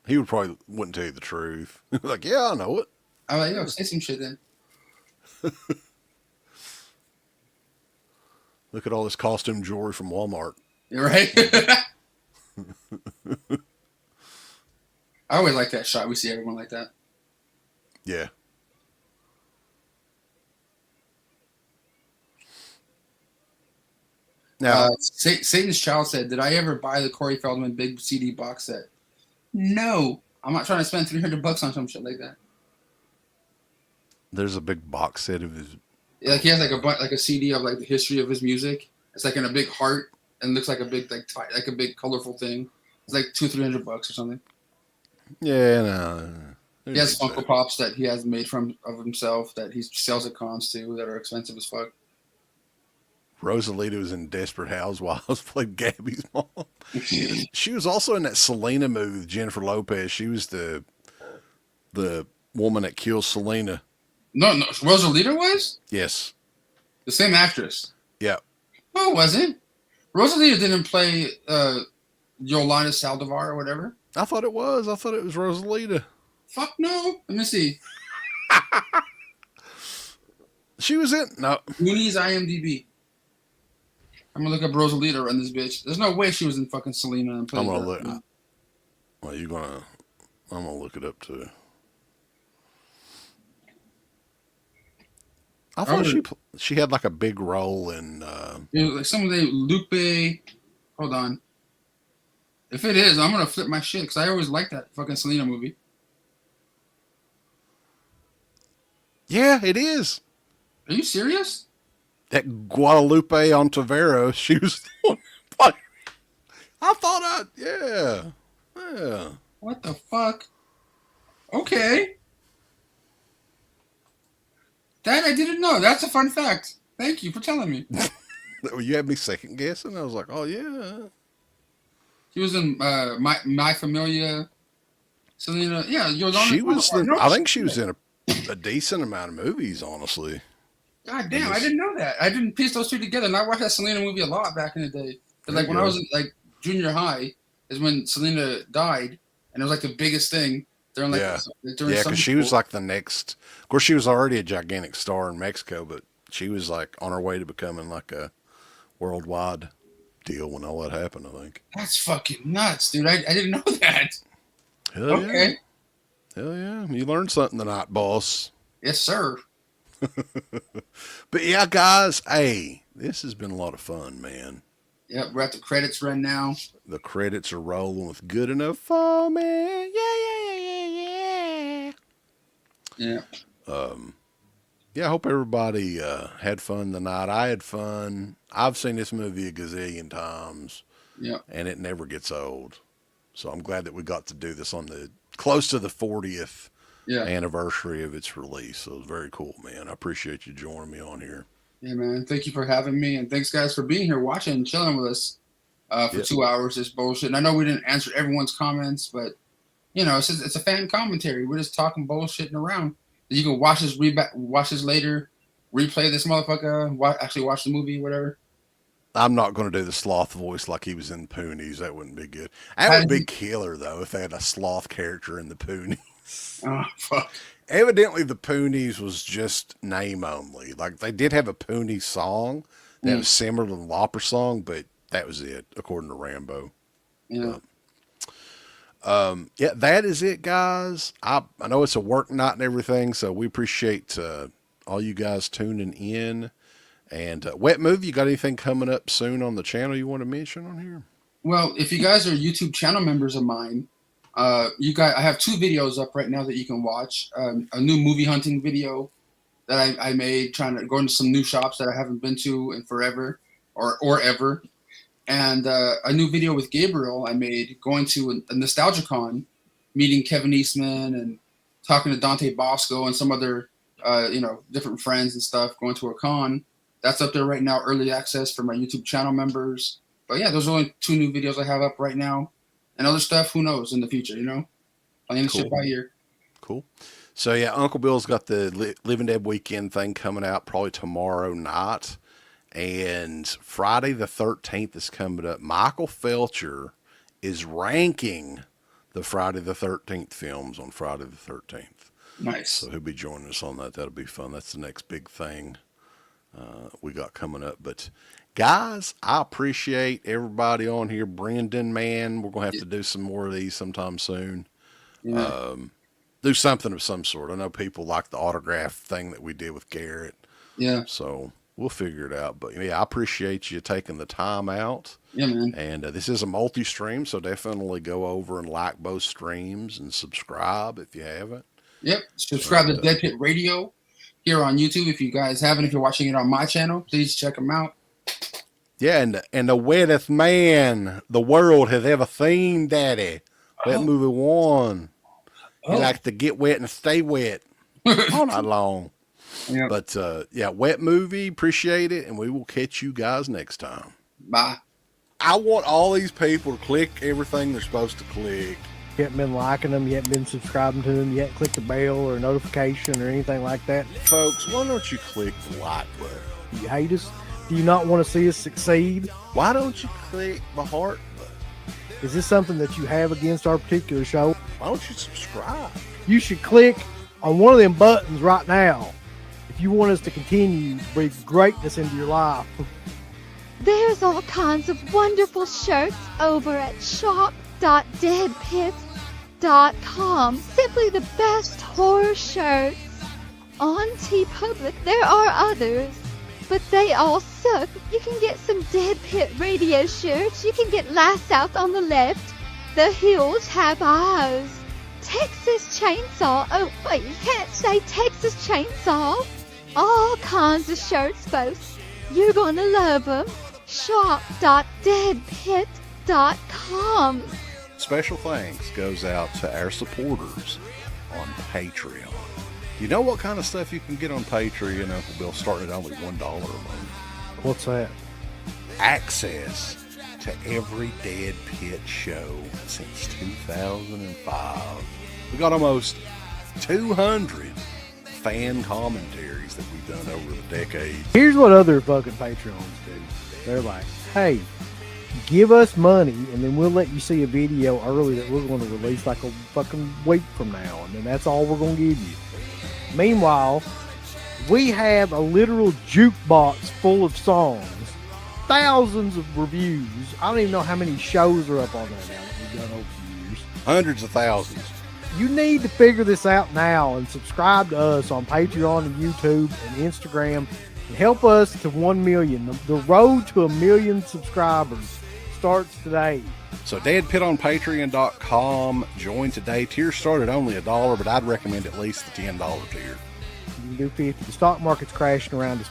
S1: He would probably wouldn't tell you the truth. Like, yeah, I know it.
S2: I'm like, yo, say some shit then.
S1: Look at all this costume jewelry from Walmart.
S2: You're right. I always like that shot. We see everyone like that.
S1: Yeah. Now,
S2: Satan's Child said, "Did I ever buy the Corey Feldman big CD box set? No, I'm not trying to spend $300 on some shit like that.
S1: there's a big box set of his.
S2: Like he has like a CD of like the history of his music. It's like in a big heart and looks like a big like a big colorful thing. It's like $200-300 or something.
S1: Yeah, no.
S2: He has Funko Pops that he has made of himself that he sells at cons too that are expensive as fuck.
S1: Rosalita was in Desperate Housewives, played Gabby's mom. She was also in that Selena movie with Jennifer Lopez. She was the woman that kills Selena.
S2: No, Rosalita was?
S1: Yes.
S2: The same actress.
S1: Yeah.
S2: No, it wasn't. Rosalita didn't play Yolanda Saldivar or whatever.
S1: I thought it was. I thought it was Rosalita.
S2: Fuck no. Let me see.
S1: She was in. No.
S2: Goonies IMDb. I'm gonna look up Rosalita on this bitch. There's no way she was in fucking Selena and played.
S1: I'm gonna look. Well, I'm gonna look it up too. I thought she had like a big role in.
S2: Like some of the Lupe. Hold on. If it is, I'm gonna flip my shit because I always liked that fucking Selena movie.
S1: Yeah, it is.
S2: Are you serious?
S1: That Guadalupe Ontiveros, she was the one. I thought yeah.
S2: What the fuck? Okay. That I didn't know. That's a fun fact. Thank you for telling me.
S1: You had me second guessing. I was like, oh yeah.
S2: She was in My Familia. Selena, yeah,
S1: She was. I think she was in a decent amount of movies, honestly.
S2: God damn, I didn't know that. I didn't piece those two together. And I watched that Selena movie a lot back in the day. Like when I was in like junior high, is when Selena died, and it was like the biggest thing during like during
S1: because she was like the next. Of course, she was already a gigantic star in Mexico, but she was like on her way to becoming like a worldwide deal when all that happened. I think
S2: that's fucking nuts, dude. I didn't know that.
S1: Hell okay. Yeah. Hell yeah, you learned something tonight, boss.
S2: Yes, sir.
S1: But yeah, guys, hey, this has been a lot of fun, man.
S2: Yep, we're at the credits right now.
S1: The credits are rolling with Good Enough for Me. Yeah.
S2: Yeah.
S1: Yeah, I hope everybody had fun tonight. I had fun. I've seen this movie a gazillion times.
S2: Yeah.
S1: And it never gets old. So I'm glad that we got to do this on the close to the 40th anniversary of its release. So it was very cool, man. I appreciate you joining me on here.
S2: Yeah, man. Thank you for having me. And thanks, guys, for being here, watching and chilling with us for 2 hours. This bullshit. And I know we didn't answer everyone's comments, but, it's a fan commentary. We're just talking bullshitting around. You can watch this later, replay this motherfucker, watch the movie, whatever.
S1: I'm not going to do the sloth voice like he was in Poonies. That wouldn't be good. That would be killer, though, if they had a sloth character in the Poonies.
S2: Oh, fuck.
S1: Evidently, the Poonies was just name only. Like, they did have a Poonies song that was similar to the Lopper song, but that was it, according to Rambo.
S2: Yeah.
S1: Yeah, that is it, guys. I know it's a work night and everything, so we appreciate all you guys tuning in. And Wet Movie, you got anything coming up soon on the channel you want to mention on here?
S2: Well, if you guys are YouTube channel members of mine, I have 2 videos up right now that you can watch. A new movie hunting video that I made, trying to go into some new shops that I haven't been to in forever or ever. And a new video with Gabriel I made going to a NostalgiaCon, meeting Kevin Eastman and talking to Dante Bosco and some other, different friends and stuff, going to a con. That's up there right now, early access for my YouTube channel members. But yeah, those are only 2 new videos I have up right now. And other stuff, who knows in the future, Playing shit by ear.
S1: Cool. So yeah, Uncle Bill's got the Living Dead Weekend thing coming out probably tomorrow night. And Friday the 13th is coming up. Michael Felcher is ranking the Friday the 13th films on Friday the 13th.
S2: Nice.
S1: So he'll be joining us on that. That'll be fun. That's the next big thing we got coming up. But guys, I appreciate everybody on here. Brendan, man, we're going to have to do some more of these sometime soon. Yeah. Do something of some sort. I know people like the autograph thing that we did with Garrett.
S2: Yeah.
S1: So we'll figure it out. But yeah, I appreciate you taking the time out.
S2: Yeah, man.
S1: And this is a multi-stream, so definitely go over and like both streams and subscribe if you haven't.
S2: Yep. Subscribe to Deadpit Radio here on YouTube if you guys haven't. If you're watching it on my channel, please check them out.
S1: Yeah, and the wettest man the world has ever seen, Daddy. Wet Movie 1. He likes to get wet and stay wet all night long. Yep. But yeah, Wet Movie, appreciate it, and we will catch you guys next time.
S2: Bye.
S1: I want all these people to click everything they're supposed to click.
S4: You haven't been liking them, you haven't been subscribing to them, you haven't clicked the bell or notification or anything like that.
S1: Folks, why don't you click the like button?
S4: You hate us? Do you not want to see us succeed?
S1: Why don't you click the heart button?
S4: Is this something that you have against our particular show?
S1: Why don't you subscribe?
S4: You should click on one of them buttons right now if you want us to continue to breathe greatness into your life.
S5: There's all kinds of wonderful shirts over at shop.deadpit.com. Simply the best horror shirts. On TeePublic, there are others, but they all suck. You can get some Dead Pit Radio shirts. You can get Last Out on the Left. The Hills Have Eyes. Texas Chainsaw. Oh, wait, you can't say Texas Chainsaw. All kinds of shirts, folks. You're gonna love them. Shop.deadpit.com.
S1: Special thanks goes out to our supporters on Patreon. Do you know what kind of stuff you can get on Patreon, Uncle Bill, starting at only $1 a month?
S4: What's that?
S1: Access to every Deadpit show since 2005. We got almost 200 fan commentaries that we've done over the decades.
S4: Here's what other fucking Patreons do. They're like, hey, give us money and then we'll let you see a video early that we're going to release like a fucking week from now, and then that's all we're going to give you. Meanwhile, we have a literal jukebox full of songs, thousands of reviews. I don't even know how many shows are up on there now that we've done over the years.
S1: Hundreds of thousands.
S4: You need to figure this out now and subscribe to us on Patreon and YouTube and Instagram and help us to 1 million. The road to 1 million subscribers starts today.
S1: So deadpitonpatreon.com. Join today. Tiers start at only $1, but I'd recommend at least the $10 tier.
S4: You can do 50. The stock market's crashing around us.